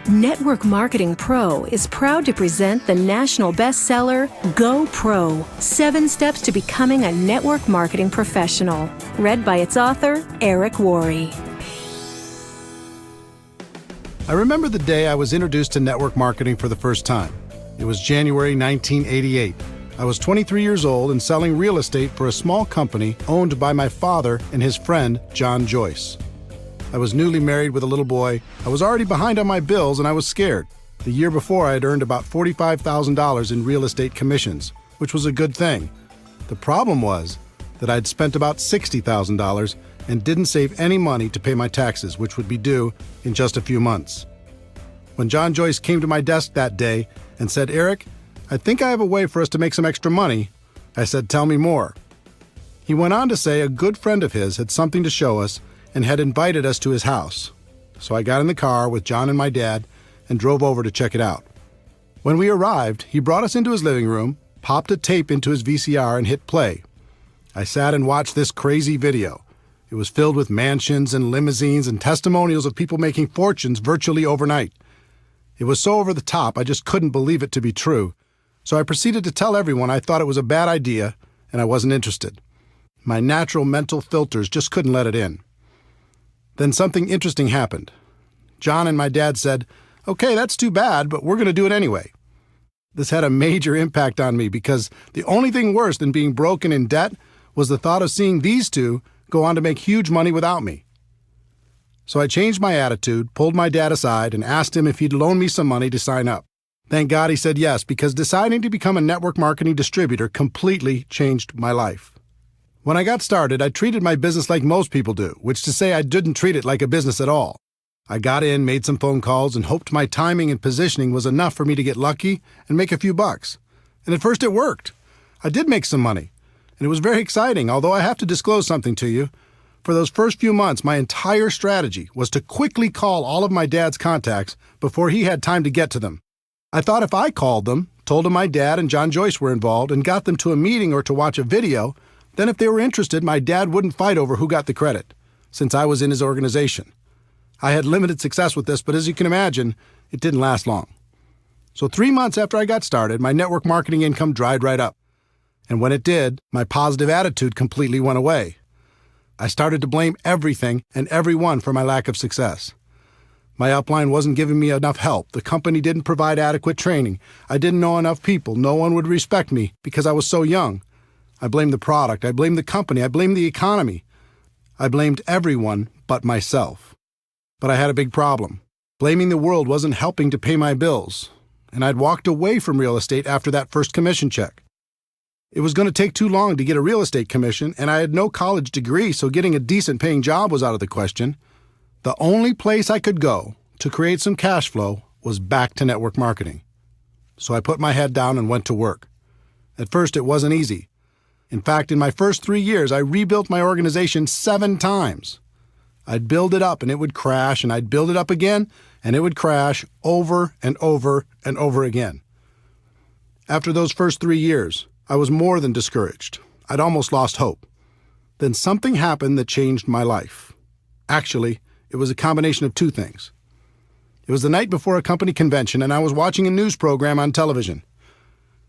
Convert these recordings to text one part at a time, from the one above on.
Network Marketing Pro is proud to present the national bestseller, Go Pro, 7 Steps to Becoming a Network Marketing Professional, read by its author, Eric Worre. I remember the day I was introduced to network marketing for the first time. It was January 1988. I was 23 years old and selling real estate for a small company owned by my father and his friend, John Joyce. I was newly married with a little boy. I was already behind on my bills and I was scared. The year before, I had earned about $45,000 in real estate commissions, which was a good thing. The problem was that I'd spent about $60,000 and didn't save any money to pay my taxes, which would be due in just a few months. When John Joyce came to my desk that day and said, "Eric, I think I have a way for us to make some extra money," I said, "Tell me more." He went on to say a good friend of his had something to show us and had invited us to his house. So I got in the car with John and my dad and drove over to check it out. When we arrived, he brought us into his living room, popped a tape into his VCR and hit play. I sat and watched this crazy video. It was filled with mansions and limousines and testimonials of people making fortunes virtually overnight. It was so over the top, I just couldn't believe it to be true. So I proceeded to tell everyone I thought it was a bad idea and I wasn't interested. My natural mental filters just couldn't let it in. Then something interesting happened. John and my dad said, "Okay, that's too bad, but we're going to do it anyway." This had a major impact on me because the only thing worse than being broke and in debt was the thought of seeing these two go on to make huge money without me. So I changed my attitude, pulled my dad aside, and asked him if he'd loan me some money to sign up. Thank God he said yes, because deciding to become a network marketing distributor completely changed my life. When I got started, I treated my business like most people do, which to say I didn't treat it like a business at all. I got in, made some phone calls, and hoped my timing and positioning was enough for me to get lucky and make a few bucks. And at first it worked. I did make some money, and it was very exciting, although I have to disclose something to you. For those first few months, my entire strategy was to quickly call all of my dad's contacts before he had time to get to them. I thought if I called them, told them my dad and John Joyce were involved, and got them to a meeting or to watch a video, then if they were interested, my dad wouldn't fight over who got the credit, since I was in his organization. I had limited success with this, but as you can imagine, it didn't last long. So 3 months after I got started, my network marketing income dried right up. And when it did, my positive attitude completely went away. I started to blame everything and everyone for my lack of success. My upline wasn't giving me enough help. The company didn't provide adequate training. I didn't know enough people. No one would respect me because I was so young. I blamed the product. I blamed the company. I blamed the economy. I blamed everyone but myself. But I had a big problem. Blaming the world wasn't helping to pay my bills, and I'd walked away from real estate after that first commission check. It was going to take too long to get a real estate commission, and I had no college degree, so getting a decent paying job was out of the question. The only place I could go to create some cash flow was back to network marketing. So I put my head down and went to work. At first, it wasn't easy. In fact, in my first 3 years, I rebuilt my organization 7 times. I'd build it up and it would crash, and I'd build it up again, and it would crash over and over and over again. After those first 3 years, I was more than discouraged. I'd almost lost hope. Then something happened that changed my life. Actually, it was a combination of 2 things. It was the night before a company convention, and I was watching a news program on television.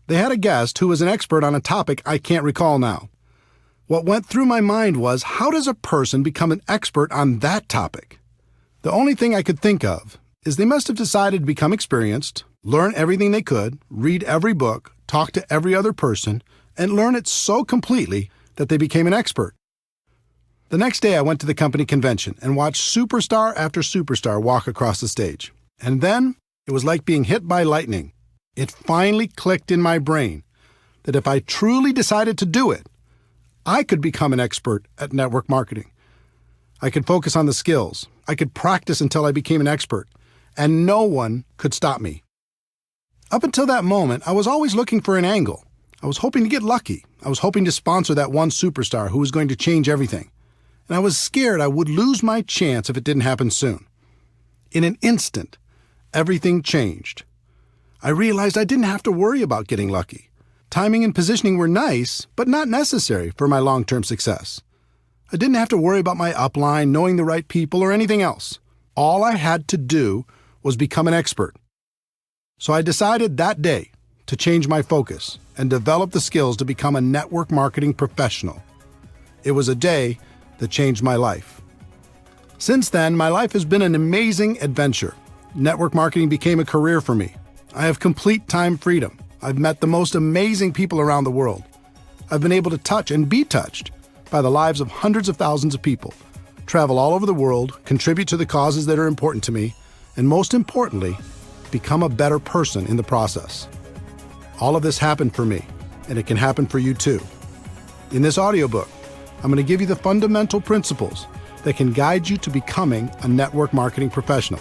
They had a guest who was an expert on a topic I can't recall now. What went through my mind was, how does a person become an expert on that topic? The only thing I could think of is they must have decided to become experienced, learn everything they could, read every book, talk to every other person, and learn it so completely that they became an expert. The next day I went to the company convention and watched superstar after superstar walk across the stage. And then it was like being hit by lightning. It finally clicked in my brain that if I truly decided to do it, I could become an expert at network marketing. I could focus on the skills. I could practice until I became an expert, and no one could stop me. Up until that moment, I was always looking for an angle. I was hoping to get lucky. I was hoping to sponsor that one superstar who was going to change everything. And I was scared I would lose my chance if it didn't happen soon. In an instant, everything changed. I realized I didn't have to worry about getting lucky. Timing and positioning were nice, but not necessary for my long-term success. I didn't have to worry about my upline, knowing the right people, or anything else. All I had to do was become an expert. So I decided that day to change my focus and develop the skills to become a network marketing professional. It was a day that changed my life. Since then, my life has been an amazing adventure. Network marketing became a career for me. I have complete time freedom. I've met the most amazing people around the world. I've been able to touch and be touched by the lives of hundreds of thousands of people, travel all over the world, contribute to the causes that are important to me, and most importantly, become a better person in the process. All of this happened for me, and it can happen for you too. In this audiobook, I'm going to give you the fundamental principles that can guide you to becoming a network marketing professional.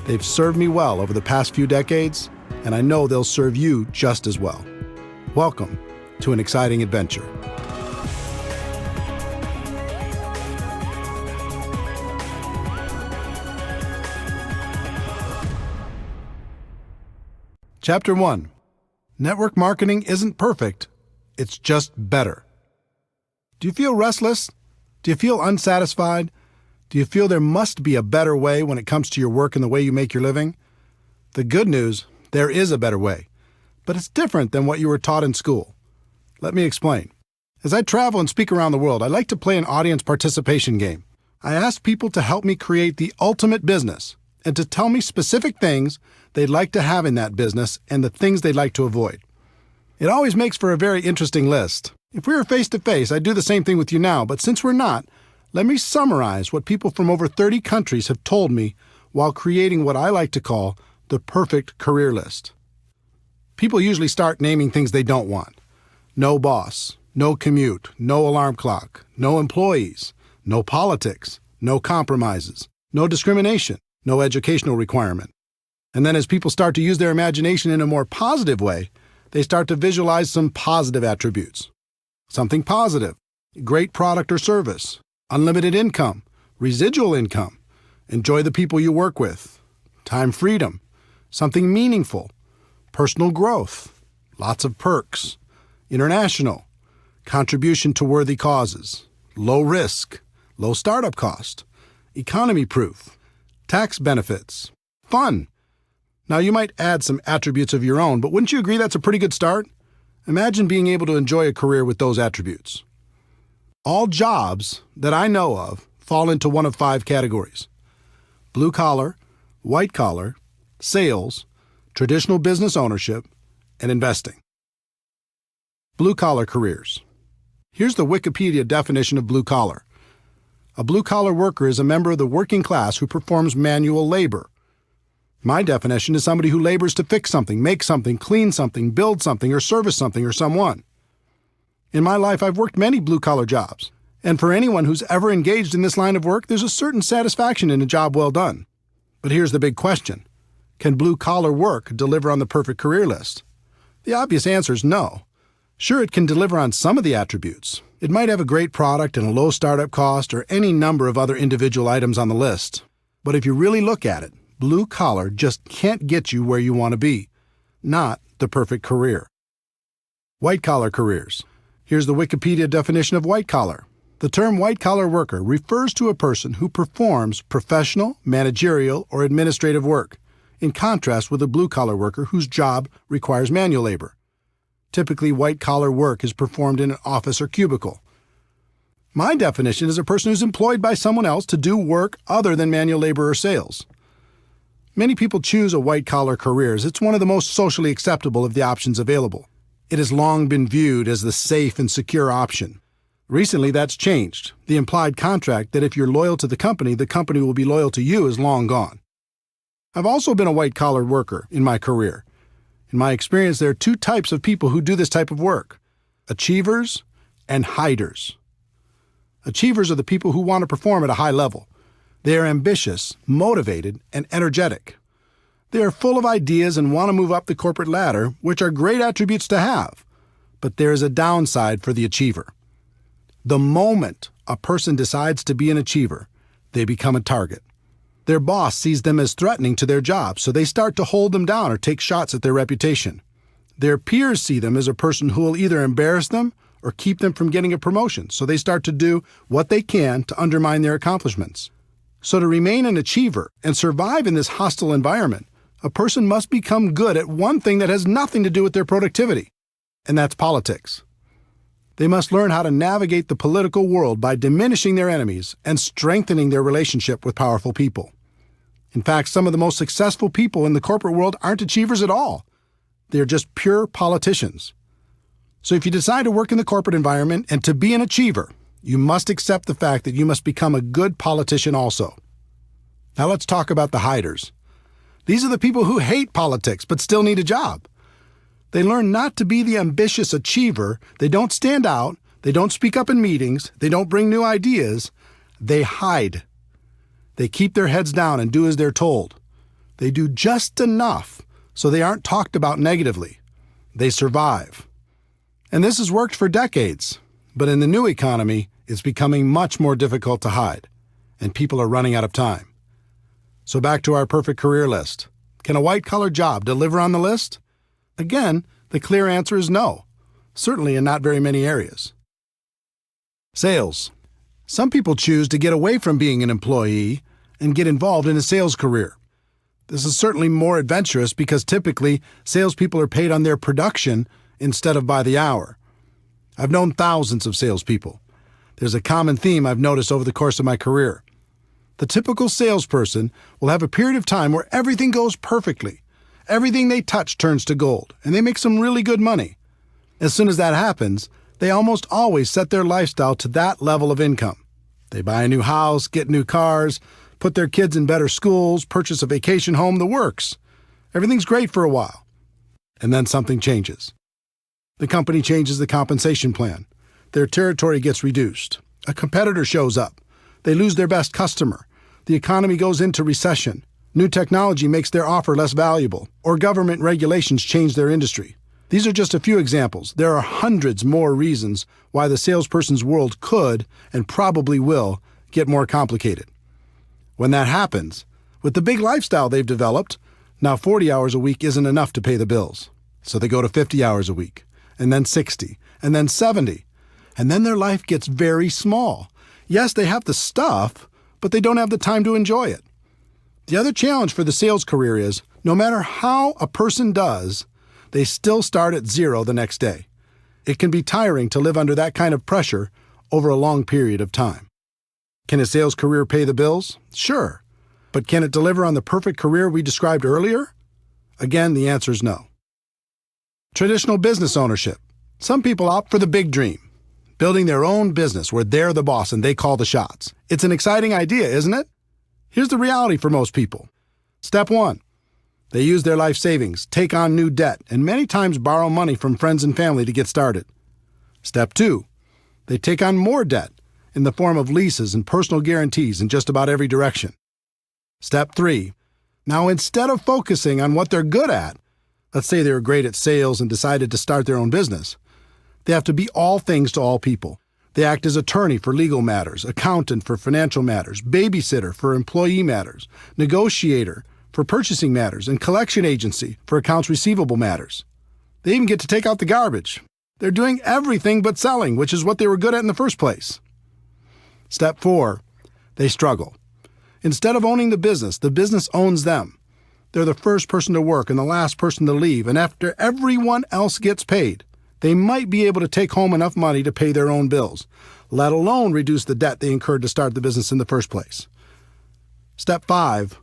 They've served me well over the past few decades, and I know they'll serve you just as well. Welcome to an exciting adventure. Chapter 1. Network marketing isn't perfect, it's just better. Do you feel restless? Do you feel unsatisfied? Do you feel there must be a better way when it comes to your work and the way you make your living? The good news, there is a better way, but it's different than what you were taught in school. Let me explain. As I travel and speak around the world, I like to play an audience participation game. I ask people to help me create the ultimate business and to tell me specific things they'd like to have in that business and the things they'd like to avoid. It always makes for a very interesting list. If we were face-to-face, I'd do the same thing with you now, but since we're not, let me summarize what people from over 30 countries have told me while creating what I like to call the perfect career list. People usually start naming things they don't want. No boss, no commute, no alarm clock, no employees, no politics, no compromises, no discrimination, no educational requirement. And then as people start to use their imagination in a more positive way, they start to visualize some positive attributes. Something positive, great product or service, unlimited income, residual income, enjoy the people you work with, time freedom, something meaningful, personal growth, lots of perks, international, contribution to worthy causes, low risk, low startup cost, economy proof, tax benefits, fun. Now you might add some attributes of your own, but wouldn't you agree that's a pretty good start? Imagine being able to enjoy a career with those attributes. All jobs that I know of fall into one of 5 categories: blue collar, white collar, sales, traditional business ownership, and investing. Blue collar careers. Here's the Wikipedia definition of blue collar. A blue collar worker is a member of the working class who performs manual labor. My definition is somebody who labors to fix something, make something, clean something, build something, or service something or someone. In my life, I've worked many blue-collar jobs, and for anyone who's ever engaged in this line of work, there's a certain satisfaction in a job well done. But here's the big question. Can blue-collar work deliver on the perfect career list? The obvious answer is no. Sure, it can deliver on some of the attributes. It might have a great product and a low startup cost or any number of other individual items on the list. But if you really look at it, blue collar just can't get you where you want to be. Not the perfect career. White collar careers. Here's the Wikipedia definition of white collar. The term white collar worker refers to a person who performs professional, managerial, or administrative work, in contrast with a blue collar worker whose job requires manual labor. Typically, white collar work is performed in an office or cubicle. My definition is a person who's employed by someone else to do work other than manual labor or sales. Many people choose a white-collar career as it's one of the most socially acceptable of the options available. It has long been viewed as the safe and secure option. Recently, that's changed. The implied contract that if you're loyal to the company will be loyal to you is long gone. I've also been a white-collar worker in my career. In my experience, there are 2 types of people who do this type of work: achievers and hiders. Achievers are the people who want to perform at a high level. They are ambitious, motivated, and energetic. They are full of ideas and want to move up the corporate ladder, which are great attributes to have. But there is a downside for the achiever. The moment a person decides to be an achiever, they become a target. Their boss sees them as threatening to their job, so they start to hold them down or take shots at their reputation. Their peers see them as a person who will either embarrass them or keep them from getting a promotion, so they start to do what they can to undermine their accomplishments. So to remain an achiever and survive in this hostile environment, a person must become good at one thing that has nothing to do with their productivity, and that's politics. They must learn how to navigate the political world by diminishing their enemies and strengthening their relationship with powerful people. In fact, some of the most successful people in the corporate world aren't achievers at all. They're just pure politicians. So if you decide to work in the corporate environment and to be an achiever, you must accept the fact that you must become a good politician also. Now let's talk about the hiders. These are the people who hate politics but still need a job. They learn not to be the ambitious achiever. They don't stand out. They don't speak up in meetings. They don't bring new ideas. They hide. They keep their heads down and do as they're told. They do just enough so they aren't talked about negatively. They survive. And this has worked for decades. But in the new economy, it's becoming much more difficult to hide, and people are running out of time. So back to our perfect career list. Can a white-collar job deliver on the list? Again, the clear answer is no, certainly in not very many areas. Sales. Some people choose to get away from being an employee and get involved in a sales career. This is certainly more adventurous because typically salespeople are paid on their production instead of by the hour. I've known thousands of salespeople. There's a common theme I've noticed over the course of my career. The typical salesperson will have a period of time where everything goes perfectly. Everything they touch turns to gold, and they make some really good money. As soon as that happens, they almost always set their lifestyle to that level of income. They buy a new house, get new cars, put their kids in better schools, purchase a vacation home, the works. Everything's great for a while. And then something changes. The company changes the compensation plan. Their territory gets reduced. A competitor shows up. They lose their best customer. The economy goes into recession. New technology makes their offer less valuable, or government regulations change their industry. These are just a few examples. There are hundreds more reasons why the salesperson's world could, and probably will, get more complicated. When that happens, with the big lifestyle they've developed, now 40 hours a week isn't enough to pay the bills. So they go to 50 hours a week, and then 60, and then 70. And then their life gets very small. Yes, they have the stuff, but they don't have the time to enjoy it. The other challenge for the sales career is, no matter how a person does, they still start at zero the next day. It can be tiring to live under that kind of pressure over a long period of time. Can a sales career pay the bills? Sure. But can it deliver on the perfect career we described earlier? Again, the answer is no. Traditional business ownership. Some people opt for the big dream, building their own business where they're the boss and they call the shots. It's an exciting idea, isn't it? Here's the reality for most people. Step 1. They use their life savings, take on new debt, and many times borrow money from friends and family to get started. Step 2. They take on more debt in the form of leases and personal guarantees in just about every direction. Step 3. Now, instead of focusing on what they're good at, let's say they were great at sales and decided to start their own business, they have to be all things to all people. They act as attorney for legal matters, accountant for financial matters, babysitter for employee matters, negotiator for purchasing matters, and collection agency for accounts receivable matters. They even get to take out the garbage. They're doing everything but selling, which is what they were good at in the first place. Step 4. They struggle. Instead of owning the business owns them. They're the first person to work and the last person to leave, and after everyone else gets paid, they might be able to take home enough money to pay their own bills, let alone reduce the debt they incurred to start the business in the first place. Step 5.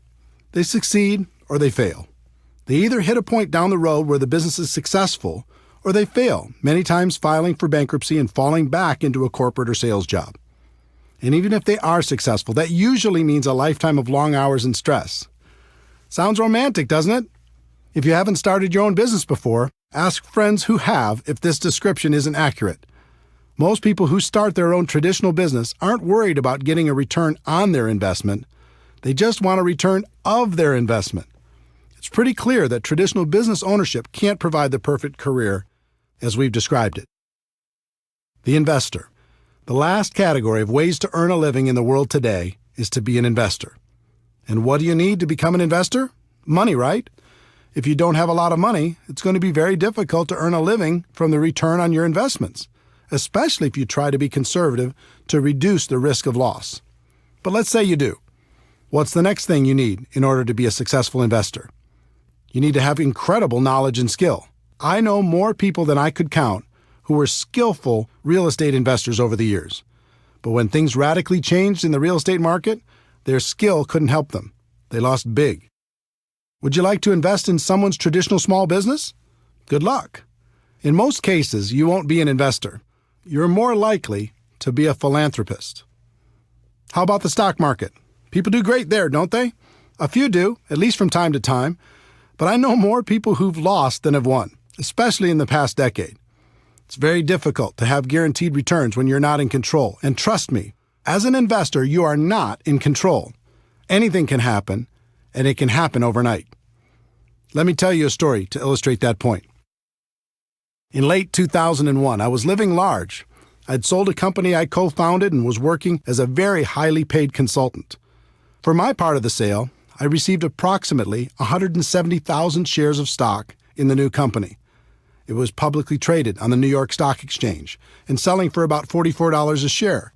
They succeed or they fail. They either hit a point down the road where the business is successful, or they fail, many times filing for bankruptcy and falling back into a corporate or sales job. And even if they are successful, that usually means a lifetime of long hours and stress. Sounds romantic, doesn't it? If you haven't started your own business before, ask friends who have if this description isn't accurate. Most people who start their own traditional business aren't worried about getting a return on their investment. They just want a return of their investment. It's pretty clear that traditional business ownership can't provide the perfect career as we've described it. The investor. The last category of ways to earn a living in the world today is to be an investor. And what do you need to become an investor? Money, right? If you don't have a lot of money, it's going to be very difficult to earn a living from the return on your investments, especially if you try to be conservative to reduce the risk of loss. But let's say you do. What's the next thing you need in order to be a successful investor? You need to have incredible knowledge and skill. I know more people than I could count who were skillful real estate investors over the years. But when things radically changed in the real estate market, their skill couldn't help them. They lost big. Would you like to invest in someone's traditional small business? Good luck. In most cases, you won't be an investor. You're more likely to be a philanthropist. How about the stock market? People do great there, don't they? A few do, at least from time to time. But I know more people who've lost than have won, especially in the past decade. It's very difficult to have guaranteed returns when you're not in control. And trust me, as an investor, you are not in control. Anything can happen, and it can happen overnight. Let me tell you a story to illustrate that point. In late 2001, I was living large. I'd sold a company I co-founded and was working as a very highly paid consultant. For my part of the sale, I received approximately 170,000 shares of stock in the new company. It was publicly traded on the New York Stock Exchange and selling for about $44 a share,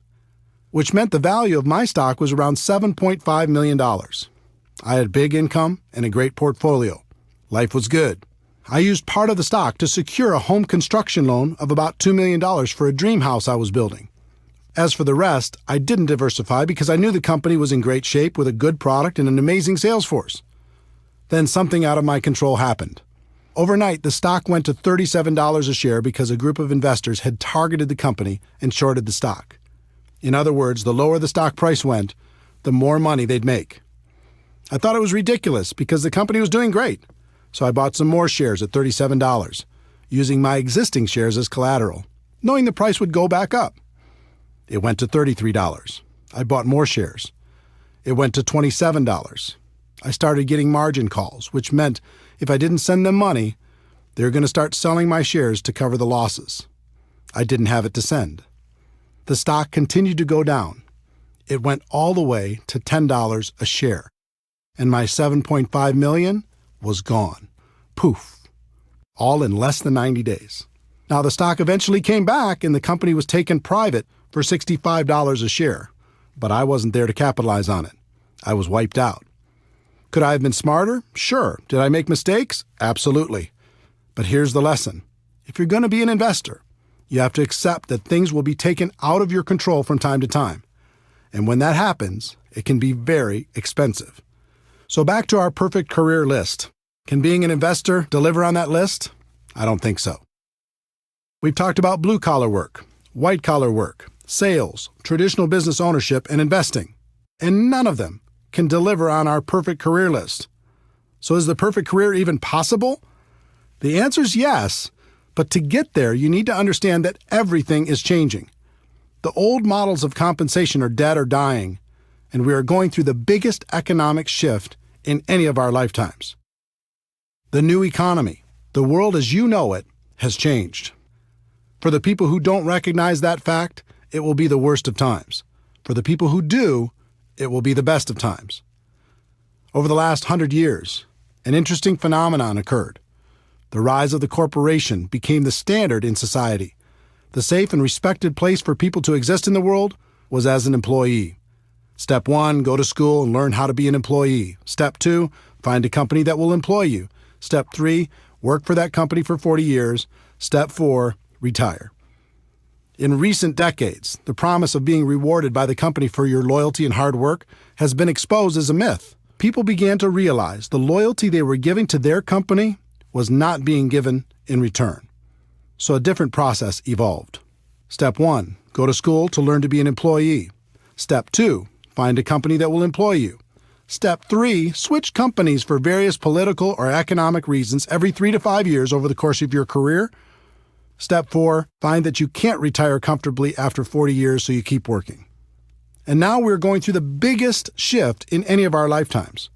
which meant the value of my stock was around $7.5 million. I had big income and a great portfolio. Life was good. I used part of the stock to secure a home construction loan of about $2 million for a dream house I was building. As for the rest, I didn't diversify because I knew the company was in great shape with a good product and an amazing sales force. Then something out of my control happened. Overnight, the stock went to $37 a share because a group of investors had targeted the company and shorted the stock. In other words, the lower the stock price went, the more money they'd make. I thought it was ridiculous because the company was doing great. So I bought some more shares at $37, using my existing shares as collateral, knowing the price would go back up. It went to $33. I bought more shares. It went to $27. I started getting margin calls, which meant if I didn't send them money, they were going to start selling my shares to cover the losses. I didn't have it to send. The stock continued to go down. It went all the way to $10 a share, and my $7.5 million was gone. Poof. All in less than 90 days. Now, the stock eventually came back and the company was taken private for $65 a share, but I wasn't there to capitalize on it. I was wiped out. Could I have been smarter? Sure. Did I make mistakes? Absolutely. But here's the lesson. If you're going to be an investor, you have to accept that things will be taken out of your control from time to time. And when that happens, it can be very expensive. So back to our perfect career list. Can being an investor deliver on that list? I don't think so. We've talked about blue-collar work, white-collar work, sales, traditional business ownership, and investing. And none of them can deliver on our perfect career list. So is the perfect career even possible? The answer is yes, but to get there, you need to understand that everything is changing. The old models of compensation are dead or dying, and we are going through the biggest economic shift in any of our lifetimes. The new economy, the world as you know it, has changed. For the people who don't recognize that fact, it will be the worst of times. For the people who do, it will be the best of times. Over the last 100 years, an interesting phenomenon occurred. The rise of the corporation became the standard in society. The safe and respected place for people to exist in the world was as an employee. Step 1, go to school and learn how to be an employee. Step 2, find a company that will employ you. Step 3, work for that company for 40 years. Step 4, retire. In recent decades, the promise of being rewarded by the company for your loyalty and hard work has been exposed as a myth. People began to realize the loyalty they were giving to their company was not being given in return. So a different process evolved. Step 1, go to school to learn to be an employee. Step 2, find a company that will employ you. Step 3, switch companies for various political or economic reasons every 3 to 5 years over the course of your career. Step 4, find that you can't retire comfortably after 40 years, so you keep working. And now we're going through the biggest shift in any of our lifetimes.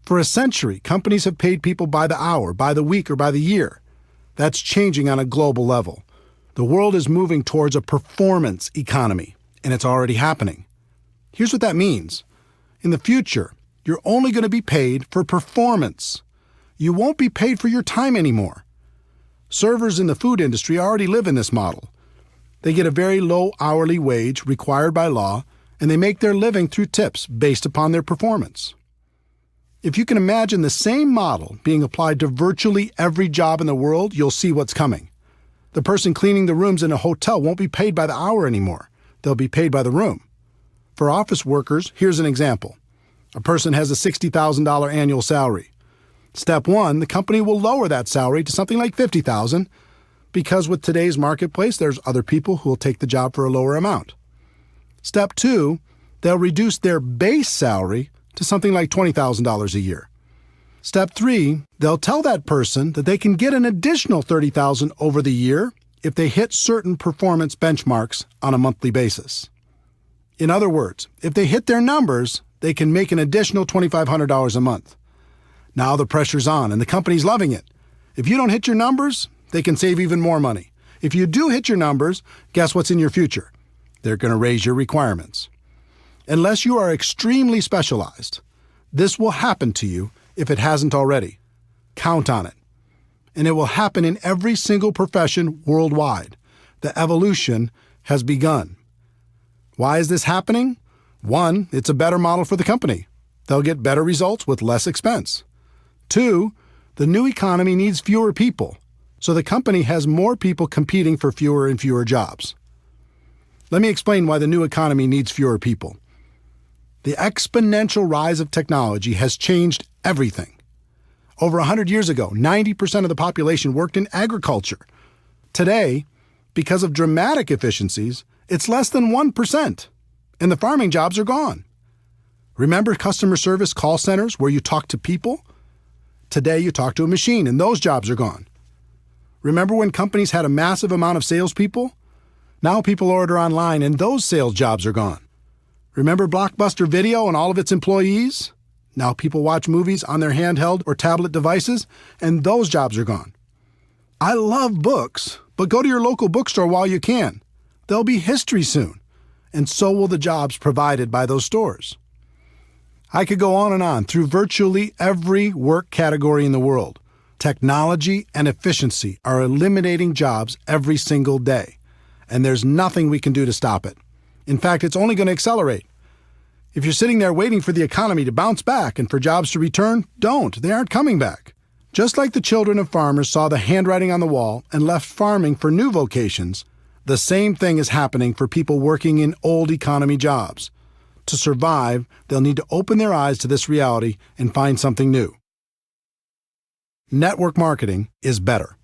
For a century, companies have paid people by the hour, by the week, or by the year. That's changing on a global level. The world is moving towards a performance economy, and it's already happening. Here's what that means. In the future, you're only going to be paid for performance. You won't be paid for your time anymore. Servers in the food industry already live in this model. They get a very low hourly wage required by law, and they make their living through tips based upon their performance. If you can imagine the same model being applied to virtually every job in the world, you'll see what's coming. The person cleaning the rooms in a hotel won't be paid by the hour anymore. They'll be paid by the room. For office workers, here's an example. A person has a $60,000 annual salary. Step one, the company will lower that salary to something like $50,000 because with today's marketplace, there's other people who will take the job for a lower amount. Step two, they'll reduce their base salary to something like $20,000 a year. Step three, they'll tell that person that they can get an additional $30,000 over the year if they hit certain performance benchmarks on a monthly basis. In other words, if they hit their numbers, they can make an additional $2,500 a month. Now the pressure's on and the company's loving it. If you don't hit your numbers, they can save even more money. If you do hit your numbers, guess what's in your future? They're going to raise your requirements. Unless you are extremely specialized, this will happen to you if it hasn't already. Count on it. And it will happen in every single profession worldwide. The evolution has begun. Why is this happening? One, it's a better model for the company. They'll get better results with less expense. Two, the new economy needs fewer people, so the company has more people competing for fewer and fewer jobs. Let me explain why the new economy needs fewer people. The exponential rise of technology has changed everything. Over 100 years ago, 90% of the population worked in agriculture. Today, because of dramatic efficiencies, it's less than 1%, and the farming jobs are gone. Remember customer service call centers where you talk to people? Today you talk to a machine, and those jobs are gone. Remember when companies had a massive amount of salespeople? Now people order online, and those sales jobs are gone. Remember Blockbuster Video and all of its employees? Now people watch movies on their handheld or tablet devices, and those jobs are gone. I love books, but go to your local bookstore while you can. They'll be history soon, and so will the jobs provided by those stores. I could go on and on through virtually every work category in the world. Technology and efficiency are eliminating jobs every single day, and there's nothing we can do to stop it. In fact, it's only going to accelerate. If you're sitting there waiting for the economy to bounce back and for jobs to return, don't. They aren't coming back. Just like the children of farmers saw the handwriting on the wall and left farming for new vocations, the same thing is happening for people working in old economy jobs. To survive, they'll need to open their eyes to this reality and find something new. Network marketing is better.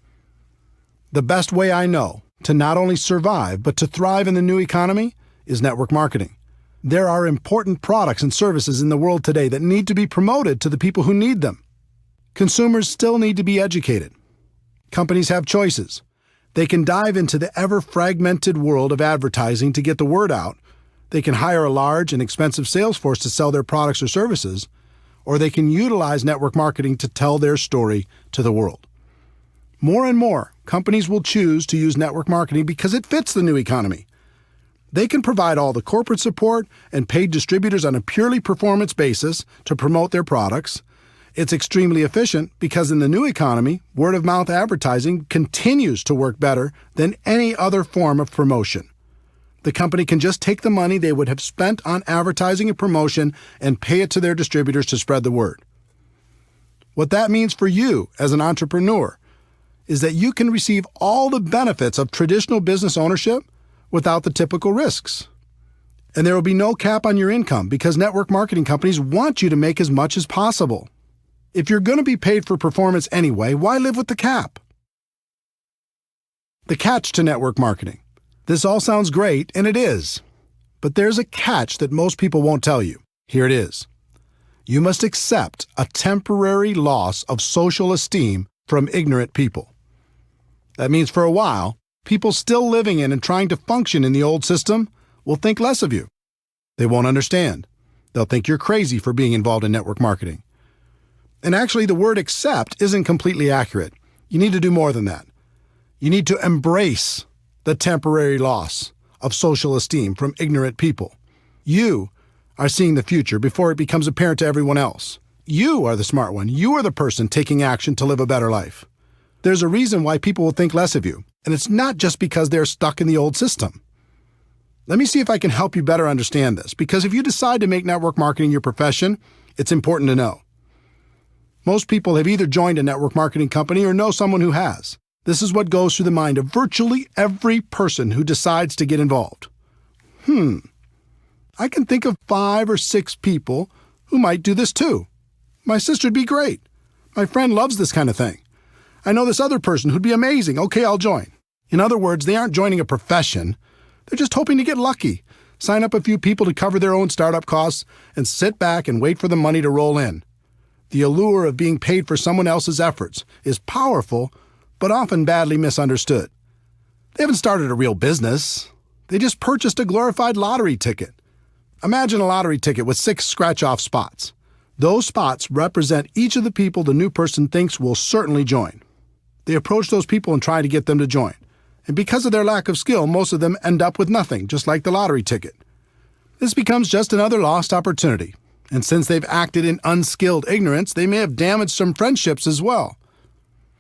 The best way I know to not only survive but to thrive in the new economy is network marketing. There are important products and services in the world today that need to be promoted to the people who need them. Consumers still need to be educated. Companies have choices. They can dive into the ever-fragmented world of advertising to get the word out. They can hire a large and expensive sales force to sell their products or services, or they can utilize network marketing to tell their story to the world. More and more, companies will choose to use network marketing because it fits the new economy. They can provide all the corporate support and paid distributors on a purely performance basis to promote their products. It's extremely efficient because in the new economy, word-of-mouth advertising continues to work better than any other form of promotion. The company can just take the money they would have spent on advertising and promotion and pay it to their distributors to spread the word. What that means for you as an entrepreneur is that you can receive all the benefits of traditional business ownership without the typical risks. And there will be no cap on your income because network marketing companies want you to make as much as possible. If you're going to be paid for performance anyway, why live with the cap? The catch to network marketing. This all sounds great, and it is. But there's a catch that most people won't tell you. Here it is. You must accept a temporary loss of social esteem from ignorant people. That means for a while, people still living in and trying to function in the old system will think less of you. They won't understand. They'll think you're crazy for being involved in network marketing. And actually, the word accept isn't completely accurate. You need to do more than that. You need to embrace the temporary loss of social esteem from ignorant people. You are seeing the future before it becomes apparent to everyone else. You are the smart one. You are the person taking action to live a better life. There's a reason why people will think less of you, and it's not just because they're stuck in the old system. Let me see if I can help you better understand this, because if you decide to make network marketing your profession, it's important to know. Most people have either joined a network marketing company or know someone who has. This is what goes through the mind of virtually every person who decides to get involved. I can think of 5 or 6 people who might do this too. My sister'd be great. My friend loves this kind of thing. I know this other person who'd be amazing. Okay, I'll join. In other words, they aren't joining a profession. They're just hoping to get lucky, sign up a few people to cover their own startup costs, and sit back and wait for the money to roll in. The allure of being paid for someone else's efforts is powerful, but often badly misunderstood. They haven't started a real business. They just purchased a glorified lottery ticket. Imagine a lottery ticket with 6 scratch-off spots. Those spots represent each of the people the new person thinks will certainly join. They approach those people and try to get them to join. And because of their lack of skill, most of them end up with nothing, just like the lottery ticket. This becomes just another lost opportunity. And since they've acted in unskilled ignorance, they may have damaged some friendships as well.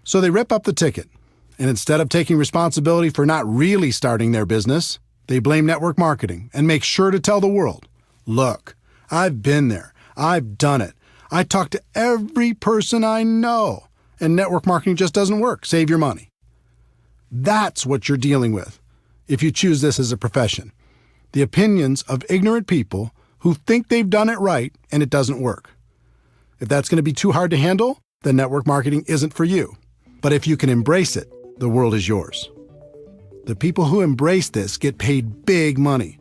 So they rip up the ticket. And instead of taking responsibility for not really starting their business, they blame network marketing and make sure to tell the world, look, I've been there. I've done it. I talk to every person I know. And network marketing just doesn't work. Save your money. That's what you're dealing with if you choose this as a profession. The opinions of ignorant people who think they've done it right and it doesn't work. If that's going to be too hard to handle, then network marketing isn't for you. But if you can embrace it, the world is yours. The people who embrace this get paid big money.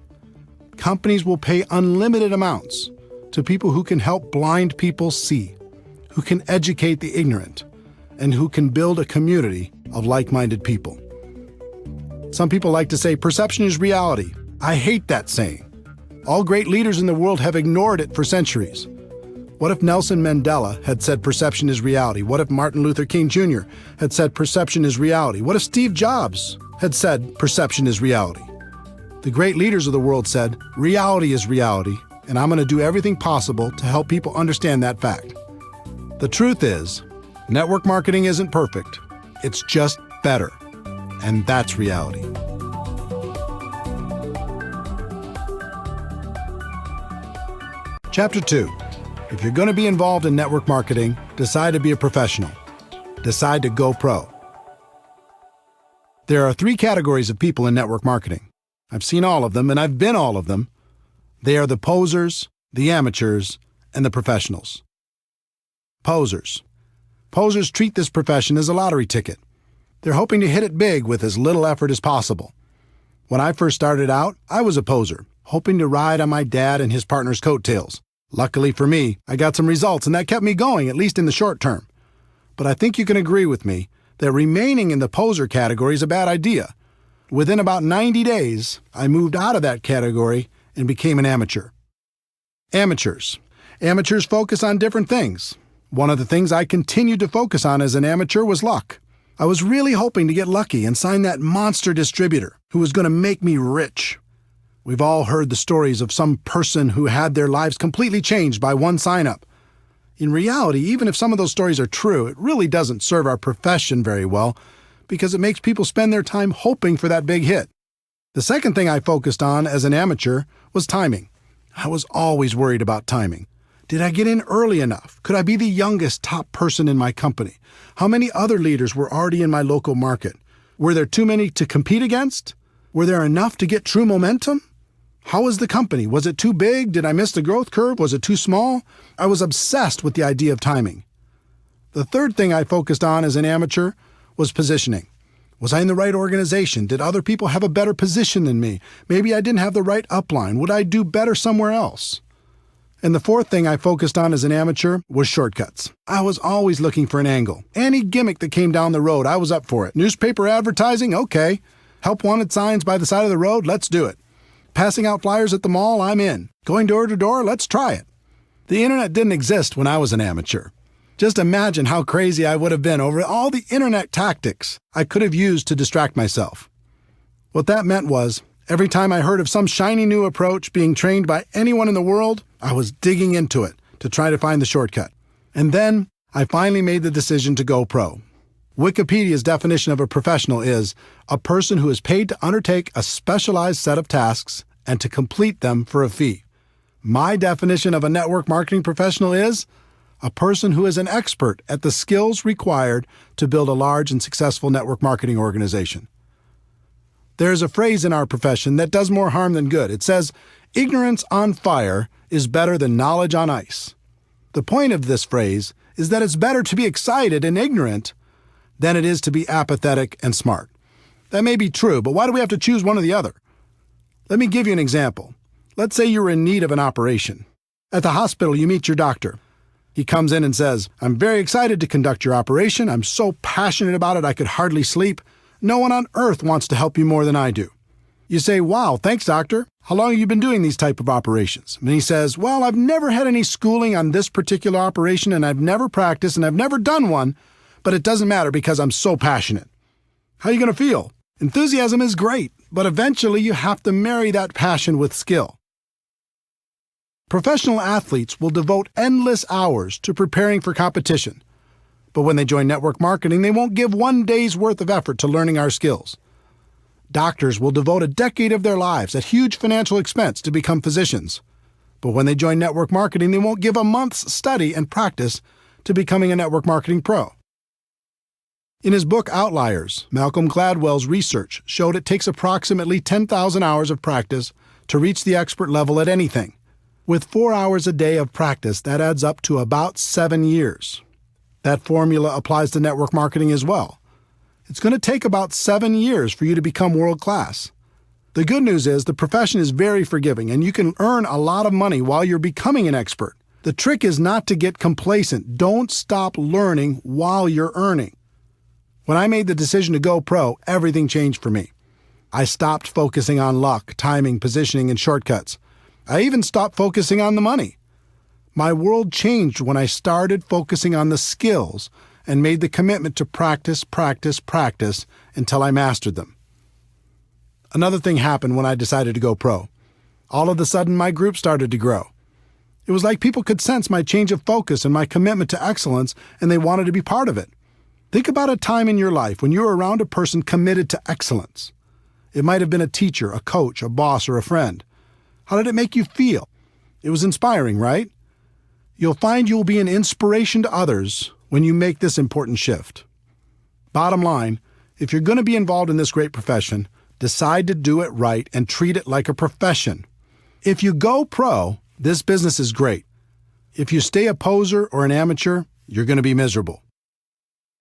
Companies will pay unlimited amounts to people who can help blind people see, who can educate the ignorant, and who can build a community of like-minded people. Some people like to say perception is reality. I hate that saying. All great leaders in the world have ignored it for centuries. What if Nelson Mandela had said perception is reality? What if Martin Luther King Jr. had said perception is reality? What if Steve Jobs had said perception is reality? The great leaders of the world said reality is reality, and I'm going to do everything possible to help people understand that fact. The truth is, network marketing isn't perfect. It's just better. And that's reality. Chapter 2. If you're going to be involved in network marketing, decide to be a professional. Decide to go pro. There are 3 categories of people in network marketing. I've seen all of them, and I've been all of them. They are the posers, the amateurs, and the professionals. Posers. Posers treat this profession as a lottery ticket. They're hoping to hit it big with as little effort as possible. When I first started out, I was a poser, hoping to ride on my dad and his partner's coattails. Luckily for me, I got some results, and that kept me going, at least in the short term. But I think you can agree with me that remaining in the poser category is a bad idea. Within about 90 days, I moved out of that category and became an amateur. Amateurs. Amateurs focus on different things. One of the things I continued to focus on as an amateur was luck. I was really hoping to get lucky and sign that monster distributor who was going to make me rich. We've all heard the stories of some person who had their lives completely changed by one sign-up. In reality, even if some of those stories are true, it really doesn't serve our profession very well because it makes people spend their time hoping for that big hit. The second thing I focused on as an amateur was timing. I was always worried about timing. Did I get in early enough? Could I be the youngest top person in my company? How many other leaders were already in my local market? Were there too many to compete against? Were there enough to get true momentum? How was the company? Was it too big? Did I miss the growth curve? Was it too small? I was obsessed with the idea of timing. The third thing I focused on as an amateur was positioning. Was I in the right organization? Did other people have a better position than me? Maybe I didn't have the right upline. Would I do better somewhere else? And the fourth thing I focused on as an amateur was shortcuts. I was always looking for an angle. Any gimmick that came down the road, I was up for it. Newspaper advertising? Okay. Help wanted signs by the side of the road? Let's do it. Passing out flyers at the mall? I'm in. Going door to door? Let's try it. The internet didn't exist when I was an amateur. Just imagine how crazy I would have been over all the internet tactics I could have used to distract myself. What that meant was, every time I heard of some shiny new approach being trained by anyone in the world, I was digging into it to try to find the shortcut. And then I finally made the decision to go pro. Wikipedia's definition of a professional is a person who is paid to undertake a specialized set of tasks and to complete them for a fee. My definition of a network marketing professional is a person who is an expert at the skills required to build a large and successful network marketing organization. There is a phrase in our profession that does more harm than good. It says, "Ignorance on fire is better than knowledge on ice." The point of this phrase is that it's better to be excited and ignorant than it is to be apathetic and smart. That may be true, but why do we have to choose one or the other? Let me give you an example. Let's say you're in need of an operation. At the hospital, you meet your doctor. He comes in and says, "I'm very excited to conduct your operation. I'm so passionate about it I could hardly sleep. No one on earth wants to help you more than I do." You say, "Wow, thanks, doctor. How long have you been doing these type of operations?" And he says, "Well, I've never had any schooling on this particular operation, and I've never practiced, and I've never done one, but it doesn't matter because I'm so passionate." How are you going to feel? Enthusiasm is great, but eventually you have to marry that passion with skill. Professional athletes will devote endless hours to preparing for competition, but when they join network marketing, they won't give one day's worth of effort to learning our skills. Doctors will devote a decade of their lives at huge financial expense to become physicians, but when they join network marketing, they won't give a month's study and practice to becoming a network marketing pro. In his book Outliers, Malcolm Gladwell's research showed it takes approximately 10,000 hours of practice to reach the expert level at anything. With 4 hours a day of practice, that adds up to about 7 years. That formula applies to network marketing as well. It's going to take about 7 years for you to become world class. The good news is the profession is very forgiving and you can earn a lot of money while you're becoming an expert. The trick is not to get complacent. Don't stop learning while you're earning. When I made the decision to go pro, everything changed for me. I stopped focusing on luck, timing, positioning, and shortcuts. I even stopped focusing on the money. My world changed when I started focusing on the skills and made the commitment to practice until I mastered them. Another thing happened when I decided to go pro. All of a sudden, my group started to grow. It was like people could sense my change of focus and my commitment to excellence, and they wanted to be part of it. Think about a time in your life when you were around a person committed to excellence. It might have been a teacher, a coach, a boss, or a friend. How did it make you feel? It was inspiring, right? You'll find you'll be an inspiration to others when you make this important shift. Bottom line, if you're going to be involved in this great profession, decide to do it right and treat it like a profession. If you go pro, this business is great. If you stay a poser or an amateur, you're going to be miserable.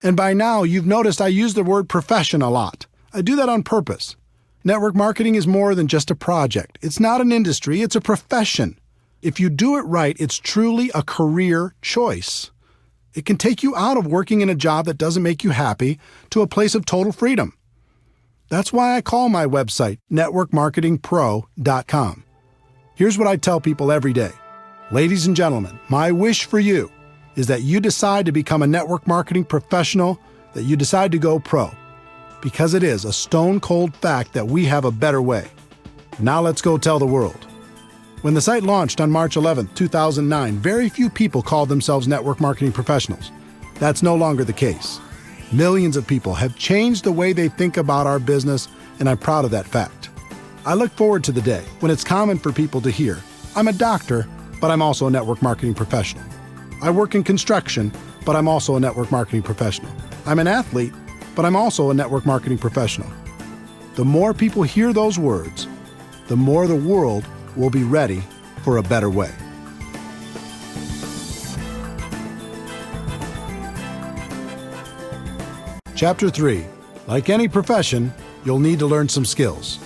And by now, you've noticed I use the word profession a lot. I do that on purpose. Network marketing is more than just a project. It's not an industry, it's a profession. If you do it right, it's truly a career choice. It can take you out of working in a job that doesn't make you happy to a place of total freedom. That's why I call my website networkmarketingpro.com. Here's what I tell people every day. Ladies and gentlemen, my wish for you is that you decide to become a network marketing professional, that you decide to go pro. Because it is a stone-cold fact that we have a better way. Now let's go tell the world. When the site launched on March 11, 2009, very few people called themselves network marketing professionals. That's no longer the case. Millions of people have changed the way they think about our business, and I'm proud of that fact. I look forward to the day when it's common for people to hear, "I'm a doctor, but I'm also a network marketing professional. I work in construction, but I'm also a network marketing professional. I'm an athlete, but I'm also a network marketing professional." The more people hear those words, the more the world will be ready for a better way. Chapter 3. Like any profession, you'll need to learn some skills.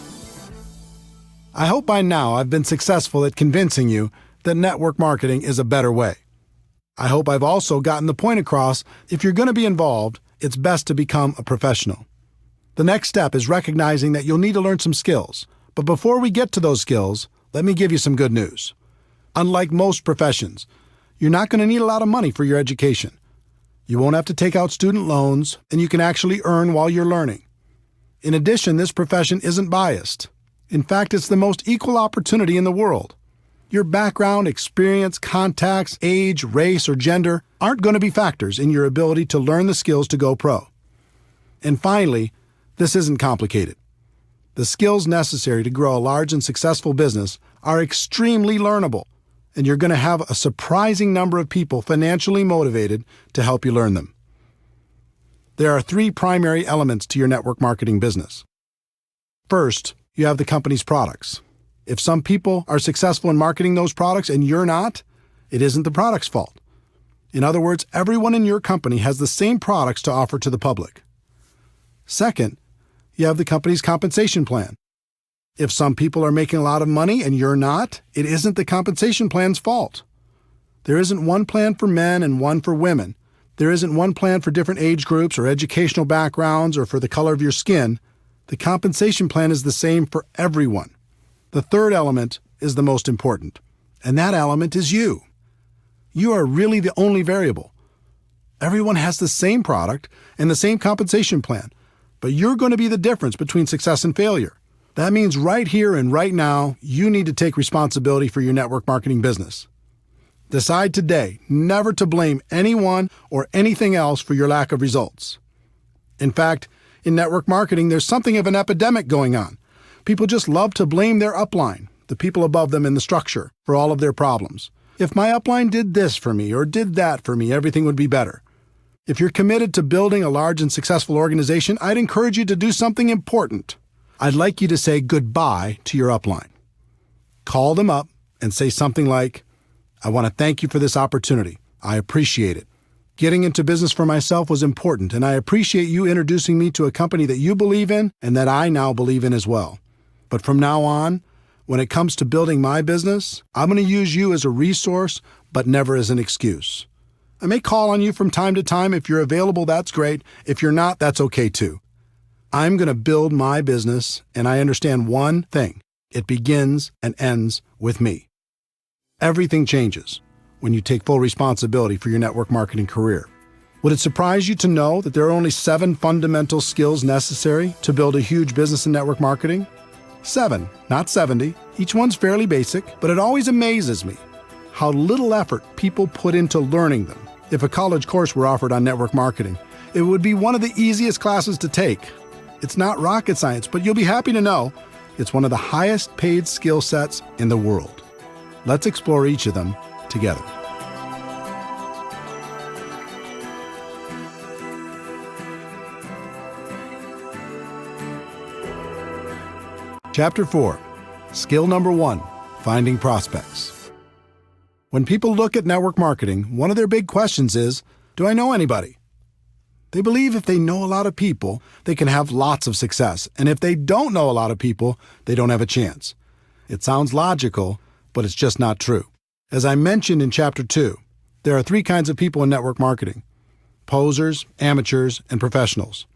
I hope by now I've been successful at convincing you that network marketing is a better way. I hope I've also gotten the point across, if you're going to be involved, it's best to become a professional. The next step is recognizing that you'll need to learn some skills. But before we get to those skills, let me give you some good news. Unlike most professions, you're not going to need a lot of money for your education. You won't have to take out student loans, and you can actually earn while you're learning. In addition, this profession isn't biased. In fact, it's the most equal opportunity in the world. Your background, experience, contacts, age, race, or gender aren't going to be factors in your ability to learn the skills to go pro. And finally, this isn't complicated. The skills necessary to grow a large and successful business are extremely learnable, and you're going to have a surprising number of people financially motivated to help you learn them. There are 3 primary elements to your network marketing business. First, you have the company's products. If some people are successful in marketing those products and you're not, it isn't the product's fault. In other words, everyone in your company has the same products to offer to the public. Second, you have the company's compensation plan. If some people are making a lot of money and you're not, it isn't the compensation plan's fault. There isn't one plan for men and one for women. There isn't one plan for different age groups or educational backgrounds or for the color of your skin. The compensation plan is the same for everyone. The third element is the most important, and that element is you. You are really the only variable. Everyone has the same product and the same compensation plan, but you're going to be the difference between success and failure. That means right here and right now, you need to take responsibility for your network marketing business. Decide today never to blame anyone or anything else for your lack of results. In fact, in network marketing, there's something of an epidemic going on. People just love to blame their upline, the people above them in the structure, for all of their problems. If my upline did this for me or did that for me, everything would be better. If you're committed to building a large and successful organization, I'd encourage you to do something important. I'd like you to say goodbye to your upline. Call them up and say something like, I want to thank you for this opportunity. I appreciate it. Getting into business for myself was important, and I appreciate you introducing me to a company that you believe in and that I now believe in as well. But from now on, when it comes to building my business, I'm going to use you as a resource, but never as an excuse. I may call on you from time to time. If you're available, that's great. If you're not, that's okay too. I'm going to build my business, and I understand one thing. It begins and ends with me. Everything changes when you take full responsibility for your network marketing career. Would it surprise you to know that there are only 7 fundamental skills necessary to build a huge business in network marketing? 7, not 70. Each one's fairly basic, but it always amazes me how little effort people put into learning them. If a college course were offered on network marketing, it would be one of the easiest classes to take. It's not rocket science, but you'll be happy to know it's one of the highest paid skill sets in the world. Let's explore each of them together. Chapter 4, Skill Number 1, Finding Prospects. When people look at network marketing, one of their big questions is, do I know anybody? They believe if they know a lot of people, they can have lots of success, and if they don't know a lot of people, they don't have a chance. It sounds logical, but it's just not true. As I mentioned in Chapter 2, there are 3 kinds of people in network marketing: posers, amateurs, and professionals.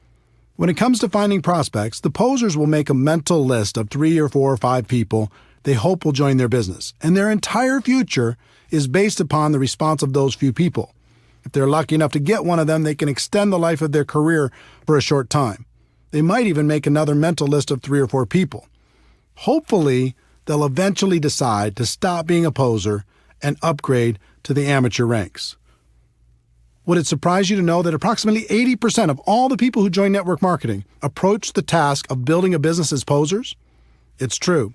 When it comes to finding prospects, the posers will make a mental list of 3 or 4 or 5 people they hope will join their business, and their entire future is based upon the response of those few people. If they're lucky enough to get one of them, they can extend the life of their career for a short time. They might even make another mental list of 3 or 4 people. Hopefully, they'll eventually decide to stop being a poser and upgrade to the amateur ranks. Would it surprise you to know that approximately 80% of all the people who join network marketing approach the task of building a business as posers? It's true.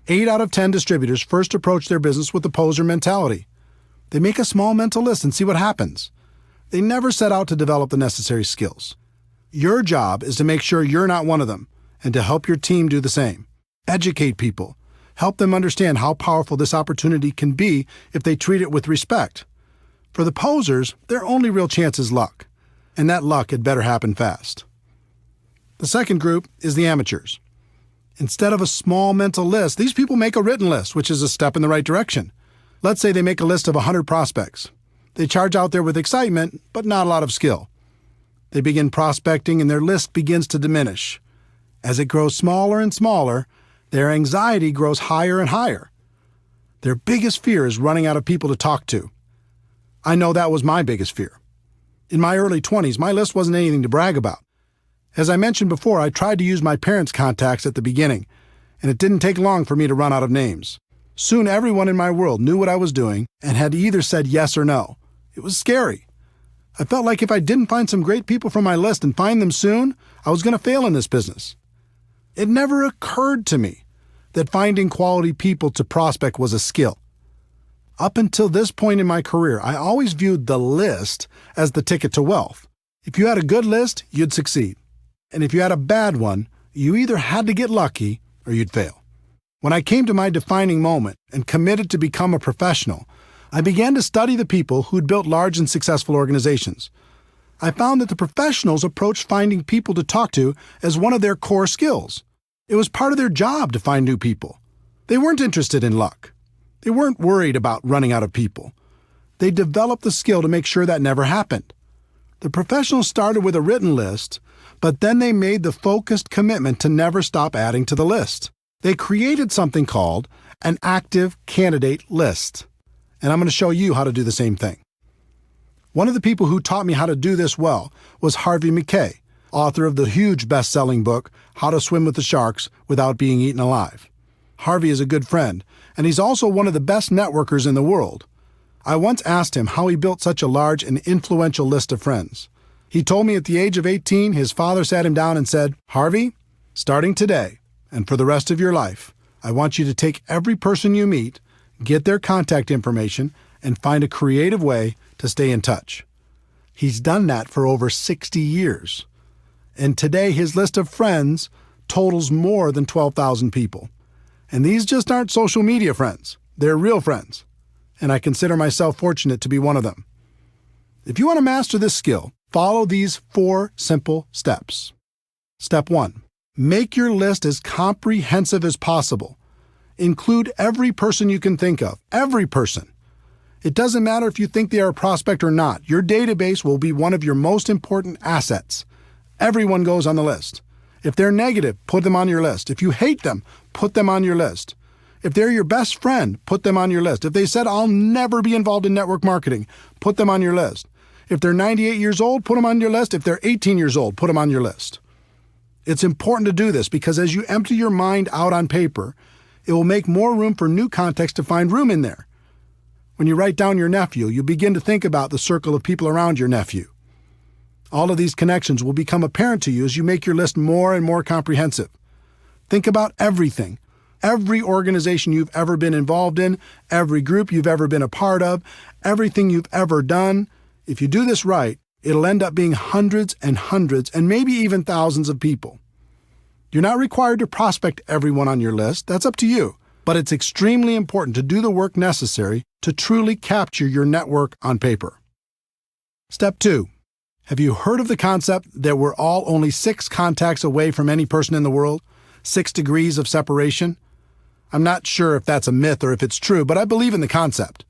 8 out of 10 distributors first approach their business with the poser mentality. They make a small mental list and see what happens. They never set out to develop the necessary skills. Your job is to make sure you're not one of them and to help your team do the same. Educate people. Help them understand how powerful this opportunity can be if they treat it with respect. For the posers, their only real chance is luck, and that luck had better happen fast. The second group is the amateurs. Instead of a small mental list, these people make a written list, which is a step in the right direction. Let's say they make a list of 100 prospects. They charge out there with excitement, but not a lot of skill. They begin prospecting, and their list begins to diminish. As it grows smaller and smaller, their anxiety grows higher and higher. Their biggest fear is running out of people to talk to. I know that was my biggest fear. In my early 20s, my list wasn't anything to brag about. As I mentioned before, I tried to use my parents' contacts at the beginning, and it didn't take long for me to run out of names. Soon everyone in my world knew what I was doing and had either said yes or no. It was scary. I felt like if I didn't find some great people from my list and find them soon, I was going to fail in this business. It never occurred to me that finding quality people to prospect was a skill. Up until this point in my career, I always viewed the list as the ticket to wealth. If you had a good list, you'd succeed. And if you had a bad one, you either had to get lucky or you'd fail. When I came to my defining moment and committed to become a professional, I began to study the people who'd built large and successful organizations. I found that the professionals approached finding people to talk to as one of their core skills. It was part of their job to find new people. They weren't interested in luck. They weren't worried about running out of people. They developed the skill to make sure that never happened. The professionals started with a written list, but then they made the focused commitment to never stop adding to the list. They created something called an active candidate list. And I'm going to show you how to do the same thing. One of the people who taught me how to do this well was Harvey McKay, author of the huge best-selling book, How to Swim with the Sharks Without Being Eaten Alive. Harvey is a good friend, and he's also one of the best networkers in the world. I once asked him how he built such a large and influential list of friends. He told me at the age of 18, his father sat him down and said, "Harvey, starting today and for the rest of your life, I want you to take every person you meet, get their contact information, and find a creative way to stay in touch." He's done that for over 60 years. And today his list of friends totals more than 12,000 people. And these just aren't social media friends. They're real friends. And I consider myself fortunate to be one of them. If you want to master this skill, follow these 4 simple steps. Step 1. Make your list as comprehensive as possible. Include every person you can think of. Every person. It doesn't matter if you think they are a prospect or not. Your database will be one of your most important assets. Everyone goes on the list. If they're negative, put them on your list. If you hate them, put them on your list. If they're your best friend, put them on your list. If they said, "I'll never be involved in network marketing," put them on your list. If they're 98 years old, put them on your list. If they're 18 years old, put them on your list. It's important to do this because as you empty your mind out on paper, it will make more room for new context to find room in there. When you write down your nephew, you begin to think about the circle of people around your nephew. All of these connections will become apparent to you as you make your list more and more comprehensive. Think about everything. Every organization you've ever been involved in, every group you've ever been a part of, everything you've ever done. If you do this right, it'll end up being hundreds and maybe even thousands of people. You're not required to prospect everyone on your list. That's up to you. But it's extremely important to do the work necessary to truly capture your network on paper. Step 2. Have you heard of the concept that we're all only 6 contacts away from any person in the world? 6 degrees of separation? I'm not sure if that's a myth or if it's true, but I believe in the concept.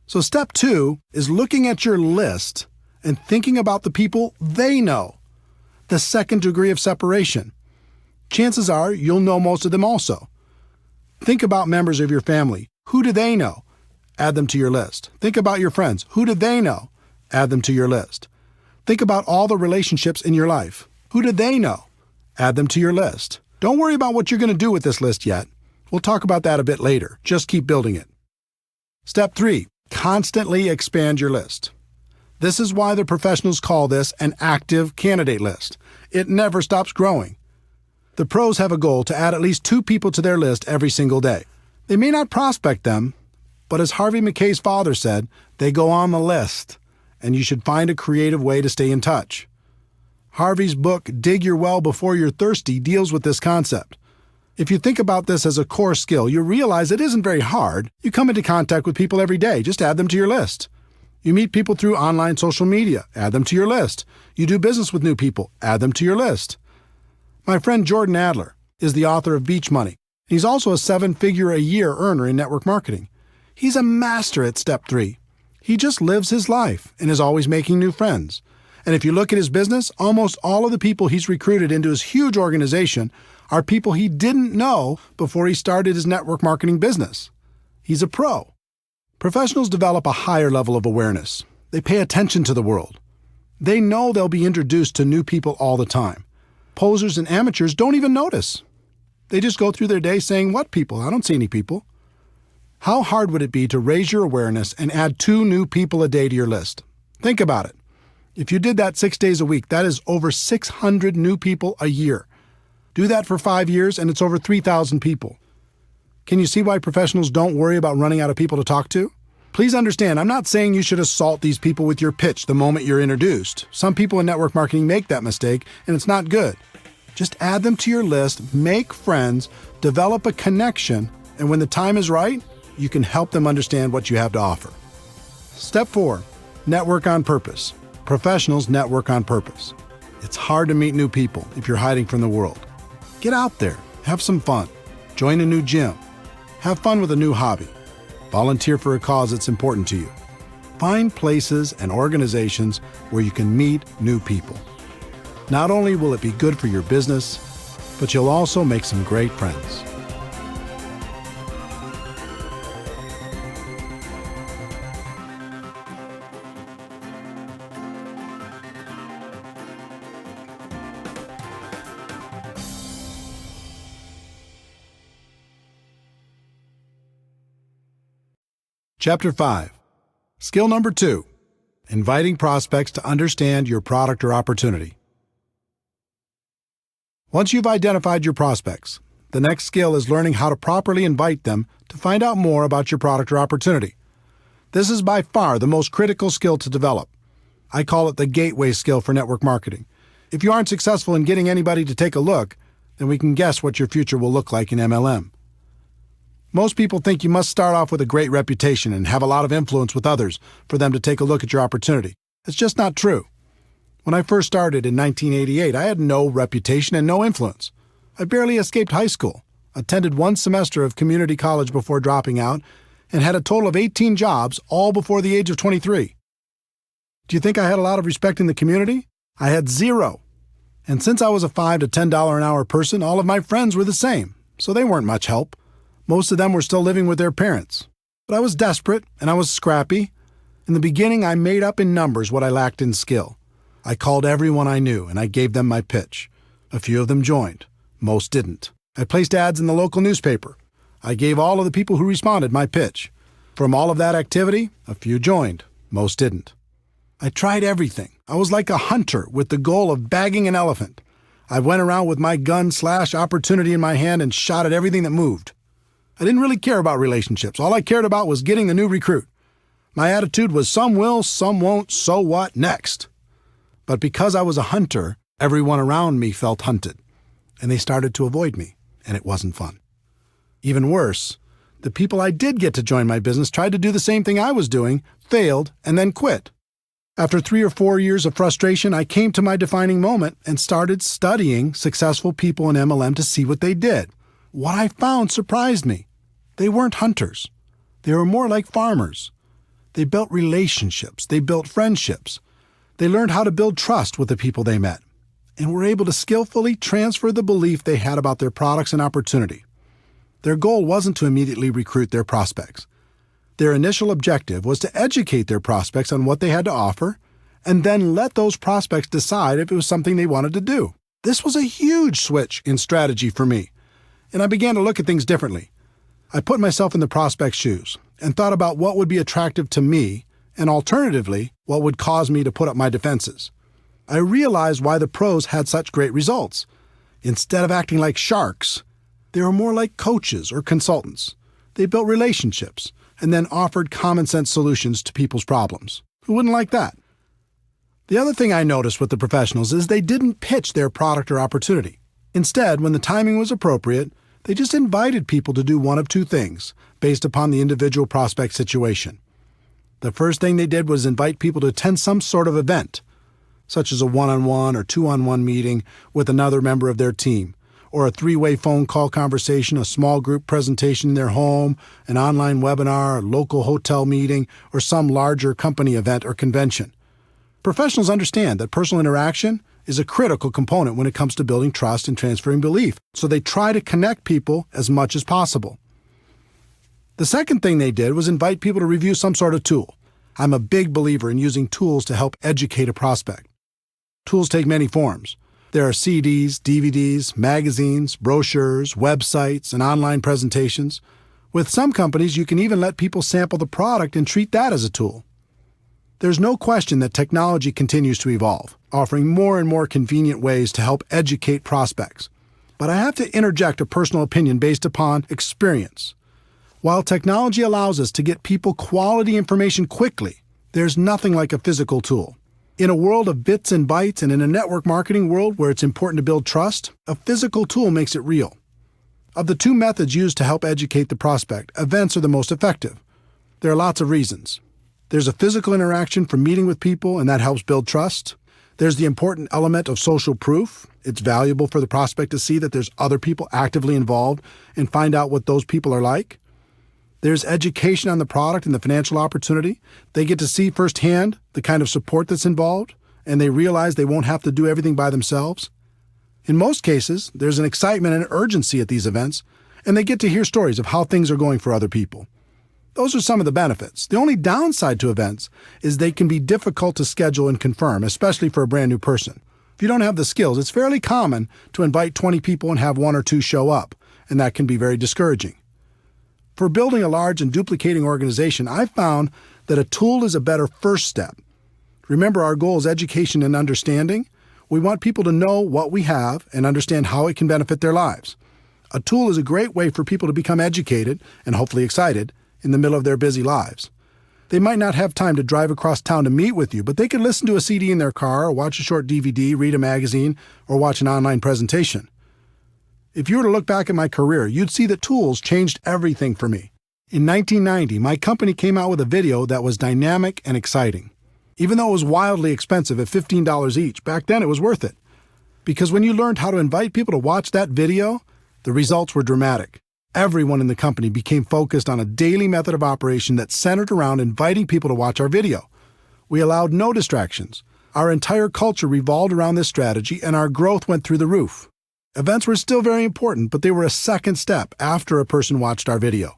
So step 2 is looking at your list and thinking about the people they know. The 2nd degree of separation. Chances are you'll know most of them also. Think about members of your family. Who do they know? Add them to your list. Think about your friends. Who do they know? Add them to your list. Think about all the relationships in your life. Who do they know? Add them to your list. Don't worry about what you're going to do with this list yet. We'll talk about that a bit later. Just keep building it. Step 3. Constantly expand your list. This is why the professionals call this an active candidate list. It never stops growing. The pros have a goal to add at least 2 people to their list every single day. They may not prospect them, but as Harvey McKay's father said, they go on the list, and you should find a creative way to stay in touch. Harvey's book, Dig Your Well Before You're Thirsty, deals with this concept. If you think about this as a core skill, you realize it isn't very hard. You come into contact with people every day. Just add them to your list. You meet people through online social media. Add them to your list. You do business with new people. Add them to your list. My friend Jordan Adler is the author of Beach Money. He's also a 7-figure-a-year earner in network marketing. He's a master at step 3. He just lives his life and is always making new friends. And if you look at his business, almost all of the people he's recruited into his huge organization are people he didn't know before he started his network marketing business. He's a pro. Professionals develop a higher level of awareness. They pay attention to the world. They know they'll be introduced to new people all the time. Posers and amateurs don't even notice. They just go through their day saying, "What people? I don't see any people." How hard would it be to raise your awareness and add 2 new people a day to your list? Think about it. If you did that 6 days a week, that is over 600 new people a year. Do that for 5 years, and it's over 3,000 people. Can you see why professionals don't worry about running out of people to talk to? Please understand, I'm not saying you should assault these people with your pitch the moment you're introduced. Some people in network marketing make that mistake, and it's not good. Just add them to your list, make friends, develop a connection, and when the time is right, you can help them understand what you have to offer. Step 4, network on purpose. Professionals network on purpose. It's hard to meet new people if you're hiding from the world. Get out there, have some fun, join a new gym, have fun with a new hobby, volunteer for a cause that's important to you. Find places and organizations where you can meet new people. Not only will it be good for your business, but you'll also make some great friends. Chapter 5. Skill number 2. Inviting prospects to understand your product or opportunity. Once you've identified your prospects, the next skill is learning how to properly invite them to find out more about your product or opportunity. This is by far the most critical skill to develop. I call it the gateway skill for network marketing. If you aren't successful in getting anybody to take a look, then we can guess what your future will look like in MLM. Most people think you must start off with a great reputation and have a lot of influence with others for them to take a look at your opportunity. It's just not true. When I first started in 1988, I had no reputation and no influence. I barely escaped high school, attended one semester of community college before dropping out, and had a total of 18 jobs, all before the age of 23. Do you think I had a lot of respect in the community? I had zero. And since I was a $5 to $10 an hour person, all of my friends were the same, so they weren't much help. Most of them were still living with their parents. But I was desperate, and I was scrappy. In the beginning, I made up in numbers what I lacked in skill. I called everyone I knew, and I gave them my pitch. A few of them joined. Most didn't. I placed ads in the local newspaper. I gave all of the people who responded my pitch. From all of that activity, a few joined. Most didn't. I tried everything. I was like a hunter with the goal of bagging an elephant. I went around with my gun/opportunity in my hand and shot at everything that moved. I didn't really care about relationships. All I cared about was getting the new recruit. My attitude was some will, some won't, so what, next. But because I was a hunter, everyone around me felt hunted, and they started to avoid me, and it wasn't fun. Even worse, the people I did get to join my business tried to do the same thing I was doing, failed, and then quit. After 3 or 4 years of frustration, I came to my defining moment and started studying successful people in MLM to see what they did. What I found surprised me. They weren't hunters. They were more like farmers. They built relationships. They built friendships. They learned how to build trust with the people they met, and were able to skillfully transfer the belief they had about their products and opportunity. Their goal wasn't to immediately recruit their prospects. Their initial objective was to educate their prospects on what they had to offer, and then let those prospects decide if it was something they wanted to do. This was a huge switch in strategy for me, and I began to look at things differently. I put myself in the prospect's shoes and thought about what would be attractive to me, and alternatively, what would cause me to put up my defenses. I realized why the pros had such great results. Instead of acting like sharks, they were more like coaches or consultants. They built relationships and then offered common-sense solutions to people's problems. Who wouldn't like that? The other thing I noticed with the professionals is they didn't pitch their product or opportunity. Instead, when the timing was appropriate, they just invited people to do one of two things, based upon the individual prospect situation. The first thing they did was invite people to attend some sort of event, such as a one-on-one or two-on-one meeting with another member of their team, or a 3-way phone call conversation, a small group presentation in their home, an online webinar, a local hotel meeting, or some larger company event or convention. Professionals understand that personal interaction is a critical component when it comes to building trust and transferring belief, so they try to connect people as much as possible. The second thing they did was invite people to review some sort of tool. I'm a big believer in using tools to help educate a prospect. Tools take many forms. There are CDs, DVDs, magazines, brochures, websites, and online presentations. With some companies, you can even let people sample the product and treat that as a tool. There's no question that technology continues to evolve, offering more and more convenient ways to help educate prospects. but I have to interject a personal opinion based upon experience. While technology allows us to get people quality information quickly, there's nothing like a physical tool. In a world of bits and bytes and in a network marketing world where it's important to build trust, a physical tool makes it real. Of the two methods used to help educate the prospect, events are the most effective. There are lots of reasons. There's a physical interaction from meeting with people, and that helps build trust. There's the important element of social proof. It's valuable for the prospect to see that there's other people actively involved and find out what those people are like. There's education on the product and the financial opportunity. They get to see firsthand the kind of support that's involved, and they realize they won't have to do everything by themselves. In most cases, there's an excitement and urgency at these events, and they get to hear stories of how things are going for other people. Those are some of the benefits. The only downside to events is they can be difficult to schedule and confirm, especially for a brand new person. If you don't have the skills, it's fairly common to invite 20 people and have 1 or 2 show up, and that can be very discouraging. For building a large and duplicating organization, I've found that a tool is a better first step. Remember, our goal is education and understanding. We want people to know what we have and understand how it can benefit their lives. A tool is a great way for people to become educated and hopefully excited in the middle of their busy lives. They might not have time to drive across town to meet with you, but they could listen to a CD in their car or watch a short DVD, read a magazine, or watch an online presentation. If you were to look back at my career, you'd see that tools changed everything for me. In 1990, my company came out with a video that was dynamic and exciting. Even though it was wildly expensive at $15 each, back then it was worth it. Because when you learned how to invite people to watch that video, the results were dramatic. Everyone in the company became focused on a daily method of operation that centered around inviting people to watch our video. We allowed no distractions. Our entire culture revolved around this strategy, and our growth went through the roof. Events were still very important, but they were a second step after a person watched our video.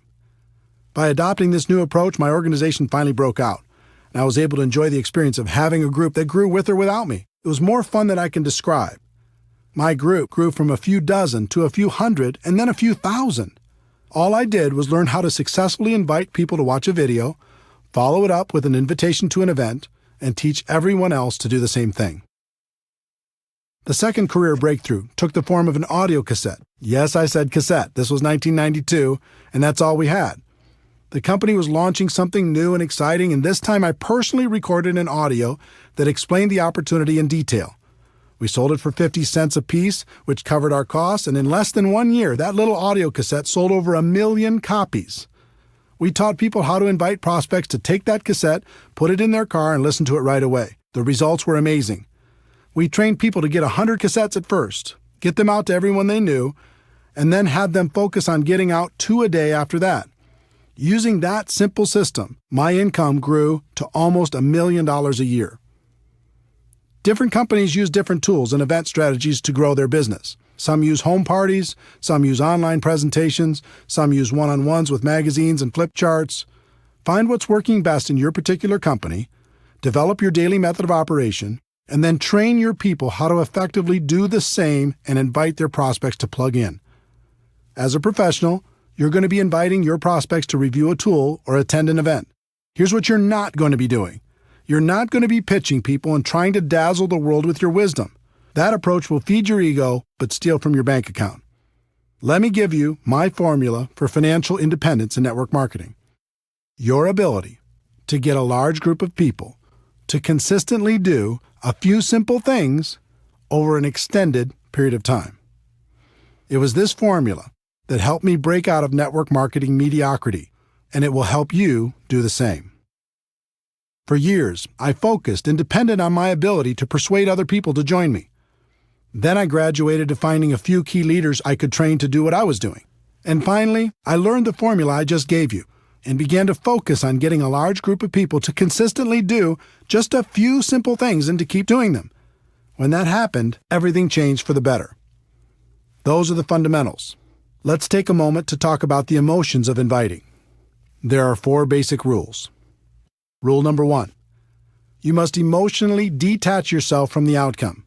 By adopting this new approach, my organization finally broke out, and I was able to enjoy the experience of having a group that grew with or without me. It was more fun than I can describe. My group grew from a few dozen to a few hundred and then a few thousand. All I did was learn how to successfully invite people to watch a video, follow it up with an invitation to an event, and teach everyone else to do the same thing. The second career breakthrough took the form of an audio cassette. Yes, I said cassette. This was 1992, and that's all we had. The company was launching something new and exciting, and this time I personally recorded an audio that explained the opportunity in detail. We sold it for 50 cents a piece, which covered our costs, and in less than 1 year, that little audio cassette sold over 1 million copies. We taught people how to invite prospects to take that cassette, put it in their car, and listen to it right away. The results were amazing. We trained people to get 100 cassettes at first, get them out to everyone they knew, and then had them focus on getting out 2 a day after that. Using that simple system, my income grew to almost $1 million a year. Different companies use different tools and event strategies to grow their business. Some use home parties, some use online presentations, some use one-on-ones with magazines and flip charts. Find what's working best in your particular company, develop your daily method of operation, and then train your people how to effectively do the same and invite their prospects to plug in. As a professional, you're going to be inviting your prospects to review a tool or attend an event. Here's what you're not going to be doing. You're not going to be pitching people and trying to dazzle the world with your wisdom. That approach will feed your ego, but steal from your bank account. Let me give you my formula for financial independence in network marketing. Your ability to get a large group of people to consistently do a few simple things over an extended period of time. It was this formula that helped me break out of network marketing mediocrity, and it will help you do the same. For years, I focused and depended on my ability to persuade other people to join me. Then I graduated to finding a few key leaders I could train to do what I was doing. And finally, I learned the formula I just gave you and began to focus on getting a large group of people to consistently do just a few simple things and to keep doing them. When that happened, everything changed for the better. Those are the fundamentals. Let's take a moment to talk about the emotions of inviting. There are 4 basic rules. Rule number 1. You must emotionally detach yourself from the outcome.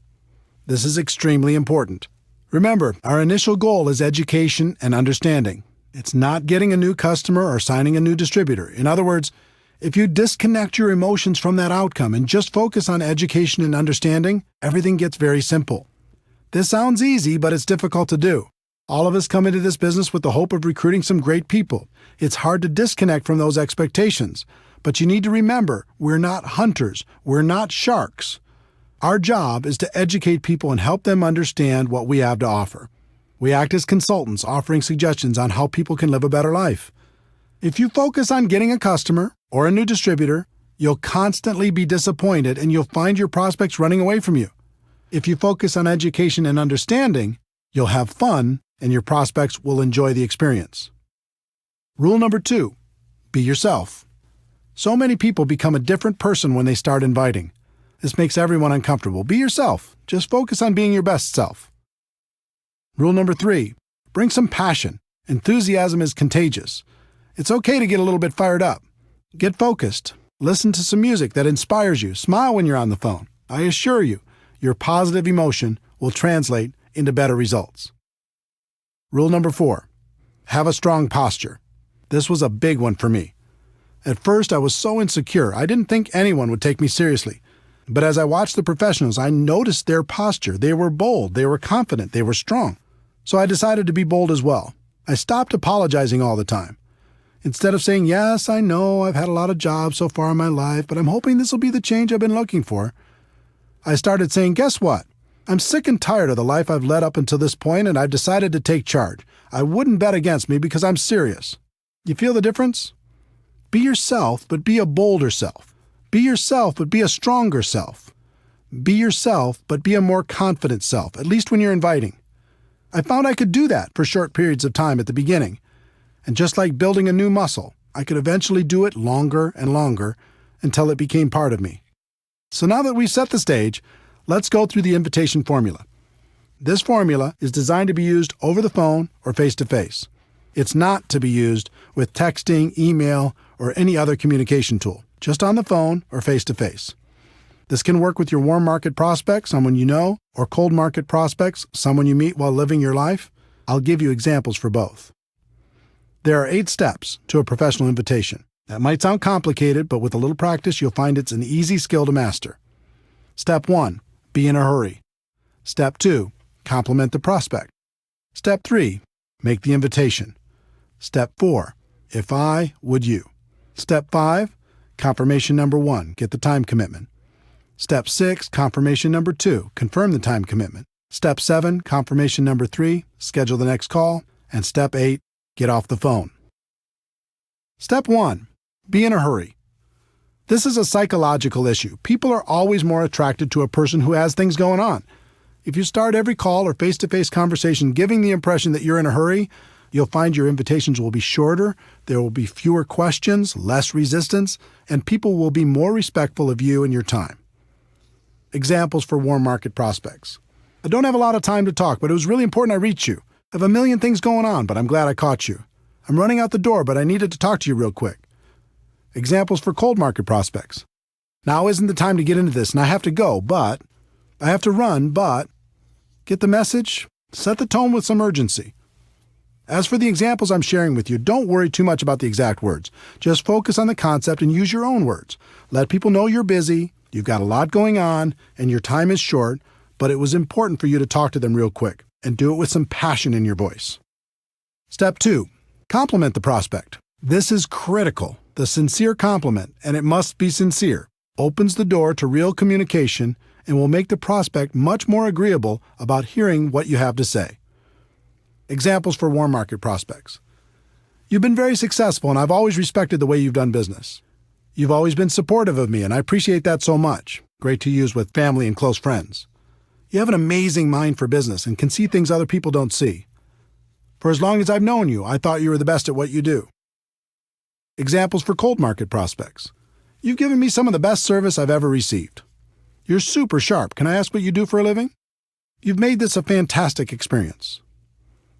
This is extremely important. Remember, our initial goal is education and understanding. It's not getting a new customer or signing a new distributor. In other words, if you disconnect your emotions from that outcome and just focus on education and understanding, everything gets very simple. This sounds easy, but it's difficult to do. All of us come into this business with the hope of recruiting some great people. It's hard to disconnect from those expectations. But you need to remember, we're not hunters. We're not sharks. Our job is to educate people and help them understand what we have to offer. We act as consultants, offering suggestions on how people can live a better life. If you focus on getting a customer or a new distributor, you'll constantly be disappointed and you'll find your prospects running away from you. If you focus on education and understanding, you'll have fun and your prospects will enjoy the experience. Rule number 2, be yourself. So many people become a different person when they start inviting. This makes everyone uncomfortable. Be yourself. Just focus on being your best self. Rule number 3, bring some passion. Enthusiasm is contagious. It's okay to get a little bit fired up. Get focused. Listen to some music that inspires you. Smile when you're on the phone. I assure you, your positive emotion will translate into better results. Rule number 4, have a strong posture. This was a big one for me. At first, I was so insecure, I didn't think anyone would take me seriously. But as I watched the professionals, I noticed their posture. They were bold, they were confident, they were strong. So I decided to be bold as well. I stopped apologizing all the time. Instead of saying, yes, I know I've had a lot of jobs so far in my life, but I'm hoping this will be the change I've been looking for, I started saying, guess what? I'm sick and tired of the life I've led up until this point, and I've decided to take charge. I wouldn't bet against me because I'm serious. You feel the difference? Be yourself, but be a bolder self. Be yourself, but be a stronger self. Be yourself, but be a more confident self, at least when you're inviting. I found I could do that for short periods of time at the beginning. And just like building a new muscle, I could eventually do it longer and longer until it became part of me. So now that we've set the stage, let's go through the invitation formula. This formula is designed to be used over the phone or face-to-face. It's not to be used with texting, email, or any other communication tool, just on the phone or face-to-face. This can work with your warm market prospects, someone you know, or cold market prospects, someone you meet while living your life. I'll give you examples for both. There are 8 steps to a professional invitation. That might sound complicated, but with a little practice, you'll find it's an easy skill to master. Step 1, be in a hurry. Step 2, compliment the prospect. Step 3, make the invitation. Step 4, if I, would you. Step 5, confirmation number 1, get the time commitment. Step 6, confirmation number 2, confirm the time commitment. Step 7, confirmation number 3, schedule the next call. And Step 8, get off the phone. Step 1, be in a hurry. This is a psychological issue. People are always more attracted to a person who has things going on. If you start every call or face-to-face conversation giving the impression that you're in a hurry, you'll find your invitations will be shorter, there will be fewer questions, less resistance, and people will be more respectful of you and your time. Examples for warm market prospects. I don't have a lot of time to talk, but it was really important I reach you. I have a million things going on, but I'm glad I caught you. I'm running out the door, but I needed to talk to you real quick. Examples for cold market prospects. Now isn't the time to get into this, and I have to go, but I have to run, but get the message? Set the tone with some urgency. As for the examples I'm sharing with you, don't worry too much about the exact words. Just focus on the concept and use your own words. Let people know you're busy, you've got a lot going on, and your time is short, but it was important for you to talk to them real quick, and do it with some passion in your voice. Step 2, compliment the prospect. This is critical. The sincere compliment, and it must be sincere, opens the door to real communication and will make the prospect much more agreeable about hearing what you have to say. Examples for warm market prospects. You've been very successful, and I've always respected the way you've done business. You've always been supportive of me, and I appreciate that so much. Great to use with family and close friends. You have an amazing mind for business and can see things other people don't see. For as long as I've known you, I thought you were the best at what you do. Examples for cold market prospects. You've given me some of the best service I've ever received. You're super sharp. Can I ask what you do for a living? You've made this a fantastic experience.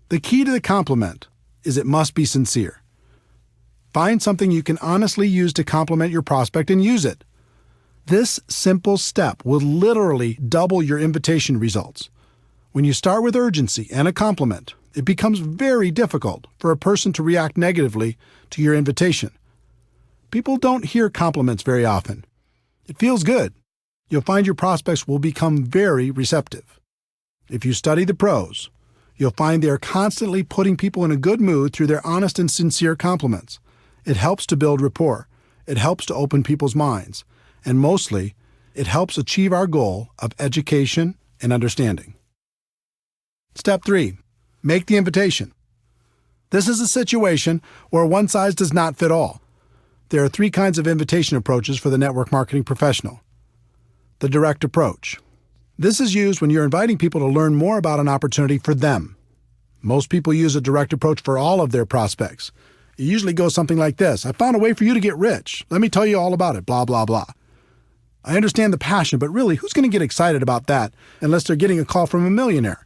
The key to the compliment is it must be sincere. Find something you can honestly use to compliment your prospect and use it. This simple step will literally double your invitation results. When you start with urgency and a compliment, it becomes very difficult for a person to react negatively to your invitation. People don't hear compliments very often. It feels good. You'll find your prospects will become very receptive. If you study the pros, you'll find they are constantly putting people in a good mood through their honest and sincere compliments. It helps to build rapport. It helps to open people's minds. And mostly, it helps achieve our goal of education and understanding. Step 3. Make the invitation. This is a situation where one size does not fit all. There are 3 kinds of invitation approaches for the network marketing professional. The direct approach. This is used when you're inviting people to learn more about an opportunity for them. Most people use a direct approach for all of their prospects. It usually goes something like this: I found a way for you to get rich. Let me tell you all about it, blah, blah, blah. I understand the passion, but really, who's going to get excited about that unless they're getting a call from a millionaire?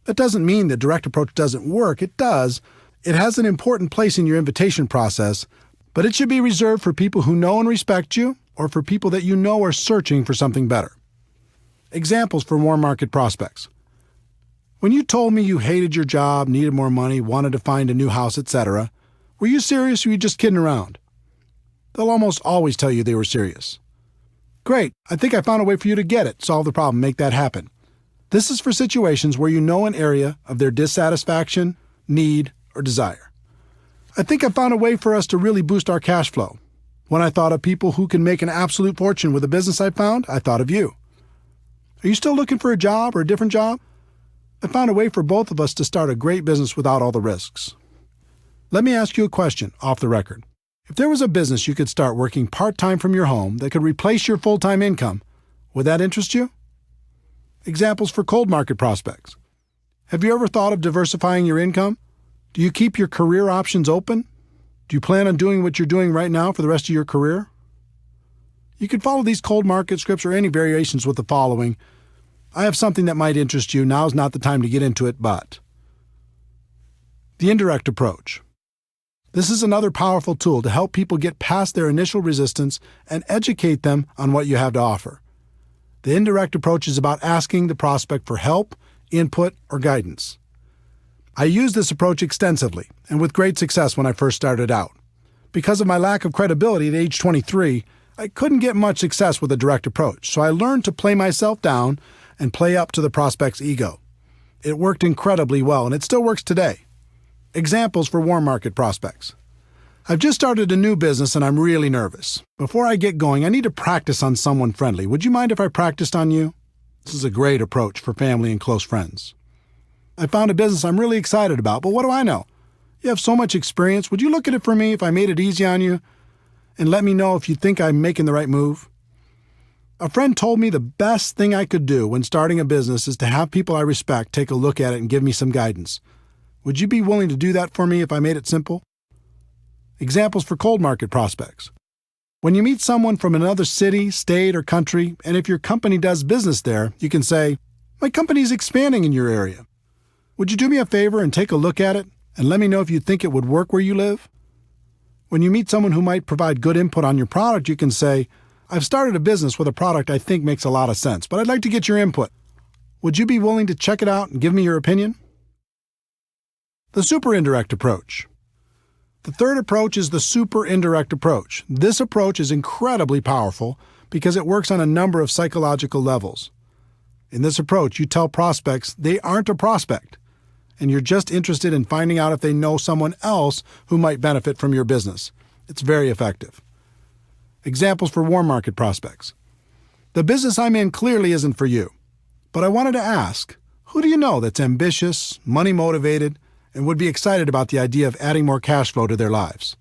That doesn't mean the direct approach doesn't work. It does. It has an important place in your invitation process, but it should be reserved for people who know and respect you or for people that you know are searching for something better. Examples for warm market prospects. When you told me you hated your job, needed more money, wanted to find a new house, etc., were you serious or were you just kidding around? They'll almost always tell you they were serious. Great, I think I found a way for you to get it, solve the problem, make that happen. This is for situations where you know an area of their dissatisfaction, need, or desire. I think I found a way for us to really boost our cash flow. When I thought of people who can make an absolute fortune with a business I found, I thought of you. Are you still looking for a job or a different job? I found a way for both of us to start a great business without all the risks. Let me ask you a question off the record. If there was a business you could start working part-time from your home that could replace your full-time income, would that interest you? Examples for cold market prospects. Have you ever thought of diversifying your income? Do you keep your career options open? Do you plan on doing what you're doing right now for the rest of your career? You can follow these cold market scripts or any variations with the following. I have something that might interest you. Now's not the time to get into it, but. The indirect approach. This is another powerful tool to help people get past their initial resistance and educate them on what you have to offer. The indirect approach is about asking the prospect for help, input, or guidance. I used this approach extensively and with great success when I first started out. Because of my lack of credibility at age 23, I couldn't get much success with a direct approach, so I learned to play myself down and play up to the prospect's ego. It worked incredibly well, and it still works today. Examples for warm market prospects. I've just started a new business and I'm really nervous. Before I get going, I need to practice on someone friendly. Would you mind if I practiced on you? This is a great approach for family and close friends. I found a business I'm really excited about, but what do I know? You have so much experience. Would you look at it for me if I made it easy on you? And let me know if you think I'm making the right move? A friend told me the best thing I could do when starting a business is to have people I respect take a look at it and give me some guidance. Would you be willing to do that for me if I made it simple? Examples for cold market prospects. When you meet someone from another city, state, or country, and if your company does business there, you can say, "My company is expanding in your area. Would you do me a favor and take a look at it and let me know if you think it would work where you live?" When you meet someone who might provide good input on your product, you can say, "I've started a business with a product I think makes a lot of sense, but I'd like to get your input. Would you be willing to check it out and give me your opinion?" The super indirect approach. The third approach is the super indirect approach. This approach is incredibly powerful because it works on a number of psychological levels. In this approach, you tell prospects they aren't a prospect, and you're just interested in finding out if they know someone else who might benefit from your business. It's very effective. Examples for warm market prospects. The business I'm in clearly isn't for you, but I wanted to ask, who do you know that's ambitious, money-motivated, and would be excited about the idea of adding more cash flow to their lives?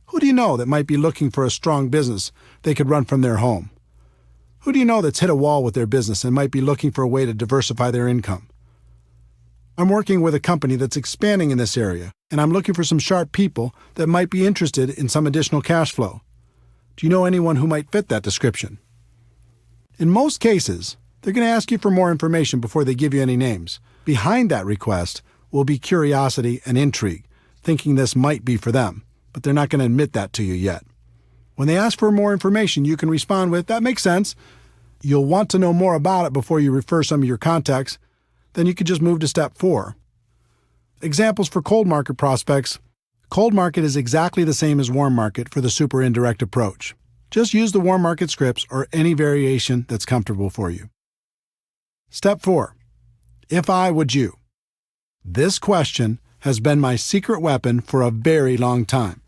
Who do you know that might be looking for a strong business they could run from their home? Who do you know that's hit a wall with their business and might be looking for a way to diversify their income? I'm working with a company that's expanding in this area, and I'm looking for some sharp people that might be interested in some additional cash flow. Do you know anyone who might fit that description? In most cases, they're going to ask you for more information before they give you any names. Behind that request will be curiosity and intrigue, thinking this might be for them, but they're not going to admit that to you yet. When they ask for more information, you can respond with, "That makes sense." You'll want to know more about it before you refer some of your contacts. Then you could just move to step 4. Examples for cold market prospects. Cold market is exactly the same as warm market for the super indirect approach. Just use the warm market scripts or any variation that's comfortable for you. Step 4. If I would you. This question has been my secret weapon for a very long time.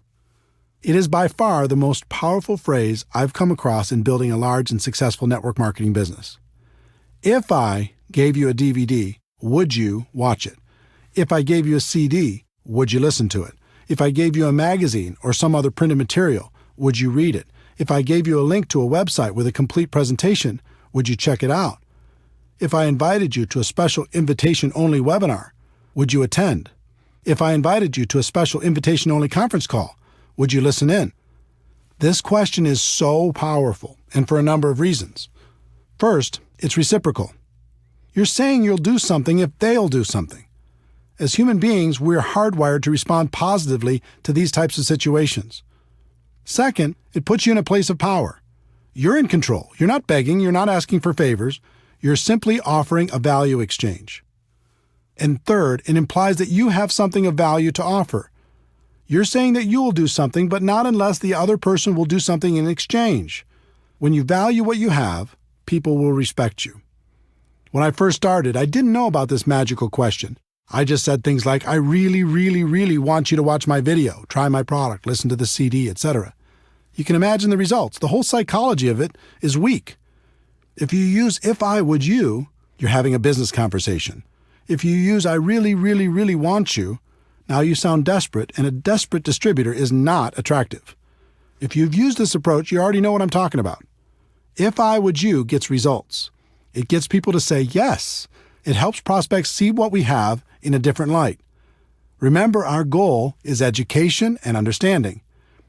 It is by far the most powerful phrase I've come across in building a large and successful network marketing business. If I gave you a DVD, would you watch it? If I gave you a CD, would you listen to it? If I gave you a magazine or some other printed material, would you read it? If I gave you a link to a website with a complete presentation, would you check it out? If I invited you to a special invitation-only webinar, would you attend? If I invited you to a special invitation-only conference call, would you listen in? This question is so powerful, and for a number of reasons. First, it's reciprocal. You're saying you'll do something if they'll do something. As human beings, we're hardwired to respond positively to these types of situations. Second, it puts you in a place of power. You're in control. You're not begging. You're not asking for favors. You're simply offering a value exchange. And third, it implies that you have something of value to offer. You're saying that you will do something, but not unless the other person will do something in exchange. When you value what you have, people will respect you. When I first started, I didn't know about this magical question. I just said things like, I really, really, really want you to watch my video, try my product, listen to the CD, etc. You can imagine the results. The whole psychology of it is weak. If you use if I would you, you're having a business conversation. If you use I really, really, really want you, now you sound desperate, and a desperate distributor is not attractive. If you've used this approach, you already know what I'm talking about. If I would you gets results. It gets people to say yes. It helps prospects see what we have in a different light. Remember, our goal is education and understanding.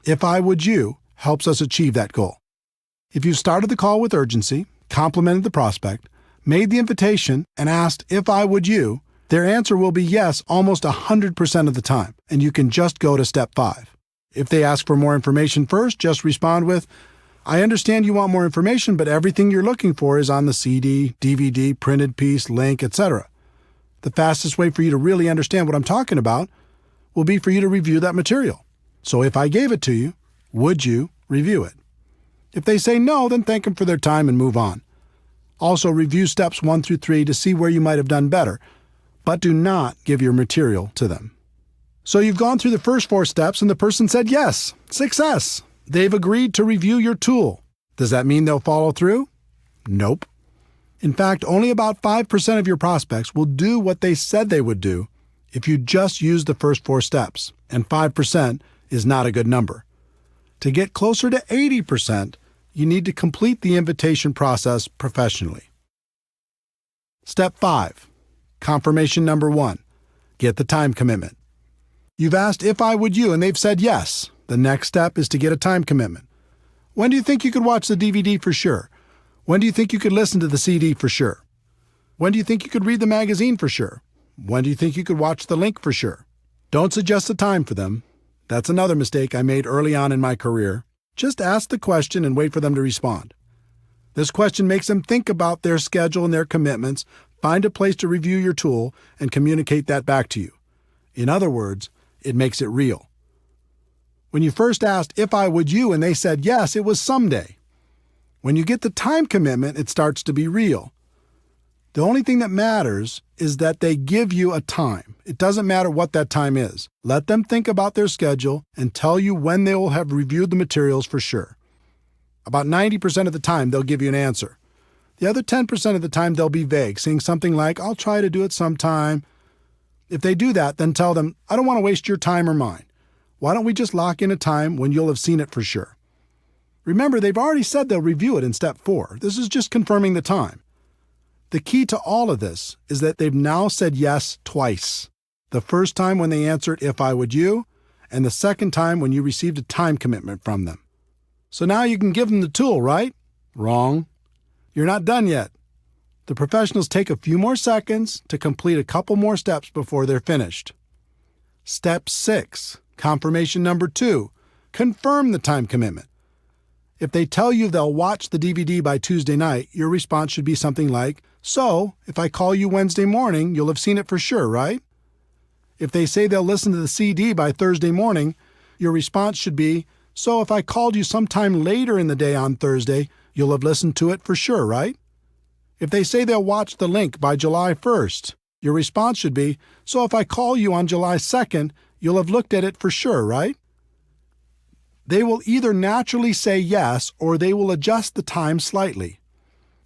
If I would you helps us achieve that goal. If you started the call with urgency, complimented the prospect, made the invitation, and asked if I would you, their answer will be yes almost 100% of the time, and you can just go to step 5. If they ask for more information first, just respond with, I understand you want more information, but everything you're looking for is on the CD, DVD, printed piece, link, etc. The fastest way for you to really understand what I'm talking about will be for you to review that material. So if I gave it to you, would you review it? If they say no, then thank them for their time and move on. Also, review steps 1 through 3 to see where you might have done better, but do not give your material to them. So you've gone through the first 4 steps and the person said yes. Success! They've agreed to review your tool. Does that mean they'll follow through? Nope. In fact, only about 5% of your prospects will do what they said they would do if you just use the first 4 steps, and 5% is not a good number. To get closer to 80%, you need to complete the invitation process professionally. Step 5. Confirmation number 1. Get the time commitment. You've asked if I would you, and they've said yes. The next step is to get a time commitment. When do you think you could watch the DVD for sure? When do you think you could listen to the CD for sure? When do you think you could read the magazine for sure? When do you think you could watch the link for sure? Don't suggest a time for them. That's another mistake I made early on in my career. Just ask the question and wait for them to respond. This question makes them think about their schedule and their commitments, find a place to review your tool, and communicate that back to you. In other words, it makes it real. When you first asked if I would you and they said yes, it was someday. When you get the time commitment, it starts to be real. The only thing that matters is that they give you a time. It doesn't matter what that time is. Let them think about their schedule and tell you when they will have reviewed the materials for sure. About 90% of the time, they'll give you an answer. The other 10% of the time, they'll be vague, saying something like, I'll try to do it sometime. If they do that, then tell them, I don't want to waste your time or mine. Why don't we just lock in a time when you'll have seen it for sure? Remember, they've already said they'll review it in step 4. This is just confirming the time. The key to all of this is that they've now said yes twice. The first time when they answered if I would you, and the second time when you received a time commitment from them. So now you can give them the tool, right? Wrong. You're not done yet. The professionals take a few more seconds to complete a couple more steps before they're finished. Step 6, confirmation number 2, confirm the time commitment. If they tell you they'll watch the DVD by Tuesday night, your response should be something like, so, if I call you Wednesday morning, you'll have seen it for sure, right? If they say they'll listen to the CD by Thursday morning, your response should be, so if I called you sometime later in the day on Thursday, you'll have listened to it for sure, right? If they say they'll watch the link by July 1st, Your response should be, so if I call you on July 2nd, you'll have looked at it for sure, right? They will either naturally say yes or they will adjust the time slightly.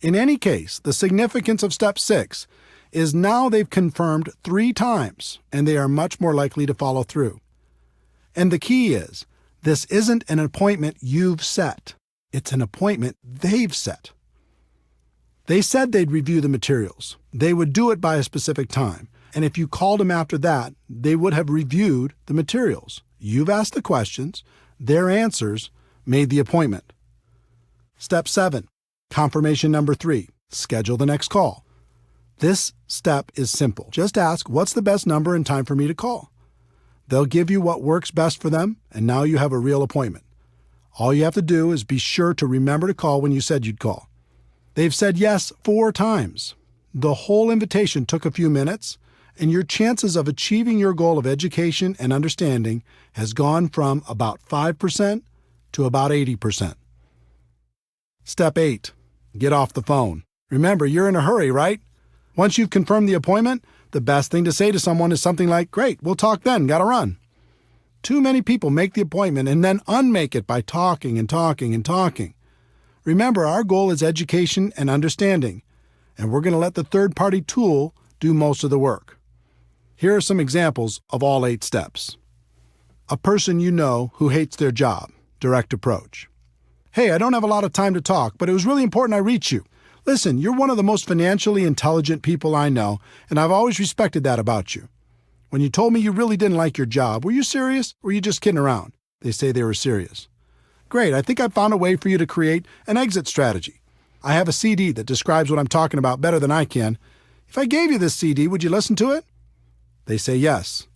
In any case, the significance of step 6 is now they've confirmed 3 times and they are much more likely to follow through. And the key is, this isn't an appointment you've set. It's an appointment they've set. They said they'd review the materials. They would do it by a specific time. And if you called them after that, they would have reviewed the materials. You've asked the questions. Their answers made the appointment. Step 7, confirmation number 3, schedule the next call. This step is simple. Just ask, what's the best number and time for me to call? They'll give you what works best for them, and now you have a real appointment. All you have to do is be sure to remember to call when you said you'd call. They've said yes 4 times. The whole invitation took a few minutes, and your chances of achieving your goal of education and understanding has gone from about 5% to about 80%. Step 8, get off the phone. Remember, you're in a hurry, right? Once you've confirmed the appointment, the best thing to say to someone is something like, great, we'll talk then, gotta run. Too many people make the appointment and then unmake it by talking and talking and talking. Remember, our goal is education and understanding, and we're going to let the third-party tool do most of the work. Here are some examples of all 8 steps. A person you know who hates their job, direct approach. Hey, I don't have a lot of time to talk, but it was really important I reach you. Listen, you're one of the most financially intelligent people I know, and I've always respected that about you. When you told me you really didn't like your job, were you serious or were you just kidding around? They say they were serious. Great, I think I found a way for you to create an exit strategy. I have a CD that describes what I'm talking about better than I can. If I gave you this CD, would you listen to it? They say yes.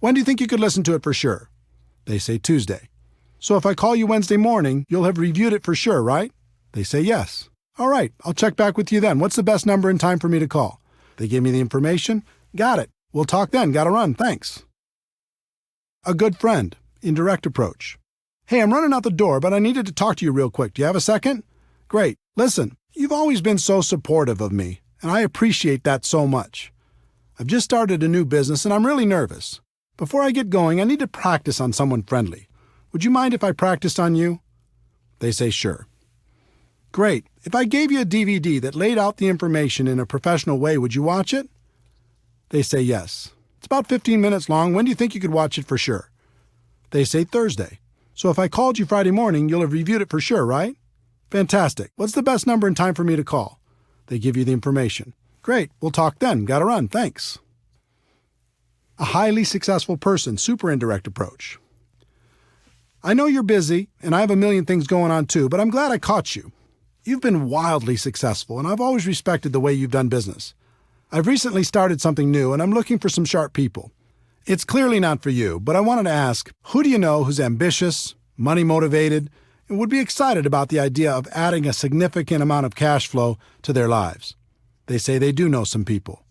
When do you think you could listen to it for sure? They say Tuesday. So if I call you Wednesday morning, you'll have reviewed it for sure, right? They say yes. All right, I'll check back with you then. What's the best number and time for me to call? They give me the information. Got it. We'll talk then. Gotta run. Thanks. A good friend, indirect approach. Hey, I'm running out the door, but I needed to talk to you real quick. Do you have a second? Great. Listen, you've always been so supportive of me, and I appreciate that so much. I've just started a new business, and I'm really nervous. Before I get going, I need to practice on someone friendly. Would you mind if I practiced on you? They say sure. Great. If I gave you a DVD that laid out the information in a professional way, would you watch it? They say yes. It's about 15 minutes long. When do you think you could watch it for sure? They say Thursday. So if I called you Friday morning, you'll have reviewed it for sure, right? Fantastic. What's the best number and time for me to call? They give you the information. Great. We'll talk then. Gotta run. Thanks. A highly successful person, super indirect approach. I know you're busy, and I have a million things going on too, but I'm glad I caught you. You've been wildly successful, and I've always respected the way you've done business. I've recently started something new, and I'm looking for some sharp people. It's clearly not for you, but I wanted to ask, who do you know who's ambitious, money-motivated, and would be excited about the idea of adding a significant amount of cash flow to their lives? They say they do know some people.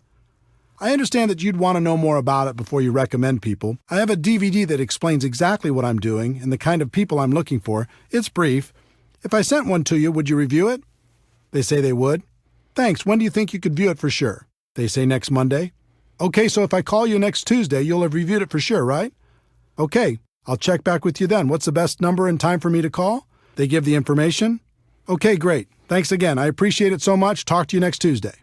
I understand that you'd want to know more about it before you recommend people. I have a DVD that explains exactly what I'm doing and the kind of people I'm looking for. It's brief. If I sent one to you, would you review it? They say they would. Thanks. When do you think you could view it for sure? They say next Monday. Okay, so if I call you next Tuesday, you'll have reviewed it for sure, right? Okay, I'll check back with you then. What's the best number and time for me to call? They give the information. Okay, great. Thanks again. I appreciate it so much. Talk to you next Tuesday.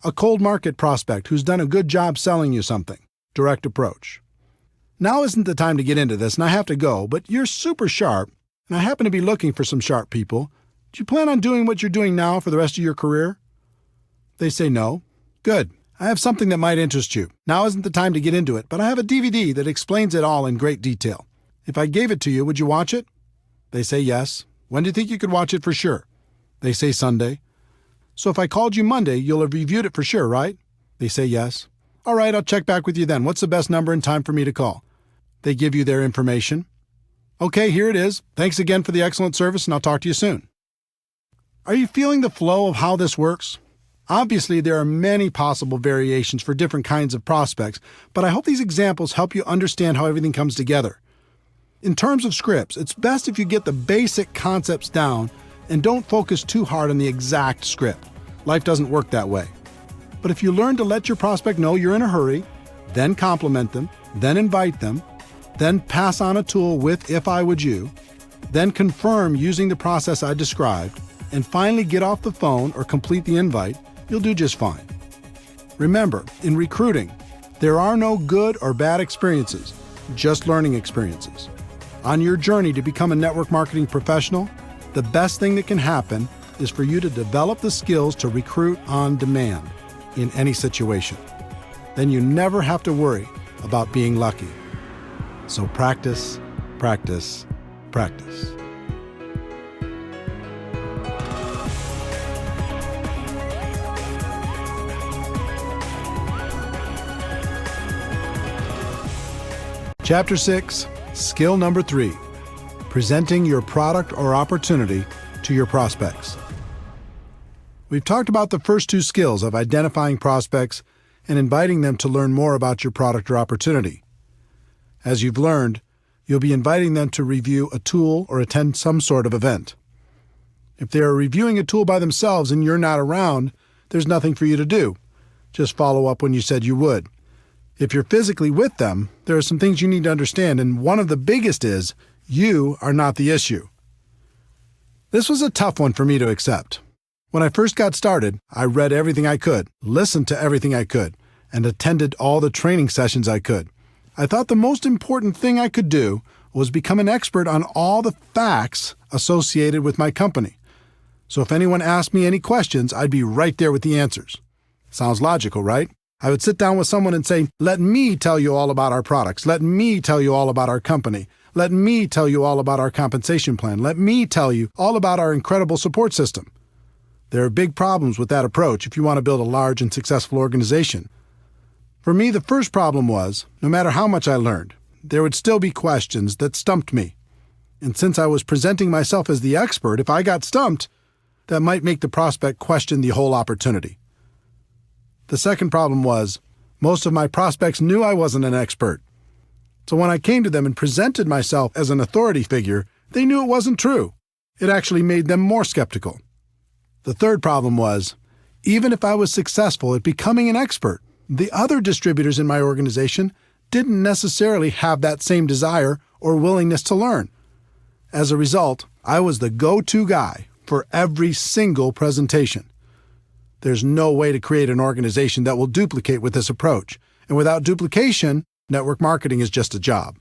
A cold market prospect who's done a good job selling you something. Direct approach. Now isn't the time to get into this, and I have to go, but you're super sharp, and I happen to be looking for some sharp people. Do you plan on doing what you're doing now for the rest of your career? They say no. Good. I have something that might interest you. Now isn't the time to get into it, but I have a DVD that explains it all in great detail. If I gave it to you, would you watch it? They say yes. When do you think you could watch it for sure? They say Sunday. So if I called you Monday, you'll have reviewed it for sure, right? They say yes. All right, I'll check back with you then. What's the best number and time for me to call? They give you their information. Okay, here it is. Thanks again for the excellent service, and I'll talk to you soon. Are you feeling the flow of how this works? Obviously, there are many possible variations for different kinds of prospects, but I hope these examples help you understand how everything comes together. In terms of scripts, it's best if you get the basic concepts down and don't focus too hard on the exact script. Life doesn't work that way. But if you learn to let your prospect know you're in a hurry, then compliment them, then invite them, then pass on a tool with "if I would you," then confirm using the process I described, and finally get off the phone or complete the invite, you'll do just fine. Remember, in recruiting, there are no good or bad experiences, just learning experiences. On your journey to become a network marketing professional, the best thing that can happen is for you to develop the skills to recruit on demand in any situation. Then you never have to worry about being lucky. So practice, practice, practice. Chapter 6, Skill Number 3, Presenting your product or opportunity to your prospects. We've talked about the first two skills of identifying prospects and inviting them to learn more about your product or opportunity. As you've learned, you'll be inviting them to review a tool or attend some sort of event. If they are reviewing a tool by themselves and you're not around, there's nothing for you to do. Just follow up when you said you would. If you're physically with them, there are some things you need to understand, and one of the biggest is you are not the issue. This was a tough one for me to accept. When I first got started, I read everything I could, listened to everything I could, and attended all the training sessions I could. I thought the most important thing I could do was become an expert on all the facts associated with my company. So if anyone asked me any questions, I'd be right there with the answers. Sounds logical, right? I would sit down with someone and say, "Let me tell you all about our products. Let me tell you all about our company. Let me tell you all about our compensation plan. Let me tell you all about our incredible support system." There are big problems with that approach if you want to build a large and successful organization. For me, the first problem was, no matter how much I learned, there would still be questions that stumped me. And since I was presenting myself as the expert, if I got stumped, that might make the prospect question the whole opportunity. The second problem was, most of my prospects knew I wasn't an expert. So when I came to them and presented myself as an authority figure, they knew it wasn't true. It actually made them more skeptical. The third problem was, even if I was successful at becoming an expert, the other distributors in my organization didn't necessarily have that same desire or willingness to learn. As a result, I was the go-to guy for every single presentation. There's no way to create an organization that will duplicate with this approach. And without duplication, network marketing is just a job.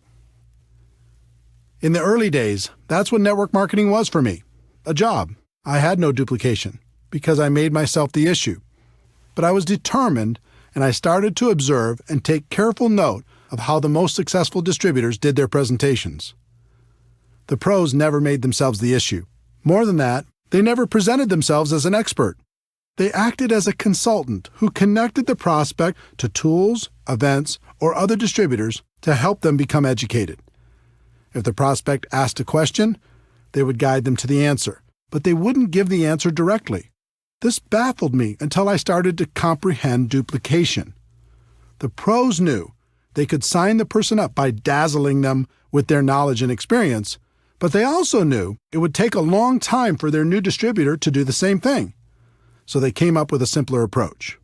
In the early days, that's what network marketing was for me, a job. I had no duplication because I made myself the issue. But I was determined, and I started to observe and take careful note of how the most successful distributors did their presentations. The pros never made themselves the issue. More than that, they never presented themselves as an expert. They acted as a consultant who connected the prospect to tools, events, or other distributors to help them become educated. If the prospect asked a question, they would guide them to the answer, but they wouldn't give the answer directly. This baffled me until I started to comprehend duplication. The pros knew they could sign the person up by dazzling them with their knowledge and experience, but they also knew it would take a long time for their new distributor to do the same thing. So they came up with a simpler approach.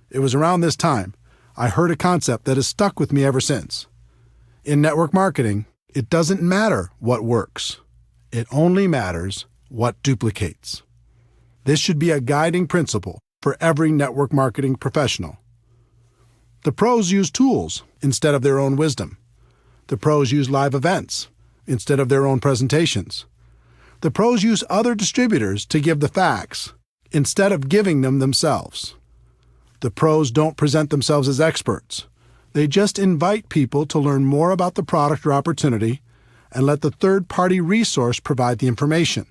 It was around this time I heard a concept that has stuck with me ever since. In network marketing, it doesn't matter what works. It only matters what duplicates. This should be a guiding principle for every network marketing professional. The pros use tools instead of their own wisdom. The pros use live events instead of their own presentations. The pros use other distributors to give the facts instead of giving them themselves. The pros don't present themselves as experts. They just invite people to learn more about the product or opportunity and let the third-party resource provide the information.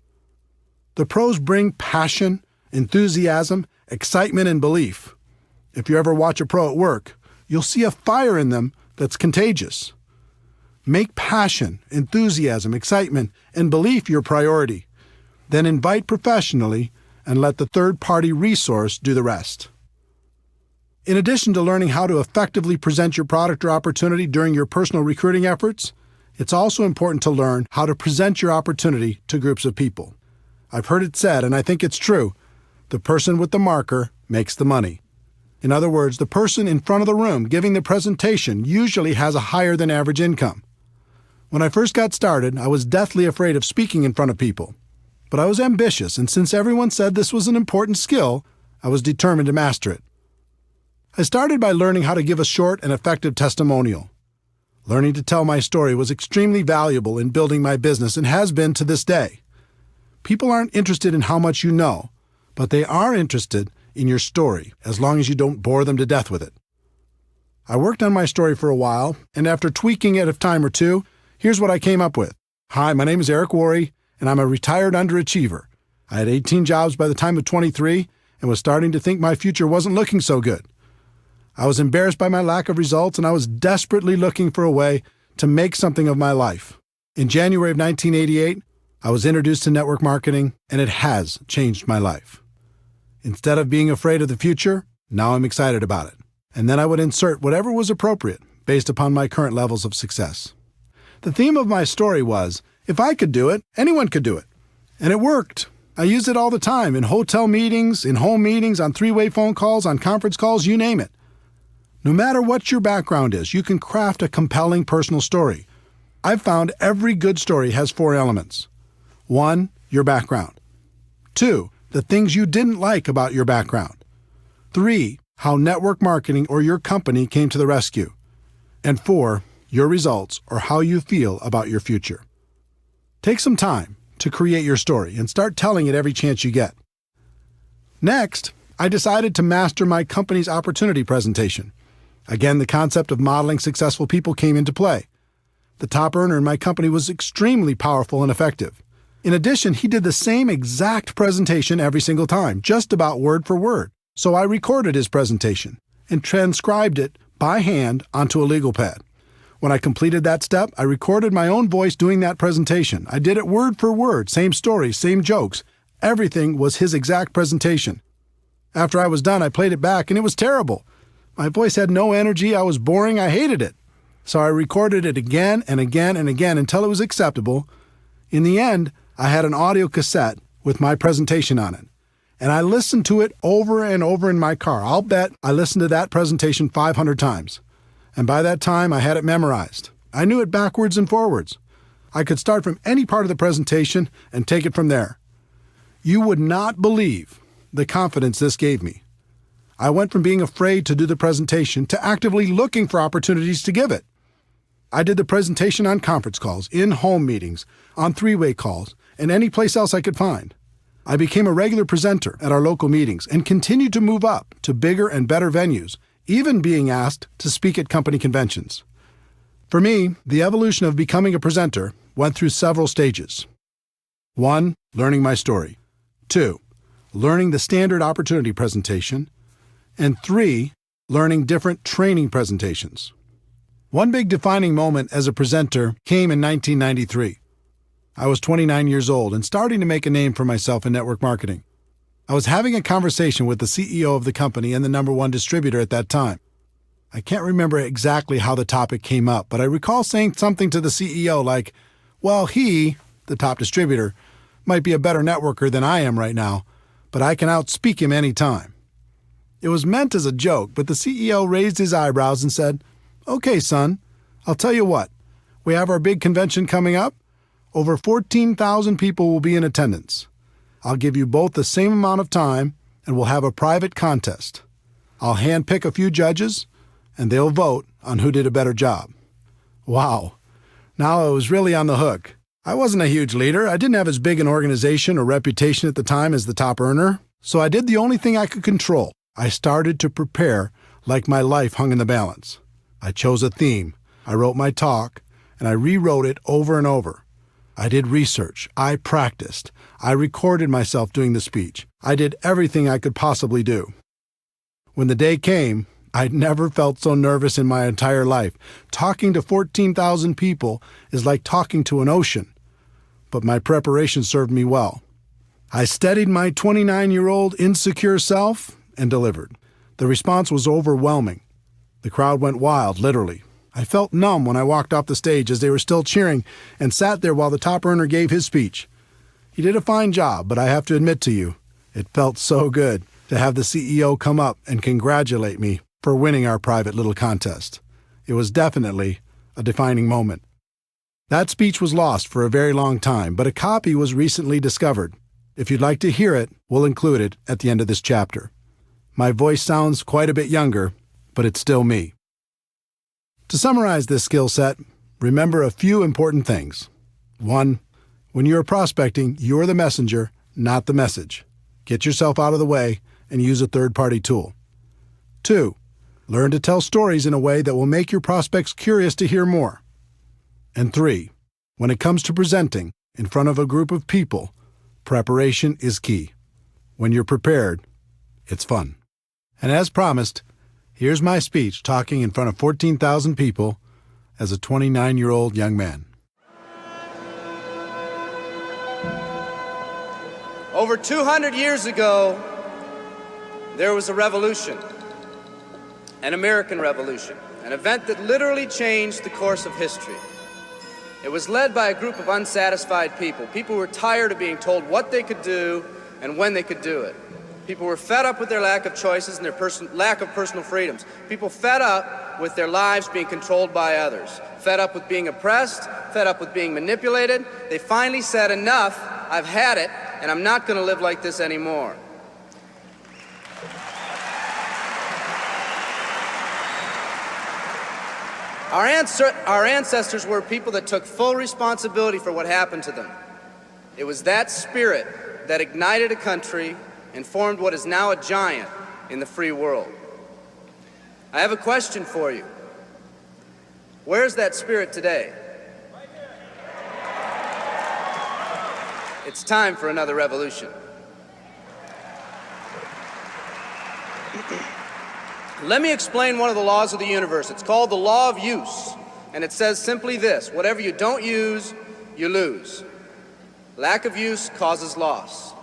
The pros bring passion, enthusiasm, excitement, and belief. If you ever watch a pro at work, you'll see a fire in them that's contagious. Make passion, enthusiasm, excitement, and belief your priority. Then invite professionally and let the third-party resource do the rest. In addition to learning how to effectively present your product or opportunity during your personal recruiting efforts, it's also important to learn how to present your opportunity to groups of people. I've heard it said, and I think it's true, the person with the marker makes the money. In other words, the person in front of the room giving the presentation usually has a higher than average income. When I first got started, I was deathly afraid of speaking in front of people. But I was ambitious, and since everyone said this was an important skill, I was determined to master it. I started by learning how to give a short and effective testimonial. Learning to tell my story was extremely valuable in building my business and has been to this day. People aren't interested in how much you know, but they are interested in your story, as long as you don't bore them to death with it. I worked on my story for a while, and after tweaking it a time or two, here's what I came up with. Hi, my name is Eric Worre, and I'm a retired underachiever. I had 18 jobs by the time of 23 and was starting to think my future wasn't looking so good. I was embarrassed by my lack of results, and I was desperately looking for a way to make something of my life. In January of 1988, I was introduced to network marketing, and it has changed my life. Instead of being afraid of the future, now I'm excited about it. And then I would insert whatever was appropriate based upon my current levels of success. The theme of my story was, if I could do it, anyone could do it. And it worked. I use it all the time in hotel meetings, in home meetings, on three-way phone calls, on conference calls, you name it. No matter what your background is, you can craft a compelling personal story. I've found every good story has 4 elements. 1, your background. 2, the things you didn't like about your background. 3, how network marketing or your company came to the rescue. And 4, your results or how you feel about your future. Take some time to create your story and start telling it every chance you get. Next, I decided to master my company's opportunity presentation. Again, the concept of modeling successful people came into play. The top earner in my company was extremely powerful and effective. In addition, he did the same exact presentation every single time, just about word for word. So I recorded his presentation and transcribed it by hand onto a legal pad. When I completed that step, I recorded my own voice doing that presentation. I did it word for word, same stories, same jokes. Everything was his exact presentation. After I was done, I played it back, and it was terrible. My voice had no energy, I was boring, I hated it. So I recorded it again and again and again until it was acceptable. In the end, I had an audio cassette with my presentation on it. And I listened to it over and over in my car. I'll bet I listened to that presentation 500 times. And by that time, I had it memorized. I knew it backwards and forwards. I could start from any part of the presentation and take it from there. You would not believe the confidence this gave me. I went from being afraid to do the presentation to actively looking for opportunities to give it. I did the presentation on conference calls, in home meetings, on three-way calls, and any place else I could find. I became a regular presenter at our local meetings and continued to move up to bigger and better venues, even being asked to speak at company conventions. For me, the evolution of becoming a presenter went through several stages. 1, learning my story. 2, learning the standard opportunity presentation. And 3, learning different training presentations. One big defining moment as a presenter came in 1993. I was 29 years old and starting to make a name for myself in network marketing. I was having a conversation with the CEO of the company and the #1 distributor at that time. I can't remember exactly how the topic came up, but I recall saying something to the CEO like, well, he, the top distributor, might be a better networker than I am right now, but I can outspeak him any time. It was meant as a joke, but the CEO raised his eyebrows and said, okay, son, I'll tell you what. We have our big convention coming up. Over 14,000 people will be in attendance. I'll give you both the same amount of time, and we'll have a private contest. I'll handpick a few judges, and they'll vote on who did a better job. Wow. Now I was really on the hook. I wasn't a huge leader. I didn't have as big an organization or reputation at the time as the top earner, so I did the only thing I could control. I started to prepare like my life hung in the balance. I chose a theme, I wrote my talk, and I rewrote it over and over. I did research, I practiced, I recorded myself doing the speech. I did everything I could possibly do. When the day came, I'd never felt so nervous in my entire life. Talking to 14,000 people is like talking to an ocean. But my preparation served me well. I steadied my 29-year-old insecure self and delivered. The response was overwhelming. The crowd went wild, literally. I felt numb when I walked off the stage as they were still cheering and sat there while the top earner gave his speech. He did a fine job, but I have to admit to you, it felt so good. to have the CEO come up and congratulate me for winning our private little contest. It was definitely a defining moment. That speech was lost for a very long time, but a copy was recently discovered. If you'd like to hear it, we'll include it at the end of this chapter. My voice sounds quite a bit younger, but it's still me. To summarize this skill set, remember a few important things. 1. When you're prospecting, you're the messenger, not the message. Get yourself out of the way and use a third-party tool. 2. Learn to tell stories in a way that will make your prospects curious to hear more. And 3. When it comes to presenting in front of a group of people, preparation is key. When you're prepared, it's fun. And as promised, here's my speech talking in front of 14,000 people as a 29-year-old young man. Over 200 years ago, there was a revolution, an American Revolution, an event that literally changed the course of history. It was led by a group of unsatisfied people. People who were tired of being told what they could do and when they could do it. People were fed up with their lack of choices and their lack of personal freedoms. People fed up with their lives being controlled by others. Fed up with being oppressed, fed up with being manipulated. They finally said, enough, I've had it, and I'm not going to live like this anymore. Our ancestors were people that took full responsibility for what happened to them. It was that spirit that ignited a country and formed what is now a giant in the free world. I have a question for you. Where's that spirit today? It's time for another revolution. Let me explain one of the laws of the universe. It's called the law of use, and it says simply this: whatever you don't use, you lose. Lack of use causes loss.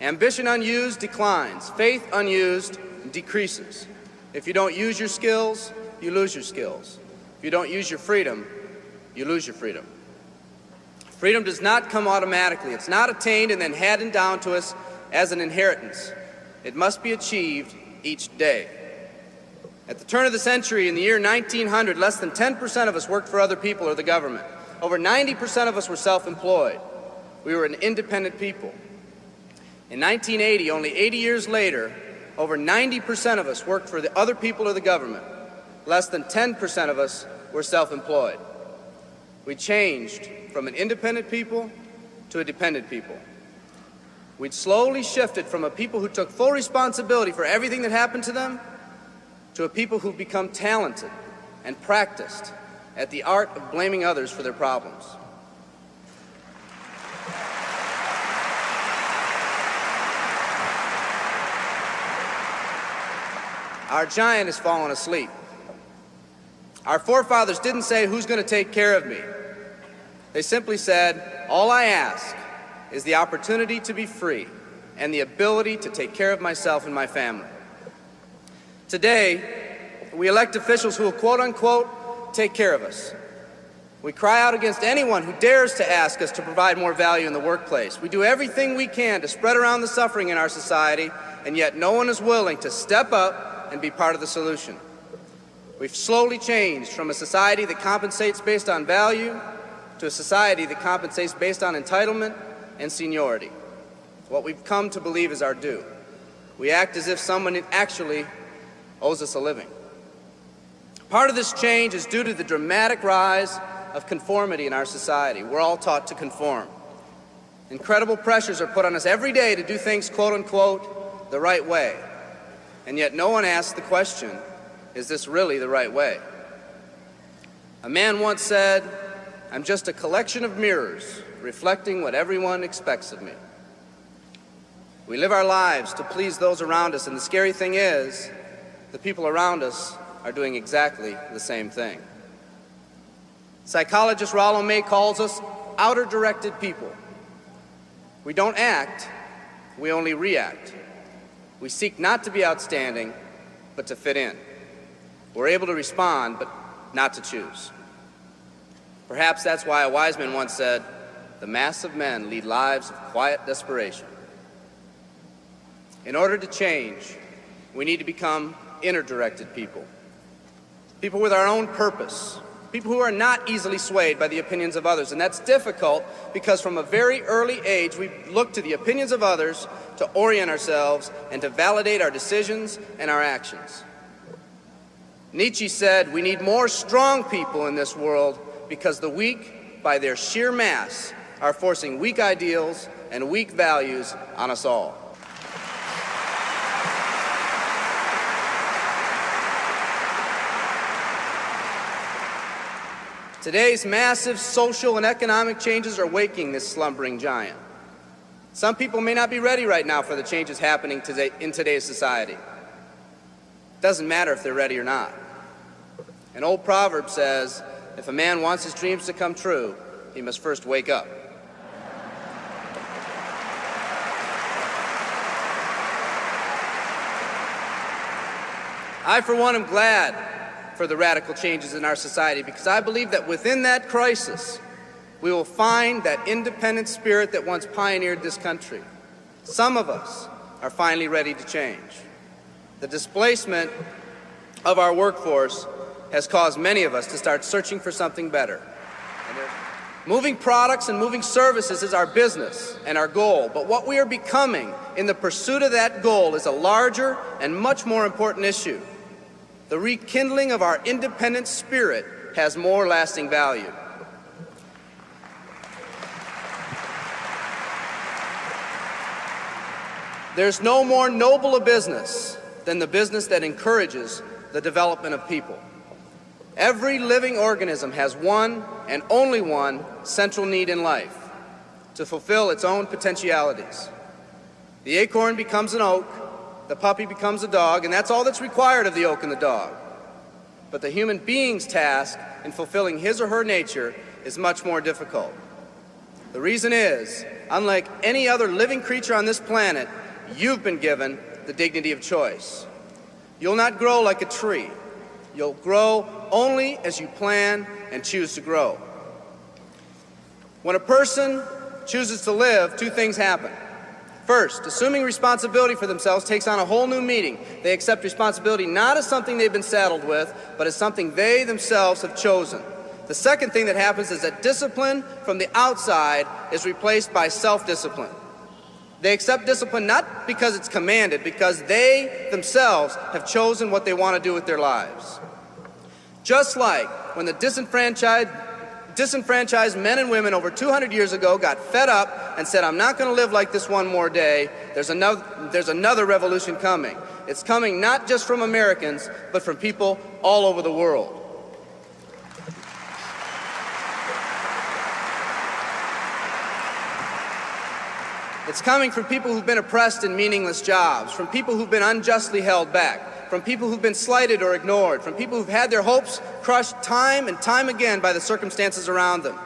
Ambition unused declines. Faith unused decreases. If you don't use your skills, you lose your skills. If you don't use your freedom, you lose your freedom. Freedom does not come automatically. It's not attained and then handed down to us as an inheritance. It must be achieved each day. At the turn of the century, in the year 1900, less than 10% of us worked for other people or the government. Over 90% of us were self-employed. We were an independent people. In 1980, only 80 years later, over 90% of us worked for the other people or the government. Less than 10% of us were self-employed. We changed from an independent people to a dependent people. We'd slowly shifted from a people who took full responsibility for everything that happened to them to a people who've become talented and practiced at the art of blaming others for their problems. Our giant has fallen asleep. Our forefathers didn't say, who's going to take care of me? They simply said, all I ask is the opportunity to be free and the ability to take care of myself and my family. Today, we elect officials who will, quote unquote, take care of us. We cry out against anyone who dares to ask us to provide more value in the workplace. We do everything we can to spread around the suffering in our society, and yet no one is willing to step up and be part of the solution. We've slowly changed from a society that compensates based on value to a society that compensates based on entitlement and seniority. What we've come to believe is our due. We act as if someone actually owes us a living. Part of this change is due to the dramatic rise of conformity in our society. We're all taught to conform. Incredible pressures are put on us every day to do things, quote unquote, the right way. And yet no one asks the question, is this really the right way? A man once said, I'm just a collection of mirrors reflecting what everyone expects of me. We live our lives to please those around us, and the scary thing is, the people around us are doing exactly the same thing. Psychologist Rollo May calls us outer-directed people. We don't act, we only react. We seek not to be outstanding, but to fit in. We're able to respond, but not to choose. Perhaps that's why a wise man once said, the mass of men lead lives of quiet desperation. In order to change, we need to become inner-directed people. People with our own purpose. People who are not easily swayed by the opinions of others. And that's difficult because from a very early age, we look to the opinions of others to orient ourselves and to validate our decisions and our actions. Nietzsche said, we need more strong people in this world because the weak, by their sheer mass, are forcing weak ideals and weak values on us all. Today's massive social and economic changes are waking this slumbering giant. Some people may not be ready right now for the changes happening today in today's society. It doesn't matter if they're ready or not. An old proverb says, if a man wants his dreams to come true, he must first wake up. I, for one, am glad for the radical changes in our society because I believe that within that crisis, we will find that independent spirit that once pioneered this country. Some of us are finally ready to change. The displacement of our workforce has caused many of us to start searching for something better. Moving products and moving services is our business and our goal, but what we are becoming in the pursuit of that goal is a larger and much more important issue. The rekindling of our independent spirit has more lasting value. There's no more noble a business than the business that encourages the development of people. Every living organism has one and only one central need in life: to fulfill its own potentialities. The acorn becomes an oak, the puppy becomes a dog, and that's all that's required of the oak and the dog. But the human being's task in fulfilling his or her nature is much more difficult. The reason is, unlike any other living creature on this planet, you've been given the dignity of choice. You'll not grow like a tree. You'll grow only as you plan and choose to grow. When a person chooses to live, two things happen. First, assuming responsibility for themselves takes on a whole new meaning. They accept responsibility not as something they've been saddled with, but as something they themselves have chosen. The second thing that happens is that discipline from the outside is replaced by self-discipline. They accept discipline not because it's commanded, because they themselves have chosen what they want to do with their lives. Just like when the disenfranchised men and women over 200 years ago got fed up and said, I'm not going to live like this one more day, there's another revolution coming. It's coming not just from Americans, but from people all over the world. It's coming from people who've been oppressed in meaningless jobs, from people who've been unjustly held back, from people who've been slighted or ignored, from people who've had their hopes crushed time and time again by the circumstances around them,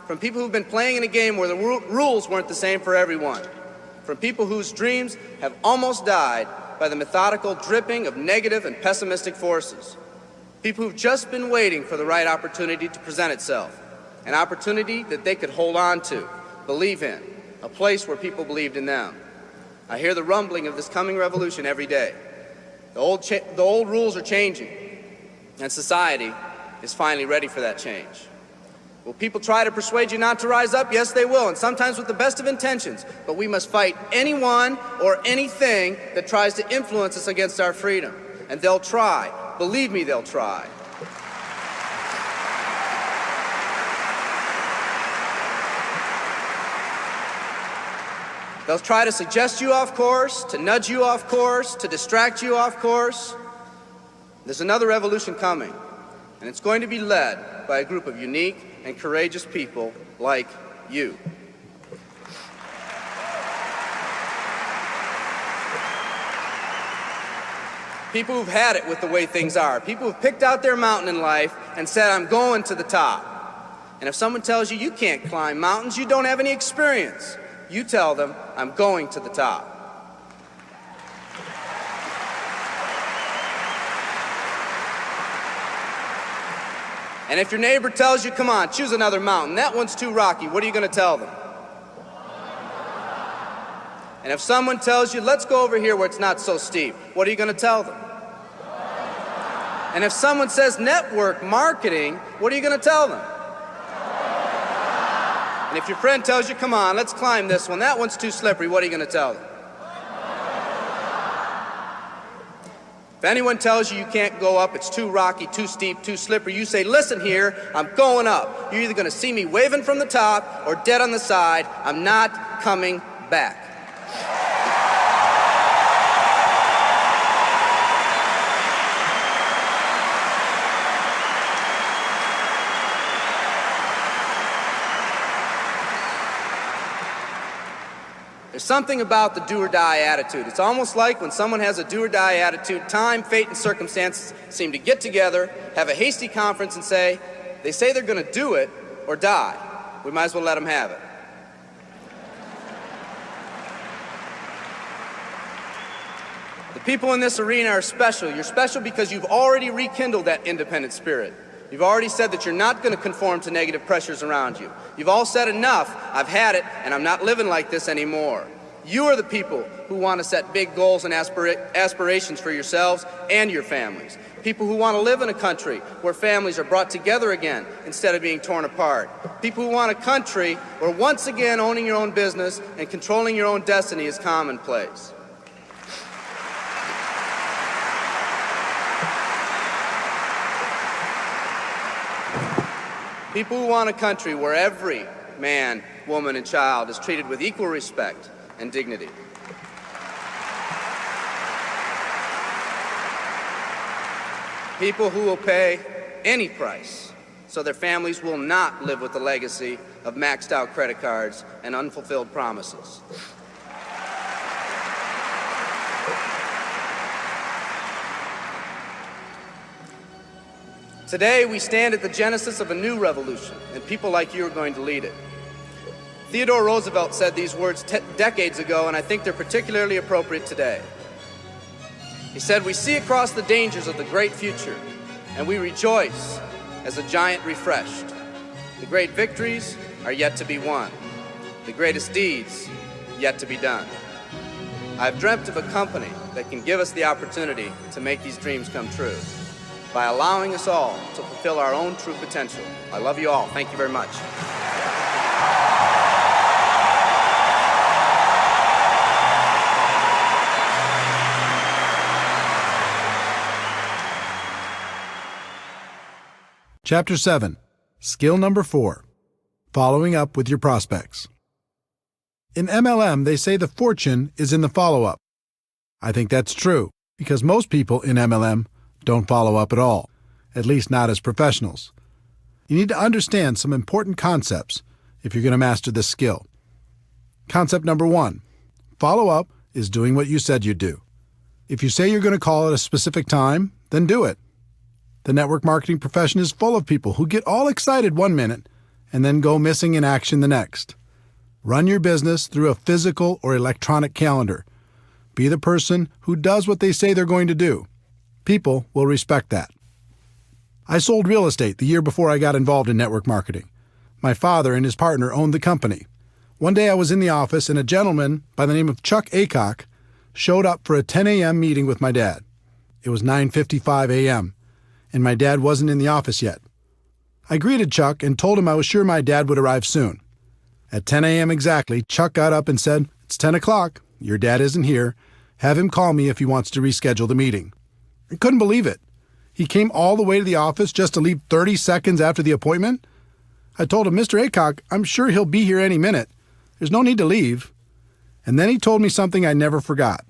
from people who've been playing in a game where the rules weren't the same for everyone, from people whose dreams have almost died by the methodical dripping of negative and pessimistic forces, people who've just been waiting for the right opportunity to present itself, an opportunity that they could hold on to, believe in, a place where people believed in them. I hear the rumbling of this coming revolution every day. The old rules are changing, and society is finally ready for that change. Will people try to persuade you not to rise up? Yes, they will, and sometimes with the best of intentions. But we must fight anyone or anything that tries to influence us against our freedom. And they'll try. Believe me, they'll try. They'll try to suggest you off course, to nudge you off course, to distract you off course. There's another revolution coming, and it's going to be led by a group of unique and courageous people like you. People who've had it with the way things are. People who've picked out their mountain in life and said, I'm going to the top. And if someone tells you you can't climb mountains, you don't have any experience. You tell them, I'm going to the top. And if your neighbor tells you, come on, choose another mountain, that one's too rocky, what are you going to tell them? And if someone tells you, let's go over here where it's not so steep, what are you going to tell them? And if someone says network marketing, what are you going to tell them? And if your friend tells you, come on, let's climb this one, that one's too slippery, what are you going to tell them? If anyone tells you you can't go up, it's too rocky, too steep, too slippery, you say, listen here, I'm going up. You're either going to see me waving from the top or dead on the side. I'm not coming back. There's something about the do-or-die attitude. It's almost like when someone has a do-or-die attitude, time, fate, and circumstances seem to get together, have a hasty conference, and say, they say they're going to do it or die. We might as well let them have it. The people in this arena are special. You're special because you've already rekindled that independent spirit. You've already said that you're not going to conform to negative pressures around you. You've all said enough, I've had it, and I'm not living like this anymore. You are the people who want to set big goals and aspirations for yourselves and your families. People who want to live in a country where families are brought together again instead of being torn apart. People who want a country where once again owning your own business and controlling your own destiny is commonplace. People who want a country where every man, woman, and child is treated with equal respect and dignity. People who will pay any price so their families will not live with the legacy of maxed out credit cards and unfulfilled promises. Today, we stand at the genesis of a new revolution, and people like you are going to lead it. Theodore Roosevelt said these words decades ago, and I think they're particularly appropriate today. He said, we see across the dangers of the great future, and we rejoice as a giant refreshed. The great victories are yet to be won. The greatest deeds yet to be done. I've dreamt of a company that can give us the opportunity to make these dreams come true, by allowing us all to fulfill our own true potential. I love you all. Thank you very much. Chapter 7, Skill Number 4, Following Up with Your Prospects. In MLM, they say the fortune is in the follow-up. I think that's true, because most people in MLM don't follow up at all, at least not as professionals. You need to understand some important concepts if you're going to master this skill. Concept number 1, follow up is doing what you said you'd do. If you say you're going to call at a specific time, then do it. The network marketing profession is full of people who get all excited one minute and then go missing in action the next. Run your business through a physical or electronic calendar. Be the person who does what they say they're going to do. People will respect that. I sold real estate the year before I got involved in network marketing. My father and his partner owned the company. One day I was in the office and a gentleman by the name of Chuck Aycock showed up for a 10 a.m. meeting with my dad. It was 9:55 a.m., and my dad wasn't in the office yet. I greeted Chuck and told him I was sure my dad would arrive soon. At 10 a.m. exactly, Chuck got up and said, "It's 10 o'clock. Your dad isn't here. Have him call me if he wants to reschedule the meeting." I couldn't believe it. He came all the way to the office just to leave 30 seconds after the appointment? I told him, "Mr. Aycock, I'm sure he'll be here any minute. There's no need to leave." And then he told me something I never forgot.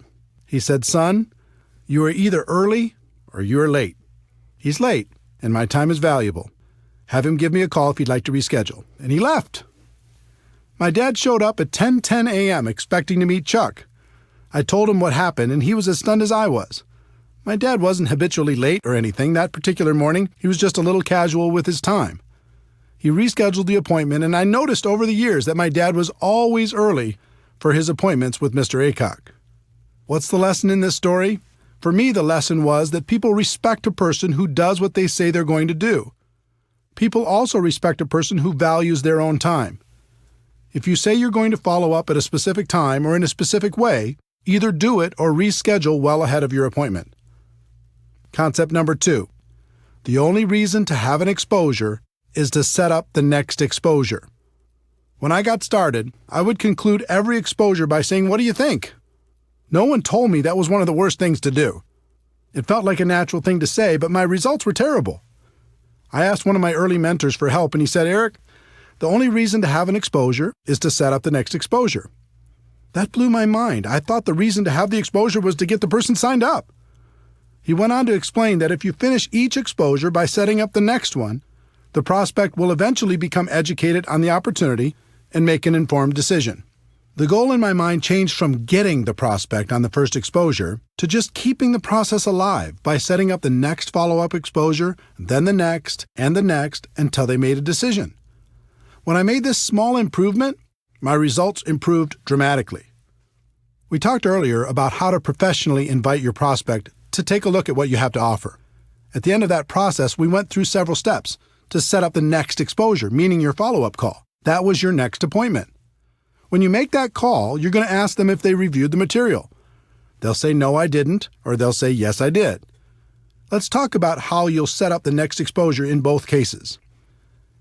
He said, "Son, you are either early or you are late. He's late, and my time is valuable. Have him give me a call if he'd like to reschedule." And he left. My dad showed up at 10:10 a.m. expecting to meet Chuck. I told him what happened, and he was as stunned as I was. My dad wasn't habitually late or anything. That particular morning, he was just a little casual with his time. He rescheduled the appointment, and I noticed over the years that my dad was always early for his appointments with Mr. Aycock. What's the lesson in this story? For me, the lesson was that people respect a person who does what they say they're going to do. People also respect a person who values their own time. If you say you're going to follow up at a specific time or in a specific way, either do it or reschedule well ahead of your appointment. Concept number 2. The only reason to have an exposure is to set up the next exposure. When I got started, I would conclude every exposure by saying, "What do you think?" No one told me that was one of the worst things to do. It felt like a natural thing to say, but my results were terrible. I asked one of my early mentors for help, and he said, "Eric, the only reason to have an exposure is to set up the next exposure." That blew my mind. I thought the reason to have the exposure was to get the person signed up. He went on to explain that if you finish each exposure by setting up the next one, the prospect will eventually become educated on the opportunity and make an informed decision. The goal in my mind changed from getting the prospect on the first exposure to just keeping the process alive by setting up the next follow-up exposure, then the next, and the next until they made a decision. When I made this small improvement, my results improved dramatically. We talked earlier about how to professionally invite your prospect to take a look at what you have to offer. At the end of that process, we went through several steps to set up the next exposure, meaning your follow-up call. That was your next appointment. When you make that call, you're going to ask them if they reviewed the material. They'll say, "No, I didn't," or they'll say, "Yes, I did." Let's talk about how you'll set up the next exposure in both cases.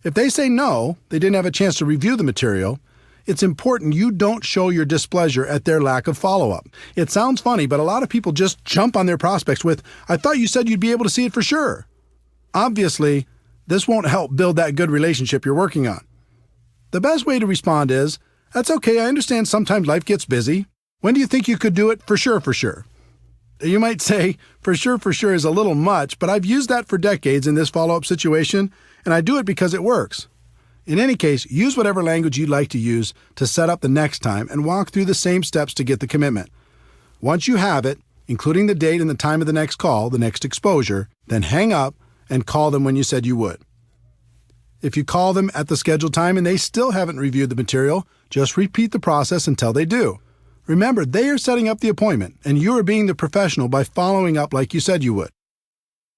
If they say no, they didn't have a chance to review the material, it's important you don't show your displeasure at their lack of follow-up. It sounds funny, but a lot of people just jump on their prospects with, "I thought you said you'd be able to see it for sure." Obviously, this won't help build that good relationship you're working on. The best way to respond is, "That's okay, I understand sometimes life gets busy. When do you think you could do it for sure, for sure?" You might say, for sure is a little much, but I've used that for decades in this follow-up situation, and I do it because it works. In any case, use whatever language you'd like to use to set up the next time and walk through the same steps to get the commitment. Once you have it, including the date and the time of the next call, the next exposure, then hang up and call them when you said you would. If you call them at the scheduled time and they still haven't reviewed the material, just repeat the process until they do. Remember, they are setting up the appointment, and you are being the professional by following up like you said you would.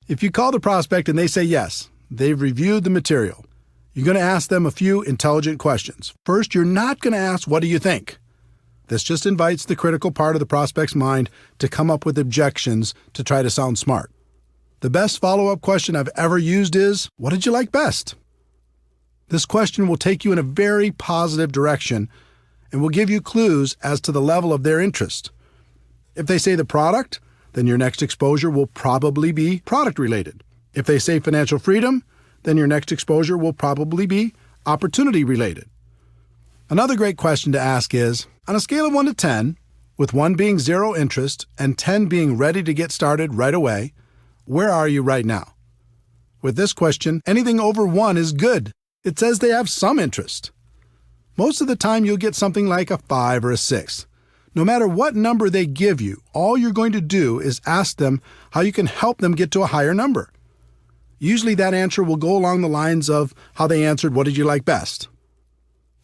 If you call the prospect and they say yes, they've reviewed the material, you're going to ask them a few intelligent questions. First, you're not going to ask, "What do you think?" This just invites the critical part of the prospect's mind to come up with objections to try to sound smart. The best follow-up question I've ever used is, "What did you like best?" This question will take you in a very positive direction and will give you clues as to the level of their interest. If they say the product, then your next exposure will probably be product-related. If they say financial freedom, then your next exposure will probably be opportunity-related. Another great question to ask is, on a scale of 1 to 10, with 1 being zero interest and 10 being ready to get started right away, where are you right now? With this question, anything over 1 is good. It says they have some interest. Most of the time, you'll get something like a 5 or a 6. No matter what number they give you, all you're going to do is ask them how you can help them get to a higher number. Usually that answer will go along the lines of how they answered, "What did you like best?"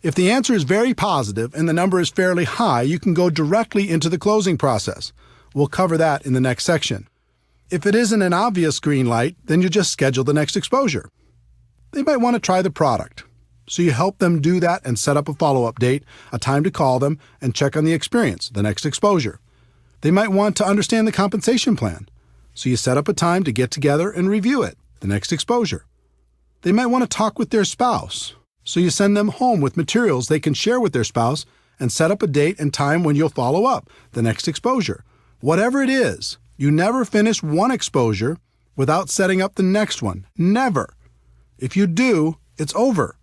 If the answer is very positive and the number is fairly high, you can go directly into the closing process. We'll cover that in the next section. If it isn't an obvious green light, then you just schedule the next exposure. They might want to try the product, so you help them do that and set up a follow-up date, a time to call them, and check on the experience, the next exposure. They might want to understand the compensation plan, so you set up a time to get together and review it, the next exposure. They might want to talk with their spouse, so you send them home with materials they can share with their spouse and set up a date and time when you'll follow up, the next exposure. Whatever it is, you never finish one exposure without setting up the next one. Never. If you do, it's over.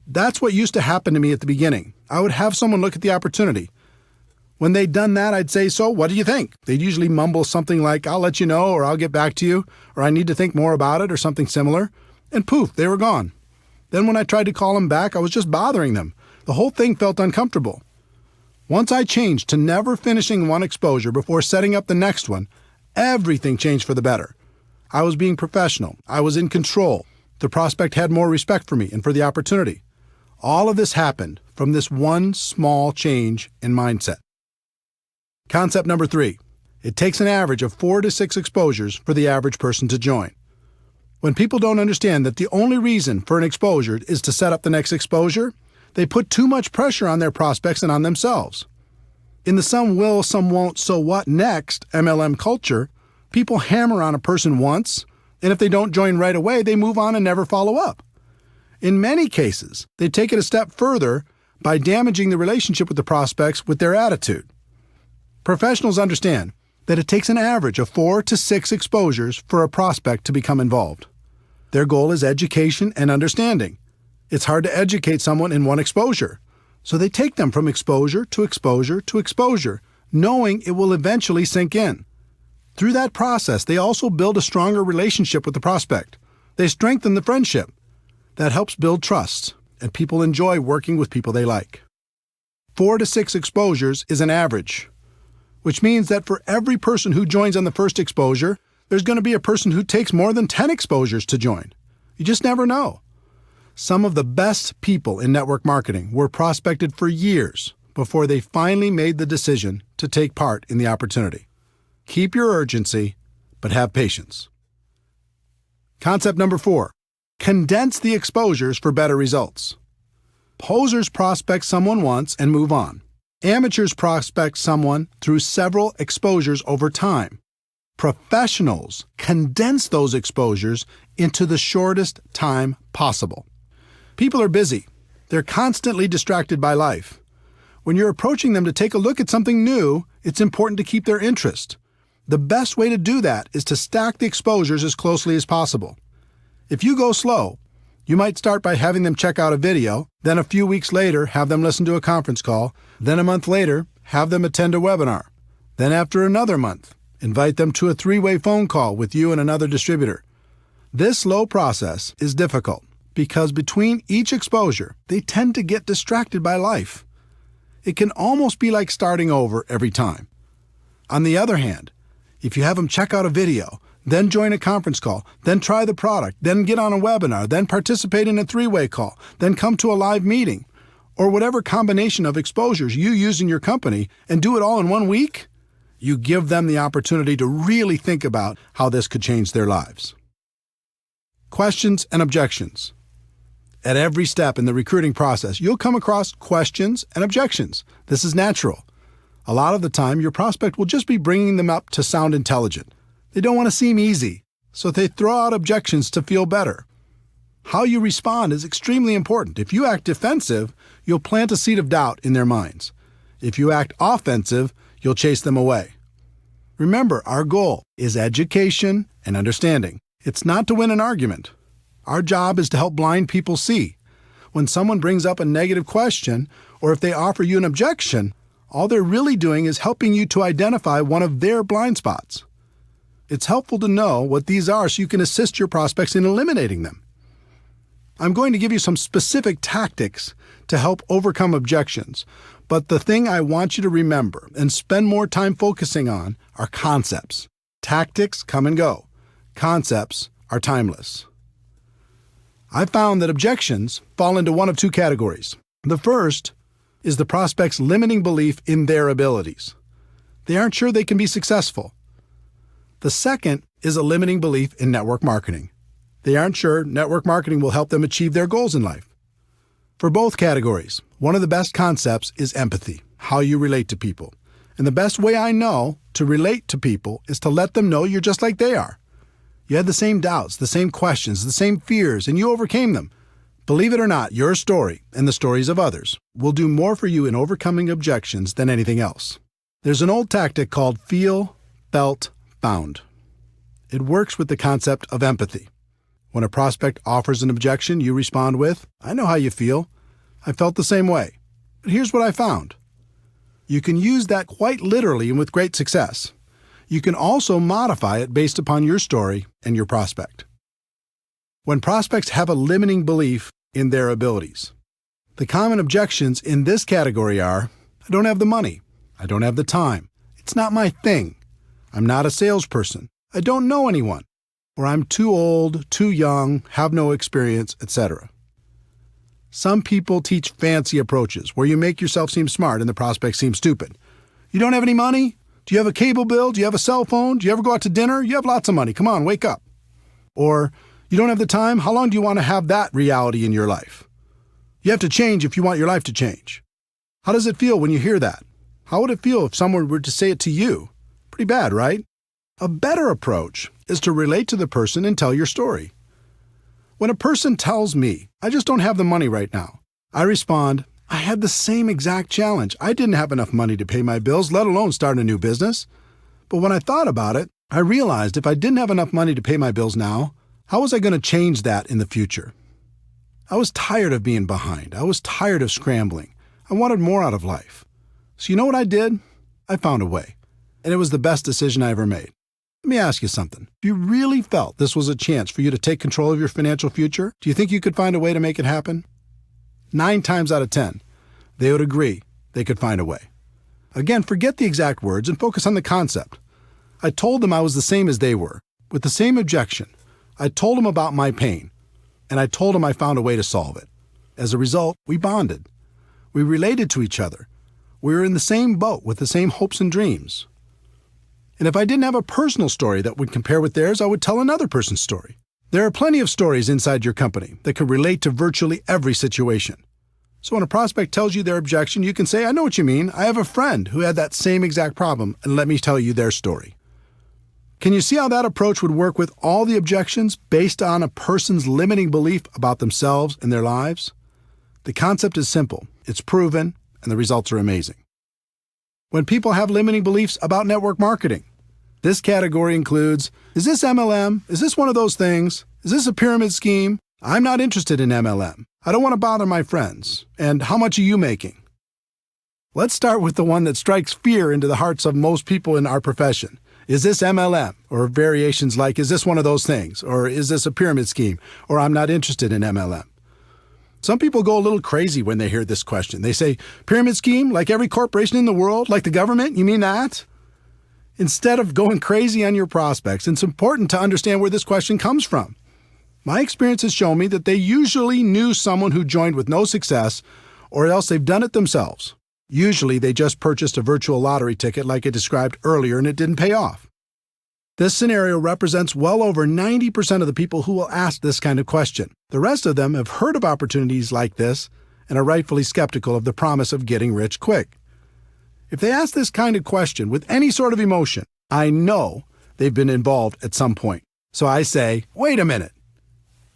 That's what used to happen to me at the beginning. I would have someone look at the opportunity. When they'd done that, I'd say, "So, what do you think?" They'd usually mumble something like, "I'll let you know," or "I'll get back to you," or "I need to think more about it," or something similar. And poof, they were gone. Then when I tried to call them back, I was just bothering them. The whole thing felt uncomfortable. Once I changed to never finishing one exposure before setting up the next one, everything changed for the better. I was being professional. I was in control. The prospect had more respect for me and for the opportunity. All of this happened from this one small change in mindset. Concept number 3. It takes an average of 4 to 6 exposures for the average person to join. When people don't understand that the only reason for an exposure is to set up the next exposure, They put too much pressure on their prospects and on themselves. In the some will, some won't, so what next MLM culture, people hammer on a person once, and if they don't join right away, they move on and never follow up. In many cases, they take it a step further by damaging the relationship with the prospects with their attitude. Professionals understand that it takes an average of 4 to 6 exposures for a prospect to become involved. Their goal is education and understanding. It's hard to educate someone in one exposure, so they take them from exposure to exposure to exposure, knowing it will eventually sink in. Through that process, they also build a stronger relationship with the prospect. They strengthen the friendship. That helps build trust, and people enjoy working with people they like. 4 to 6 exposures is an average, which means that for every person who joins on the first exposure, there's going to be a person who takes more than 10 exposures to join. You just never know. Some of the best people in network marketing were prospected for years before they finally made the decision to take part in the opportunity. Keep your urgency, but have patience. Concept number 4. Condense the exposures for better results. Posers prospect someone once and move on. Amateurs prospect someone through several exposures over time. Professionals condense those exposures into the shortest time possible. People are busy. They're constantly distracted by life. When you're approaching them to take a look at something new, it's important to keep their interest. The best way to do that is to stack the exposures as closely as possible. If you go slow, you might start by having them check out a video, then a few weeks later have them listen to a conference call, then a month later have them attend a webinar, then after another month, invite them to a 3-way phone call with you and another distributor. This slow process is difficult because between each exposure, they tend to get distracted by life. It can almost be like starting over every time. On the other hand, if you have them check out a video, then join a conference call, then try the product, then get on a webinar, then participate in a 3-way call, then come to a live meeting, or whatever combination of exposures you use in your company and do it all in 1 week, you give them the opportunity to really think about how this could change their lives. Questions and objections. At every step in the recruiting process, you'll come across questions and objections. This is natural. A lot of the time, your prospect will just be bringing them up to sound intelligent. They don't want to seem easy, so they throw out objections to feel better. How you respond is extremely important. If you act defensive, you'll plant a seed of doubt in their minds. If you act offensive, you'll chase them away. Remember, our goal is education and understanding. It's not to win an argument. Our job is to help blind people see. When someone brings up a negative question, or if they offer you an objection, all they're really doing is helping you to identify one of their blind spots. It's helpful to know what these are so you can assist your prospects in eliminating them. I'm going to give you some specific tactics to help overcome objections, but the thing I want you to remember and spend more time focusing on are concepts. Tactics come and go. Concepts are timeless. I found that objections fall into one of 2 categories. The first is the prospect's limiting belief in their abilities. They aren't sure they can be successful. The second is a limiting belief in network marketing. They aren't sure network marketing will help them achieve their goals in life. For both categories, one of the best concepts is empathy, how you relate to people. And the best way I know to relate to people is to let them know you're just like they are. You had the same doubts, the same questions, the same fears, and you overcame them. Believe it or not, your story and the stories of others will do more for you in overcoming objections than anything else. There's an old tactic called feel, felt, found. It works with the concept of empathy. When a prospect offers an objection, you respond with, "I know how you feel. I felt the same way. But here's what I found." You can use that quite literally and with great success. You can also modify it based upon your story and your prospect. When prospects have a limiting belief in their abilities, the common objections in this category are, "I don't have the money. I don't have the time. It's not my thing. I'm not a salesperson. I don't know anyone. Or I'm too old, too young, have no experience, etc." Some people teach fancy approaches where you make yourself seem smart and the prospect seems stupid. "You don't have any money? Do you have a cable bill? Do you have a cell phone? Do you ever go out to dinner? You have lots of money. Come on, wake up." Or, "You don't have the time? How long do you want to have that reality in your life?" You have to change if you want your life to change. How does it feel when you hear that? How would it feel if someone were to say it to you? Pretty bad, right? A better approach is to relate to the person and tell your story. When a person tells me, I just don't have the money right now, I respond, I had the same exact challenge. I didn't have enough money to pay my bills, let alone start a new business. But when I thought about it, I realized if I didn't have enough money to pay my bills now, how was I going to change that in the future? I was tired of being behind. I was tired of scrambling. I wanted more out of life. So you know what I did? I found a way. And it was the best decision I ever made. Let me ask you something. If you really felt this was a chance for you to take control of your financial future, do you think you could find a way to make it happen? 9 times out of 10, they would agree they could find a way. Again, forget the exact words and focus on the concept. I told them I was the same as they were, with the same objection. I told them about my pain, and I told them I found a way to solve it. As a result, we bonded. We related to each other. We were in the same boat with the same hopes and dreams. And if I didn't have a personal story that would compare with theirs, I would tell another person's story. There are plenty of stories inside your company that can relate to virtually every situation. So when a prospect tells you their objection, you can say, I know what you mean. I have a friend who had that same exact problem, and let me tell you their story. Can you see how that approach would work with all the objections based on a person's limiting belief about themselves and their lives? The concept is simple, it's proven, and the results are amazing. When people have limiting beliefs about network marketing, this category includes, is this MLM? Is this one of those things? Is this a pyramid scheme? I'm not interested in MLM. I don't want to bother my friends. And how much are you making? Let's start with the one that strikes fear into the hearts of most people in our profession. Is this MLM? Or variations like, is this one of those things? Or is this a pyramid scheme? Or I'm not interested in MLM. Some people go a little crazy when they hear this question. They say, pyramid scheme, like every corporation in the world, like the government? You mean that? Instead of going crazy on your prospects, it's important to understand where this question comes from. My experience has shown me that they usually knew someone who joined with no success, or else they've done it themselves. Usually they just purchased a virtual lottery ticket like I described earlier and it didn't pay off. This scenario represents well over 90% of the people who will ask this kind of question. The rest of them have heard of opportunities like this and are rightfully skeptical of the promise of getting rich quick. If they ask this kind of question with any sort of emotion, I know they've been involved at some point. So I say, wait a minute.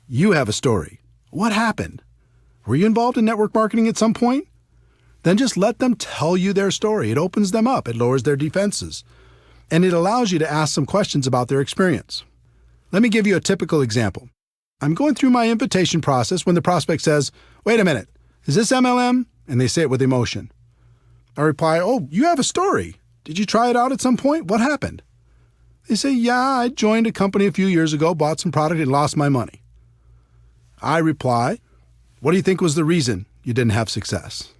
You have a story. What happened? Were you involved in network marketing at some point? Then just let them tell you their story. It opens them up. It lowers their defenses. And it allows you to ask some questions about their experience. Let me give you a typical example. I'm going through my invitation process when the prospect says, wait a minute, is this MLM? And they say it with emotion. I reply, oh, you have a story. Did you try it out at some point? What happened? They say, yeah, I joined a company a few years ago, bought some product, and lost my money. I reply, what do you think was the reason you didn't have success?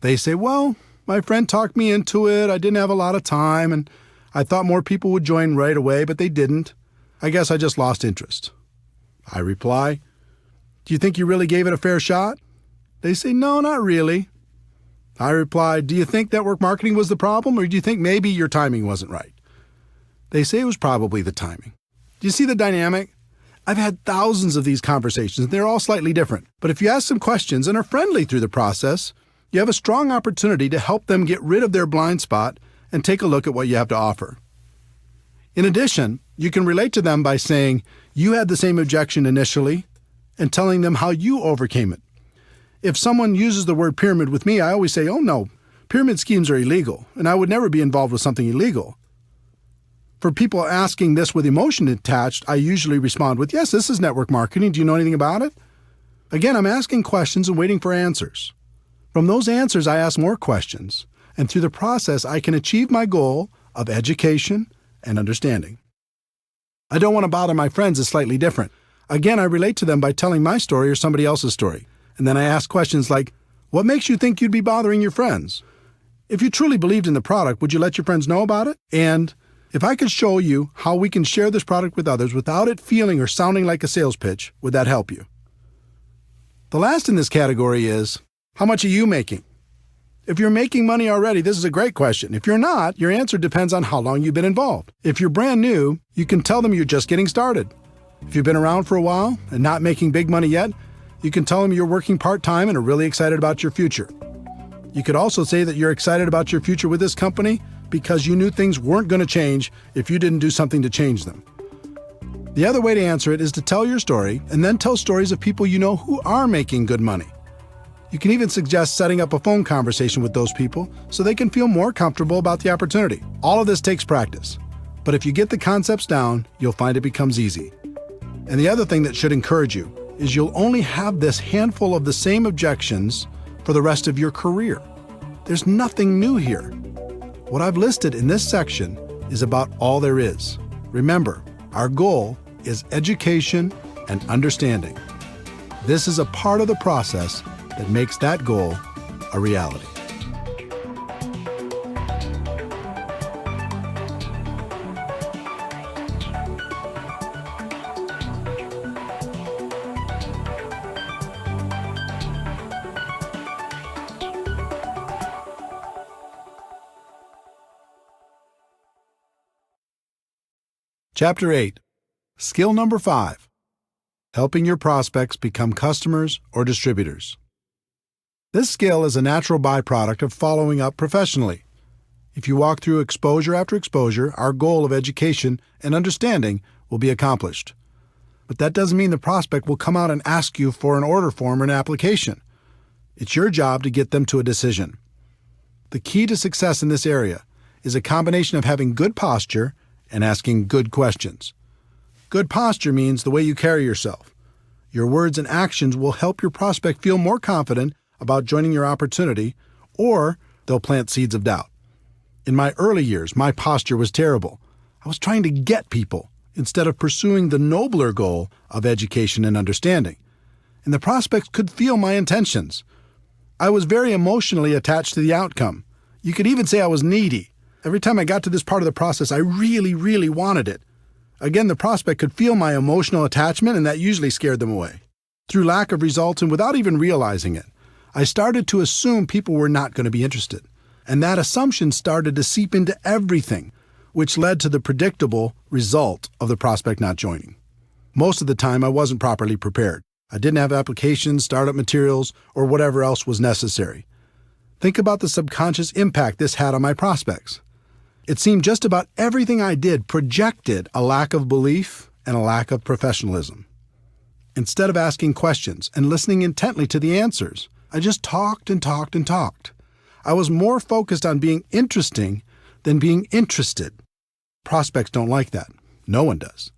They say, well, my friend talked me into it. I didn't have a lot of time, and I thought more people would join right away, but they didn't. I guess I just lost interest. I reply, do you think you really gave it a fair shot? They say, no, not really. I reply, do you think network marketing was the problem, or do you think maybe your timing wasn't right? They say it was probably the timing. Do you see the dynamic? I've had thousands of these conversations, and they're all slightly different. But if you ask some questions and are friendly through the process, you have a strong opportunity to help them get rid of their blind spot and take a look at what you have to offer. In addition, you can relate to them by saying you had the same objection initially and telling them how you overcame it. If someone uses the word pyramid with me, I always say, oh no, pyramid schemes are illegal, and I would never be involved with something illegal. For people asking this with emotion attached, I usually respond with, yes, this is network marketing. Do you know anything about it? Again, I'm asking questions and waiting for answers. From those answers, I ask more questions, and through the process, I can achieve my goal of education and understanding. I don't want to bother my friends is slightly different. Again, I relate to them by telling my story or somebody else's story. And then I ask questions like, what makes you think you'd be bothering your friends? If you truly believed in the product, would you let your friends know about it? And if I could show you how we can share this product with others without it feeling or sounding like a sales pitch, would that help you? The last in this category is, how much are you making? If you're making money already, this is a great question. If you're not, your answer depends on how long you've been involved. If you're brand new, you can tell them you're just getting started. If you've been around for a while and not making big money yet, You can tell them you're working part-time and are really excited about your future. You could also say that you're excited about your future with this company because you knew things weren't going to change if you didn't do something to change them. The other way to answer it is to tell your story and then tell stories of people you know who are making good money. You can even suggest setting up a phone conversation with those people so they can feel more comfortable about the opportunity. All of this takes practice, but if you get the concepts down, you'll find it becomes easy. And the other thing that should encourage you is you'll only have this handful of the same objections for the rest of your career. There's nothing new here. What I've listed in this section is about all there is. Remember, our goal is education and understanding. This is a part of the process that makes that goal a reality. Chapter 8. Skill number 5. Helping your prospects become customers or distributors. This skill is a natural byproduct of following up professionally. If you walk through exposure after exposure, our goal of education and understanding will be accomplished. But that doesn't mean the prospect will come out and ask you for an order form or an application. It's your job to get them to a decision. The key to success in this area is a combination of having good posture and asking good questions. Good posture means the way you carry yourself. Your words and actions will help your prospect feel more confident about joining your opportunity, or they'll plant seeds of doubt. In my early years, my posture was terrible. I was trying to get people instead of pursuing the nobler goal of education and understanding. And the prospects could feel my intentions. I was very emotionally attached to the outcome. You could even say I was needy. Every time I got to this part of the process, I really wanted it. Again, the prospect could feel my emotional attachment, and that usually scared them away. Through lack of results and without even realizing it, I started to assume people were not going to be interested. And that assumption started to seep into everything, which led to the predictable result of the prospect not joining. Most of the time, I wasn't properly prepared. I didn't have applications, startup materials, or whatever else was necessary. Think about the subconscious impact this had on my prospects. It seemed just about everything I did projected a lack of belief and a lack of professionalism. Instead of asking questions and listening intently to the answers, I just talked and talked and talked. I was more focused on being interesting than being interested. Prospects don't like that. No one does.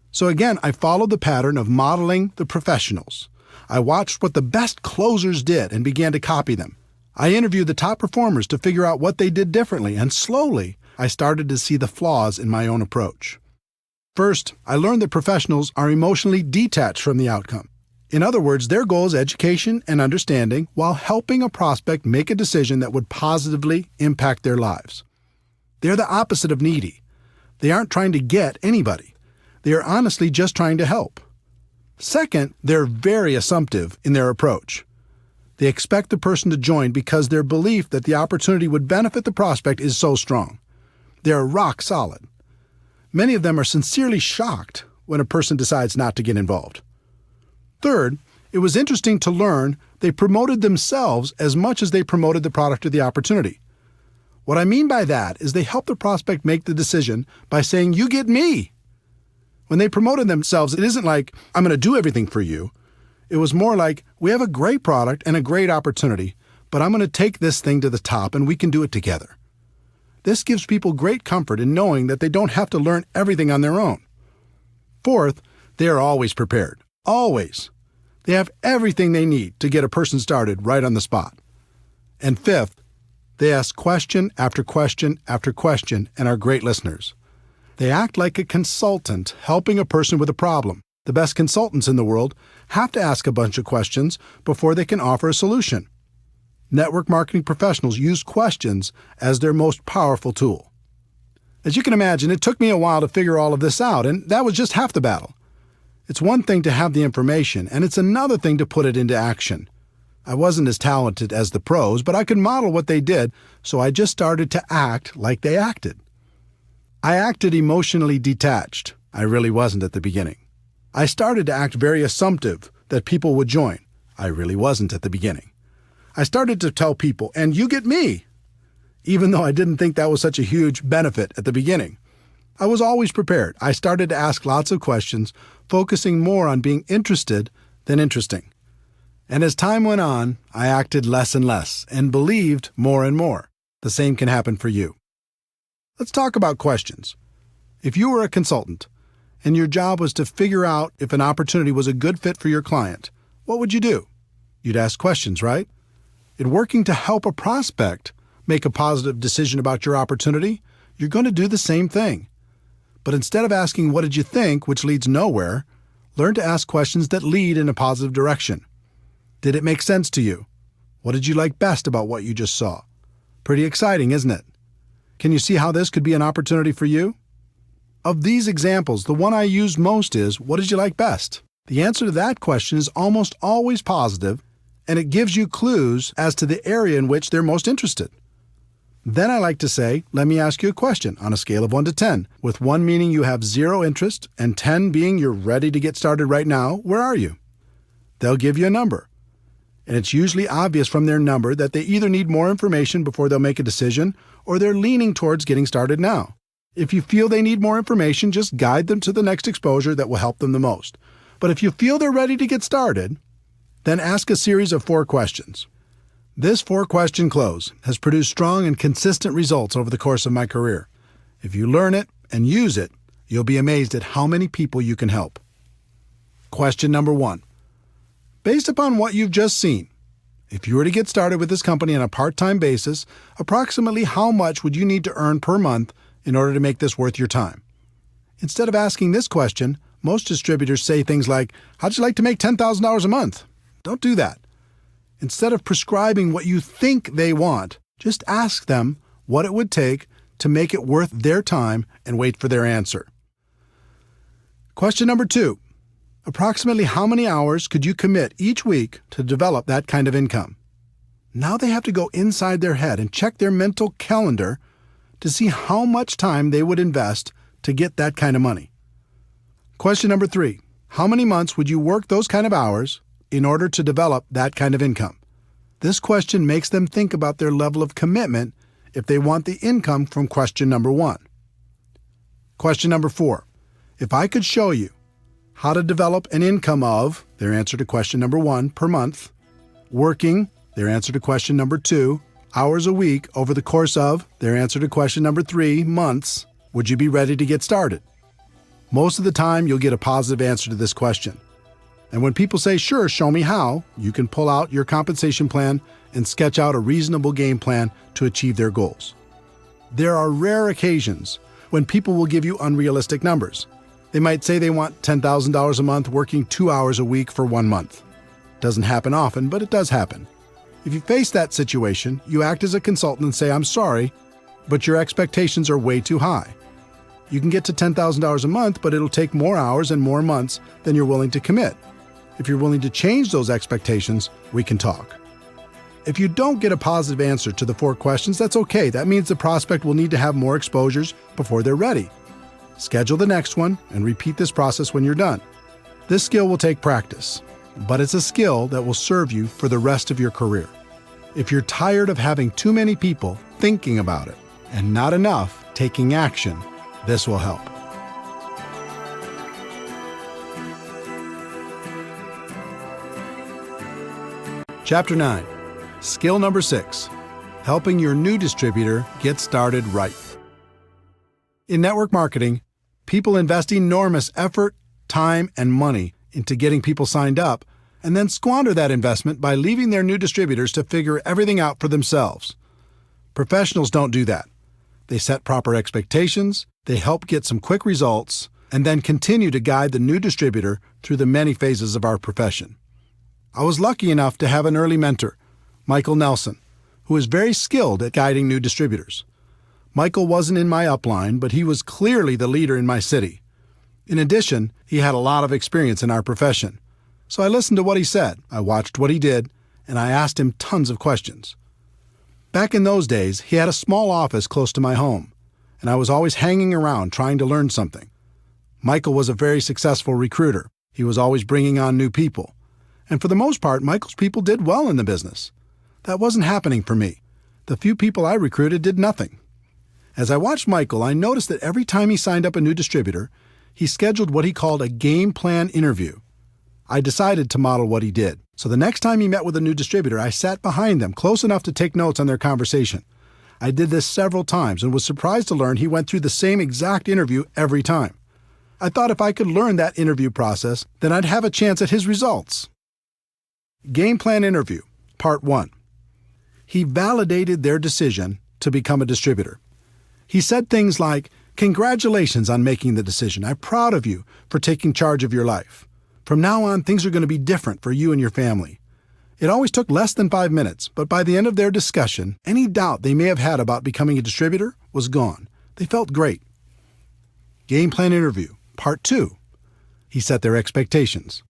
So again, I followed the pattern of modeling the professionals. I watched what the best closers did and began to copy them. I interviewed the top performers to figure out what they did differently, and slowly, I started to see the flaws in my own approach. First, I learned that professionals are emotionally detached from the outcome. In other words, their goal is education and understanding while helping a prospect make a decision that would positively impact their lives. They're the opposite of needy. They aren't trying to get anybody. They are honestly just trying to help. Second, they're very assumptive in their approach. They expect the person to join because their belief that the opportunity would benefit the prospect is so strong. They're rock solid. Many of them are sincerely shocked when a person decides not to get involved. Third, it was interesting to learn they promoted themselves as much as they promoted the product or the opportunity. What I mean by that is they helped the prospect make the decision by saying, "You get me." When they promoted themselves, it isn't like, "I'm going to do everything for you." It was more like, "We have a great product and a great opportunity, but I'm going to take this thing to the top and we can do it together." This gives people great comfort in knowing that they don't have to learn everything on their own. Fourth, they are always prepared. Always. They have everything they need to get a person started right on the spot. And fifth, they ask question after question after question and are great listeners. They act like a consultant helping a person with a problem. The best consultants in the world have to ask a bunch of questions before they can offer a solution. Network marketing professionals use questions as their most powerful tool. As you can imagine, it took me a while to figure all of this out, and that was just half the battle. It's one thing to have the information, and it's another thing to put it into action. I wasn't as talented as the pros, but I could model what they did, so I just started to act like they acted. I acted emotionally detached. I really wasn't at the beginning. I started to act very assumptive, that people would join. I really wasn't at the beginning. I started to tell people, and you get me, even though I didn't think that was such a huge benefit at the beginning. I was always prepared. I started to ask lots of questions, focusing more on being interested than interesting. And as time went on, I acted less and less and believed more and more. The same can happen for you. Let's talk about questions. If you were a consultant and your job was to figure out if an opportunity was a good fit for your client, what would you do? You'd ask questions, right? In working to help a prospect make a positive decision about your opportunity, you're going to do the same thing. But instead of asking, "What did you think?" which leads nowhere, learn to ask questions that lead in a positive direction. Did it make sense to you? What did you like best about what you just saw? Pretty exciting, isn't it? Can you see how this could be an opportunity for you? Of these examples, the one I use most is, what did you like best? The answer to that question is almost always positive, and it gives you clues as to the area in which they're most interested. Then I like to say, let me ask you a question on a scale of 1 to 10, with 1 meaning you have 0 interest and 10 being you're ready to get started right now. Where are you? They'll give you a number. And it's usually obvious from their number that they either need more information before they'll make a decision or they're leaning towards getting started now. If you feel they need more information, just guide them to the next exposure that will help them the most. But if you feel they're ready to get started, then ask a series of 4 questions. This 4-question close has produced strong and consistent results over the course of my career. If you learn it and use it, you'll be amazed at how many people you can help. Question number 1. Based upon what you've just seen, if you were to get started with this company on a part-time basis, approximately how much would you need to earn per month in order to make this worth your time? Instead of asking this question, most distributors say things like, "How'd you like to make $10,000 a month?" Don't do that. Instead of prescribing what you think they want, just ask them what it would take to make it worth their time and wait for their answer. Question number 2. Approximately how many hours could you commit each week to develop that kind of income? Now they have to go inside their head and check their mental calendar to see how much time they would invest to get that kind of money. Question number 3. How many months would you work those kind of hours in order to develop that kind of income? This question makes them think about their level of commitment if they want the income from question number 1. Question number 4. If I could show you how to develop an income of, their answer to question number 1, per month, working, their answer to question number 2, hours a week over the course of, their answer to question number 3, months, would you be ready to get started? Most of the time, you'll get a positive answer to this question. And when people say, "Sure, show me how," you can pull out your compensation plan and sketch out a reasonable game plan to achieve their goals. There are rare occasions when people will give you unrealistic numbers. They might say they want $10,000 a month working 2 hours a week for 1 month. Doesn't happen often, but it does happen. If you face that situation, you act as a consultant and say, "I'm sorry, but your expectations are way too high. You can get to $10,000 a month, but it'll take more hours and more months than you're willing to commit. If you're willing to change those expectations, we can talk." If you don't get a positive answer to the 4 questions, that's okay. That means the prospect will need to have more exposures before they're ready. Schedule the next one and repeat this process when you're done. This skill will take practice, but it's a skill that will serve you for the rest of your career. If you're tired of having too many people thinking about it and not enough taking action, this will help. Chapter 9. Skill number 6. Helping your new distributor get started right. In network marketing, people invest enormous effort, time, and money into getting people signed up, and then squander that investment by leaving their new distributors to figure everything out for themselves. Professionals don't do that. They set proper expectations, they help get some quick results, and then continue to guide the new distributor through the many phases of our profession. I was lucky enough to have an early mentor, Michael Nelson, who is very skilled at guiding new distributors. Michael wasn't in my upline, but he was clearly the leader in my city. In addition, he had a lot of experience in our profession. So I listened to what he said, I watched what he did, and I asked him tons of questions. Back in those days, he had a small office close to my home, and I was always hanging around trying to learn something. Michael was a very successful recruiter. He was always bringing on new people. And for the most part, Michael's people did well in the business. That wasn't happening for me. The few people I recruited did nothing. As I watched Michael, I noticed that every time he signed up a new distributor, he scheduled what he called a game plan interview. I decided to model what he did. So the next time he met with a new distributor, I sat behind them close enough to take notes on their conversation. I did this several times and was surprised to learn he went through the same exact interview every time. I thought if I could learn that interview process, then I'd have a chance at his results. Game plan interview, part 1. He validated their decision to become a distributor. He said things like, "Congratulations on making the decision. I'm proud of you for taking charge of your life. From now on, things are going to be different for you and your family." It always took less than 5 minutes, but by the end of their discussion, any doubt they may have had about becoming a distributor was gone. They felt great. Game plan interview, part 2. He set their expectations.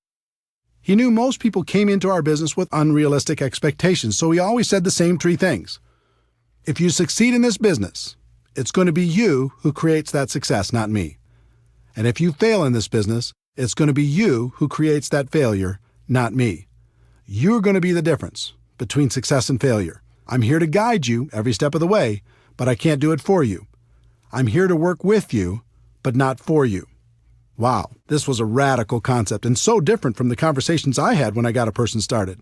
He knew most people came into our business with unrealistic expectations, so he always said the same 3 things. If you succeed in this business, it's going to be you who creates that success, not me. And if you fail in this business, it's going to be you who creates that failure, not me. You're going to be the difference between success and failure. I'm here to guide you every step of the way, but I can't do it for you. I'm here to work with you, but not for you. Wow, this was a radical concept and so different from the conversations I had when I got a person started.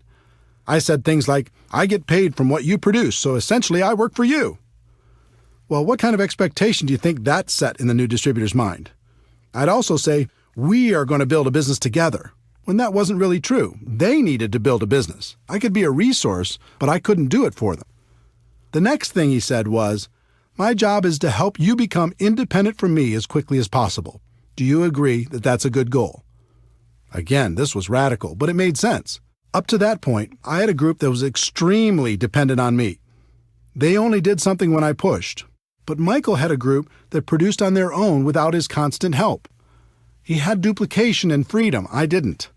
I said things like, "I get paid from what you produce, so essentially I work for you." Well, what kind of expectation do you think that set in the new distributor's mind? I'd also say, "We are going to build a business together," when that wasn't really true. They needed to build a business. I could be a resource, but I couldn't do it for them. The next thing he said was, "My job is to help you become independent from me as quickly as possible. Do you agree that that's a good goal?" Again, this was radical, but it made sense. Up to that point, I had a group that was extremely dependent on me. They only did something when I pushed. But Michael had a group that produced on their own without his constant help. He had duplication and freedom. I didn't.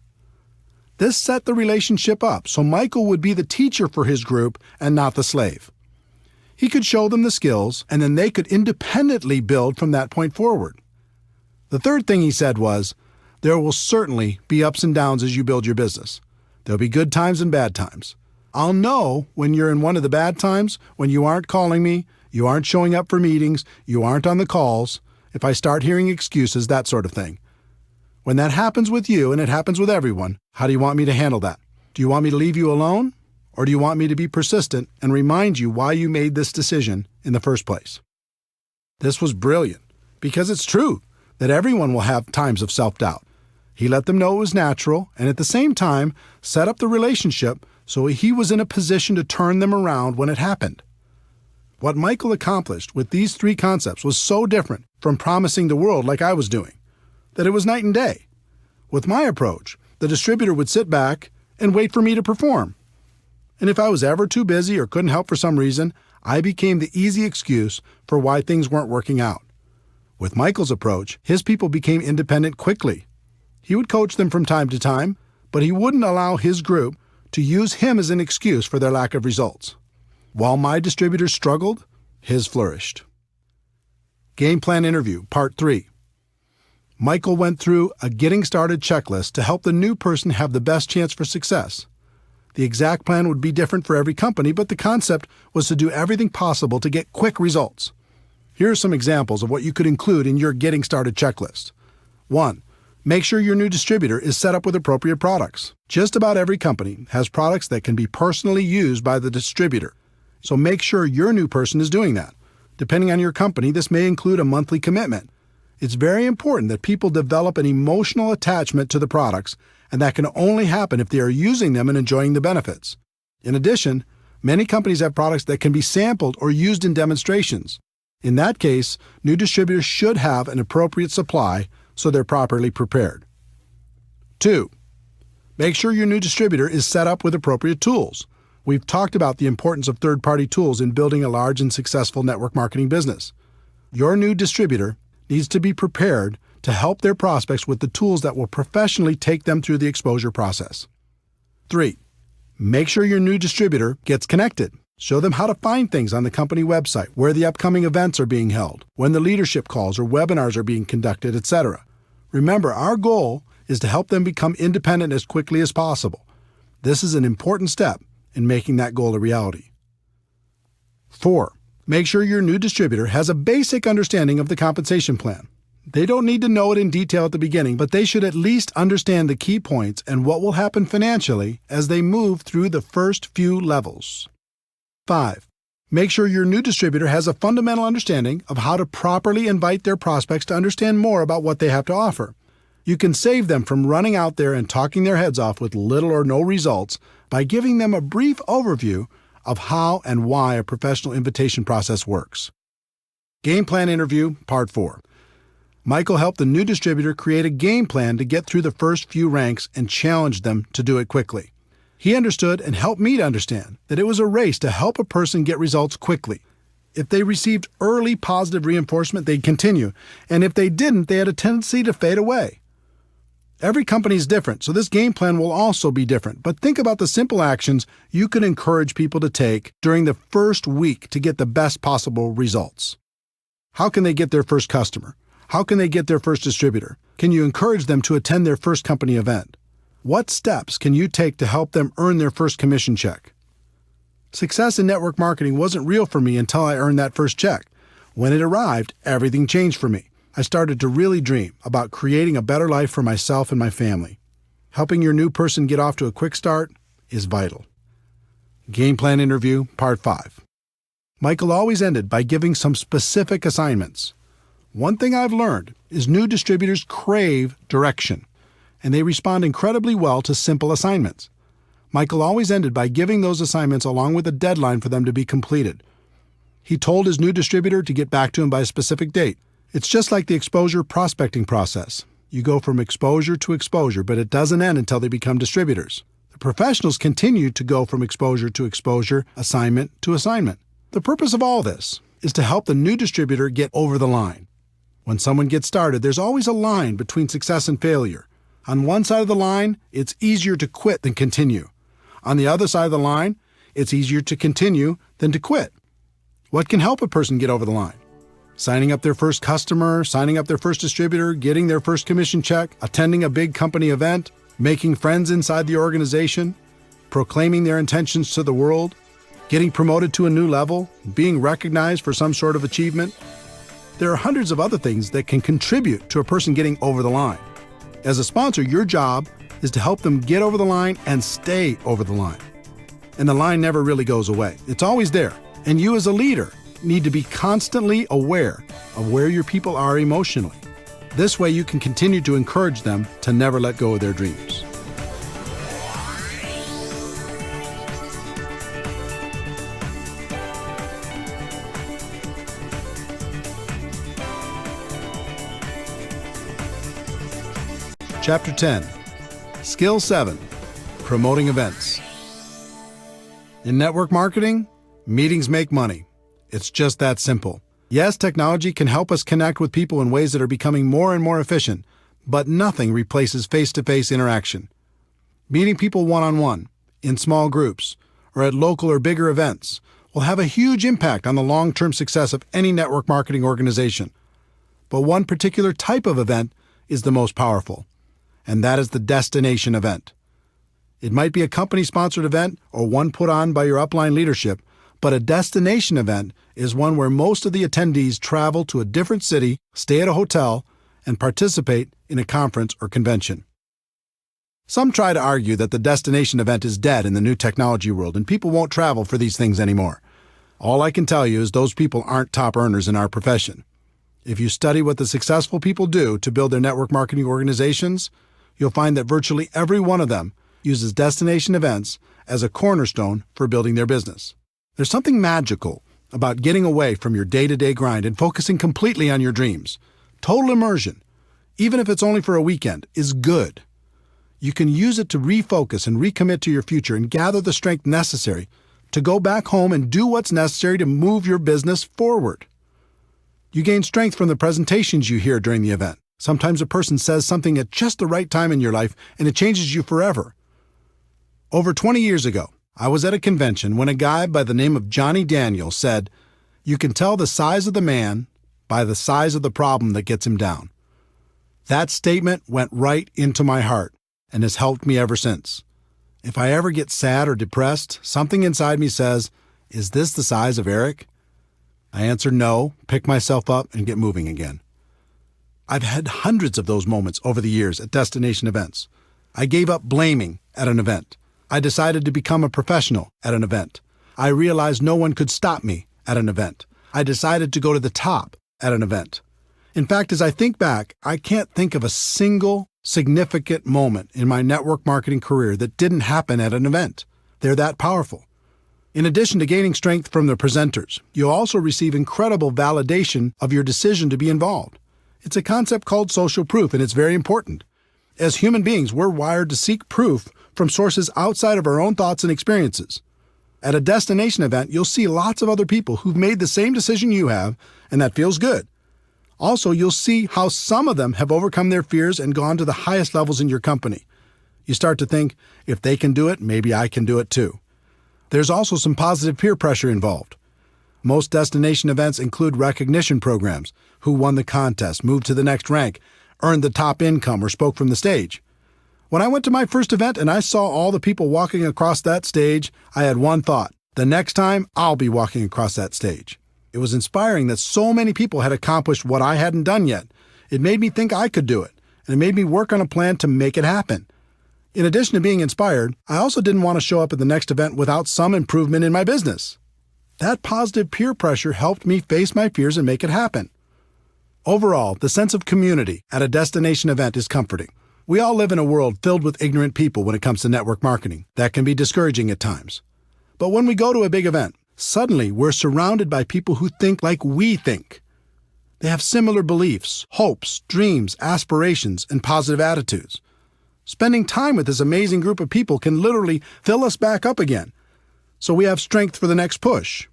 This set the relationship up, so Michael would be the teacher for his group and not the slave. He could show them the skills, and then they could independently build from that point forward. The third thing he said was, "There will certainly be ups and downs as you build your business. There'll be good times and bad times. I'll know when you're in one of the bad times, when you aren't calling me, you aren't showing up for meetings, you aren't on the calls, if I start hearing excuses, that sort of thing. When that happens with you, and it happens with everyone, how do you want me to handle that? Do you want me to leave you alone? Or do you want me to be persistent and remind you why you made this decision in the first place?" This was brilliant, because it's true that everyone will have times of self-doubt. He let them know it was natural, and at the same time, set up the relationship so he was in a position to turn them around when it happened. What Michael accomplished with these 3 concepts was so different from promising the world like I was doing, that it was night and day. With my approach, the distributor would sit back and wait for me to perform. And if I was ever too busy or couldn't help for some reason, I became the easy excuse for why things weren't working out. With Michael's approach, his people became independent quickly. He would coach them from time to time, but he wouldn't allow his group to use him as an excuse for their lack of results. While my distributors struggled, his flourished. Game plan interview, part 3. Michael went through a getting started checklist to help the new person have the best chance for success. The exact plan would be different for every company, but the concept was to do everything possible to get quick results. Here are some examples of what you could include in your getting started checklist. 1. Make sure your new distributor is set up with appropriate products. Just about every company has products that can be personally used by the distributor, so make sure your new person is doing that. Depending on your company, this may include a monthly commitment. It's very important that people develop an emotional attachment to the products, and that can only happen if they are using them and enjoying the benefits. In addition, many companies have products that can be sampled or used in demonstrations. In that case, new distributors should have an appropriate supply so they're properly prepared. 2. Make sure your new distributor is set up with appropriate tools. We've talked about the importance of third-party tools in building a large and successful network marketing business. Your new distributor needs to be prepared to help their prospects with the tools that will professionally take them through the exposure process. 3. Make sure your new distributor gets connected. Show them how to find things on the company website, where the upcoming events are being held, when the leadership calls or webinars are being conducted, etc. Remember, our goal is to help them become independent as quickly as possible. This is an important step in making that goal a reality. 4. Make sure your new distributor has a basic understanding of the compensation plan. They don't need to know it in detail at the beginning, but they should at least understand the key points and what will happen financially as they move through the first few levels. 5. Make sure your new distributor has a fundamental understanding of how to properly invite their prospects to understand more about what they have to offer. You can save them from running out there and talking their heads off with little or no results by giving them a brief overview of how and why a professional invitation process works. Game Plan Interview, Part 4. Michael helped the new distributor create a game plan to get through the first few ranks and challenged them to do it quickly. He understood and helped me to understand that it was a race to help a person get results quickly. If they received early positive reinforcement, they'd continue, and if they didn't, they had a tendency to fade away. Every company is different, so this game plan will also be different, but think about the simple actions you can encourage people to take during the first week to get the best possible results. How can they get their first customer? How can they get their first distributor? Can you encourage them to attend their first company event? What steps can you take to help them earn their first commission check? Success in network marketing wasn't real for me until I earned that first check. When it arrived, everything changed for me. I started to really dream about creating a better life for myself and my family. Helping your new person get off to a quick start is vital. Game Plan Interview, Part 5. Michael always ended by giving some specific assignments. One thing I've learned is new distributors crave direction, and they respond incredibly well to simple assignments. Michael always ended by giving those assignments along with a deadline for them to be completed. He told his new distributor to get back to him by a specific date. It's just like the exposure prospecting process. You go from exposure to exposure, but it doesn't end until they become distributors. The professionals continue to go from exposure to exposure, assignment to assignment. The purpose of all this is to help the new distributor get over the line. When someone gets started, there's always a line between success and failure. On one side of the line, it's easier to quit than continue. On the other side of the line, it's easier to continue than to quit. What can help a person get over the line? Signing up their first customer, signing up their first distributor, getting their first commission check, attending a big company event, making friends inside the organization, proclaiming their intentions to the world, getting promoted to a new level, being recognized for some sort of achievement. There are hundreds of other things that can contribute to a person getting over the line. As a sponsor, your job is to help them get over the line and stay over the line. And the line never really goes away. It's always there. And you as a leader need to be constantly aware of where your people are emotionally. This way you can continue to encourage them to never let go of their dreams. Chapter 10. Skill 7. Promoting events. In network marketing, meetings make money. It's just that simple. Yes, technology can help us connect with people in ways that are becoming more and more efficient, but nothing replaces face-to-face interaction. Meeting people one-on-one, in small groups, or at local or bigger events will have a huge impact on the long-term success of any network marketing organization. But one particular type of event is the most powerful, and that is the destination event. It might be a company-sponsored event or one put on by your upline leadership, but a destination event is one where most of the attendees travel to a different city, stay at a hotel, and participate in a conference or convention. Some try to argue that the destination event is dead in the new technology world and people won't travel for these things anymore. All I can tell you is those people aren't top earners in our profession. If you study what the successful people do to build their network marketing organizations, you'll find that virtually every one of them uses destination events as a cornerstone for building their business. There's something magical about getting away from your day-to-day grind and focusing completely on your dreams. Total immersion, even if it's only for a weekend, is good. You can use it to refocus and recommit to your future and gather the strength necessary to go back home and do what's necessary to move your business forward. You gain strength from the presentations you hear during the event. Sometimes a person says something at just the right time in your life, and it changes you forever. Over 20 years ago, I was at a convention when a guy by the name of Johnny Daniels said, "You can tell the size of the man by the size of the problem that gets him down." That statement went right into my heart and has helped me ever since. If I ever get sad or depressed, something inside me says, "Is this the size of Eric?" I answer no, pick myself up, and get moving again. I've had hundreds of those moments over the years at destination events. I gave up blaming at an event. I decided to become a professional at an event. I realized no one could stop me at an event. I decided to go to the top at an event. In fact, as I think back, I can't think of a single significant moment in my network marketing career that didn't happen at an event. They're that powerful. In addition to gaining strength from the presenters, you'll also receive incredible validation of your decision to be involved. It's a concept called social proof, and it's very important. As human beings, we're wired to seek proof from sources outside of our own thoughts and experiences. At a destination event, you'll see lots of other people who've made the same decision you have, and that feels good. Also, you'll see how some of them have overcome their fears and gone to the highest levels in your company. You start to think, if they can do it, maybe I can do it too. There's also some positive peer pressure involved. Most destination events include recognition programs: who won the contest, moved to the next rank, earned the top income, or spoke from the stage. When I went to my first event and I saw all the people walking across that stage, I had one thought: the next time I'll be walking across that stage. It was inspiring that so many people had accomplished what I hadn't done yet. It made me think I could do it, and it made me work on a plan to make it happen. In addition to being inspired, I also didn't want to show up at the next event without some improvement in my business. That positive peer pressure helped me face my fears and make it happen. Overall, the sense of community at a destination event is comforting. We all live in a world filled with ignorant people when it comes to network marketing. That can be discouraging at times. But when we go to a big event, suddenly we're surrounded by people who think like we think. They have similar beliefs, hopes, dreams, aspirations, and positive attitudes. Spending time with this amazing group of people can literally fill us back up again, so we have strength for the next push.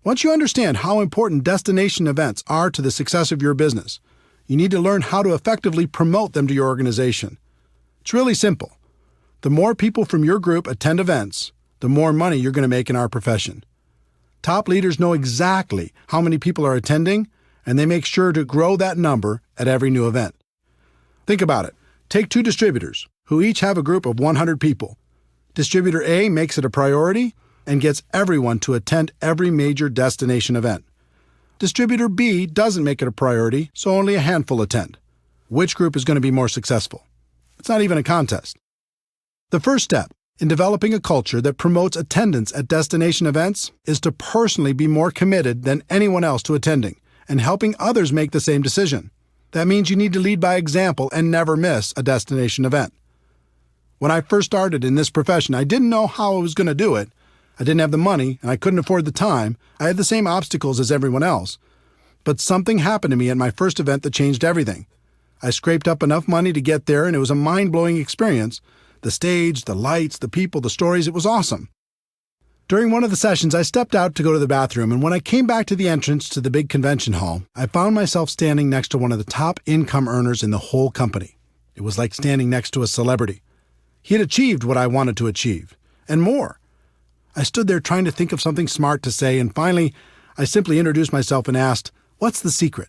Once you understand how important destination events are to the success of your business, you need to learn how to effectively promote them to your organization. It's really simple. The more people from your group attend events, the more money you're going to make in our profession. Top leaders know exactly how many people are attending, and they make sure to grow that number at every new event. Think about it. Take two distributors, who each have a group of 100 people. Distributor A makes it a priority and gets everyone to attend every major destination event. Distributor B doesn't make it a priority, so only a handful attend. Which group is going to be more successful? It's not even a contest. The first step in developing a culture that promotes attendance at destination events is to personally be more committed than anyone else to attending and helping others make the same decision. That means you need to lead by example and never miss a destination event. When I first started in this profession, I didn't know how I was going to do it. I didn't have the money, and I couldn't afford the time. I had the same obstacles as everyone else. But something happened to me at my first event that changed everything. I scraped up enough money to get there, and it was a mind-blowing experience. The stage, the lights, the people, the stories, it was awesome. During one of the sessions, I stepped out to go to the bathroom, and when I came back to the entrance to the big convention hall, I found myself standing next to one of the top income earners in the whole company. It was like standing next to a celebrity. He had achieved what I wanted to achieve, and more. I stood there trying to think of something smart to say, and finally, I simply introduced myself and asked, "What's the secret?"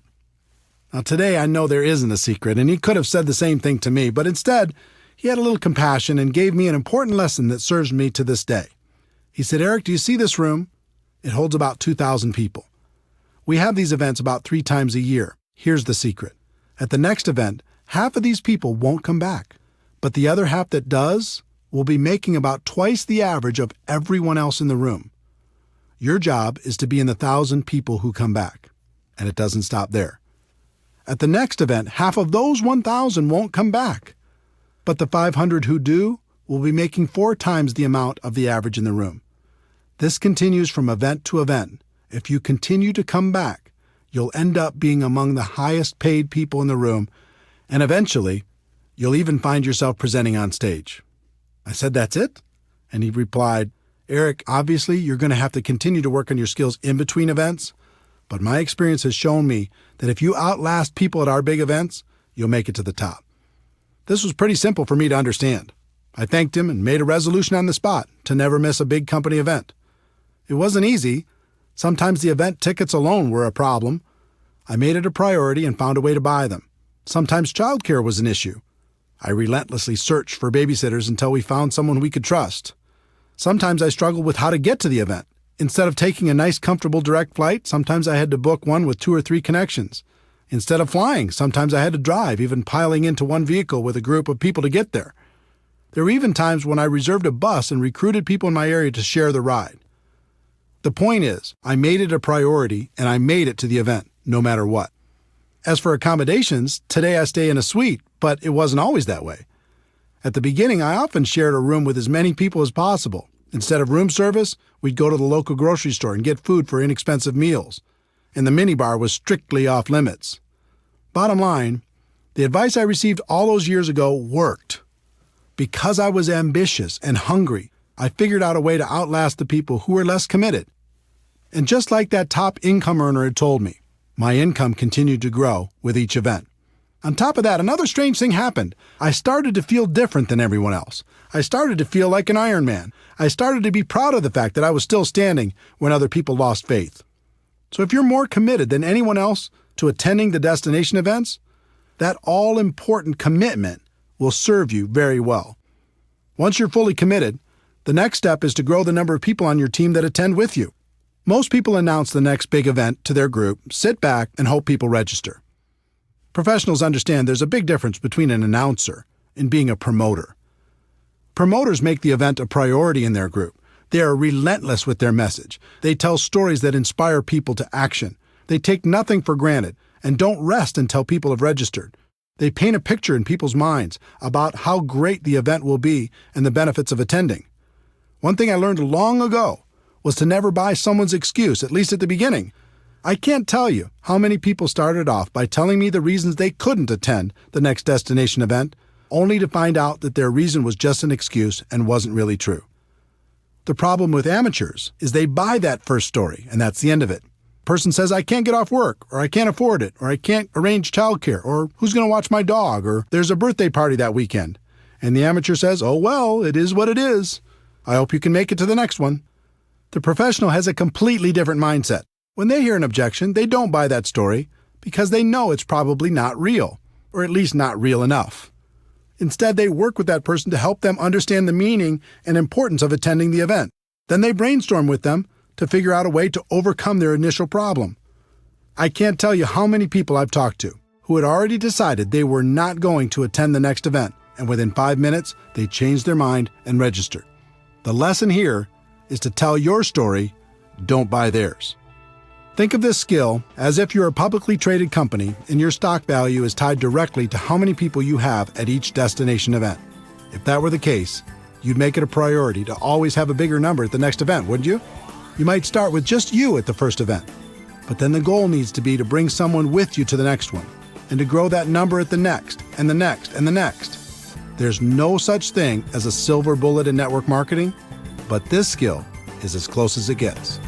Now, today I know there isn't a secret, and he could have said the same thing to me, but instead, he had a little compassion and gave me an important lesson that serves me to this day. He said, "Eric, do you see this room? It holds about 2,000 people. We have these events about 3 times a year. Here's the secret. At the next event, half of these people won't come back, but the other half that does will be making about twice the average of everyone else in the room. Your job is to be in the 1,000 people who come back, and it doesn't stop there. At the next event, half of those 1,000 won't come back, but the 500 who do will be making 4 times the amount of the average in the room. This continues from event to event. If you continue to come back, you'll end up being among the highest paid people in the room, and eventually, you'll even find yourself presenting on stage." I said, "That's it?" And he replied, "Eric, obviously you're going to have to continue to work on your skills in between events, but my experience has shown me that if you outlast people at our big events, you'll make it to the top." This was pretty simple for me to understand. I thanked him and made a resolution on the spot to never miss a big company event. It wasn't easy. Sometimes the event tickets alone were a problem. I made it a priority and found a way to buy them. Sometimes childcare was an issue. I relentlessly searched for babysitters until we found someone we could trust. Sometimes I struggled with how to get to the event. Instead of taking a nice, comfortable direct flight, sometimes I had to book one with 2 or 3 connections. Instead of flying, sometimes I had to drive, even piling into one vehicle with a group of people to get there. There were even times when I reserved a bus and recruited people in my area to share the ride. The point is, I made it a priority and I made it to the event, no matter what. As for accommodations, today I stay in a suite, but it wasn't always that way. At the beginning, I often shared a room with as many people as possible. Instead of room service, we'd go to the local grocery store and get food for inexpensive meals. And the minibar was strictly off limits. Bottom line, the advice I received all those years ago worked. Because I was ambitious and hungry, I figured out a way to outlast the people who were less committed. And just like that top income earner had told me, my income continued to grow with each event. On top of that, another strange thing happened. I started to feel different than everyone else. I started to feel like an Iron Man. I started to be proud of the fact that I was still standing when other people lost faith. So if you're more committed than anyone else to attending the destination events, that all-important commitment will serve you very well. Once you're fully committed, the next step is to grow the number of people on your team that attend with you. Most people announce the next big event to their group, sit back, and hope people register. Professionals understand there's a big difference between an announcer and being a promoter. Promoters make the event a priority in their group. They are relentless with their message. They tell stories that inspire people to action. They take nothing for granted and don't rest until people have registered. They paint a picture in people's minds about how great the event will be and the benefits of attending. One thing I learned long ago was to never buy someone's excuse, at least at the beginning. I can't tell you how many people started off by telling me the reasons they couldn't attend the next destination event, only to find out that their reason was just an excuse and wasn't really true. The problem with amateurs is they buy that first story, and that's the end of it. Person says, I can't get off work, or I can't afford it, or I can't arrange childcare, or who's going to watch my dog, or there's a birthday party that weekend. And the amateur says, oh well, it is what it is. I hope you can make it to the next one. The professional has a completely different mindset. When they hear an objection, they don't buy that story because they know it's probably not real, or at least not real enough. Instead, they work with that person to help them understand the meaning and importance of attending the event. Then they brainstorm with them to figure out a way to overcome their initial problem. I can't tell you how many people I've talked to who had already decided they were not going to attend the next event, and within 5 minutes, they changed their mind and registered. The lesson here is to tell your story, don't buy theirs. Think of this skill as if you're a publicly traded company and your stock value is tied directly to how many people you have at each destination event. If that were the case, you'd make it a priority to always have a bigger number at the next event, wouldn't you? You might start with just you at the first event, but then the goal needs to be to bring someone with you to the next one and to grow that number at the next and the next and the next. There's no such thing as a silver bullet in network marketing, but this skill is as close as it gets.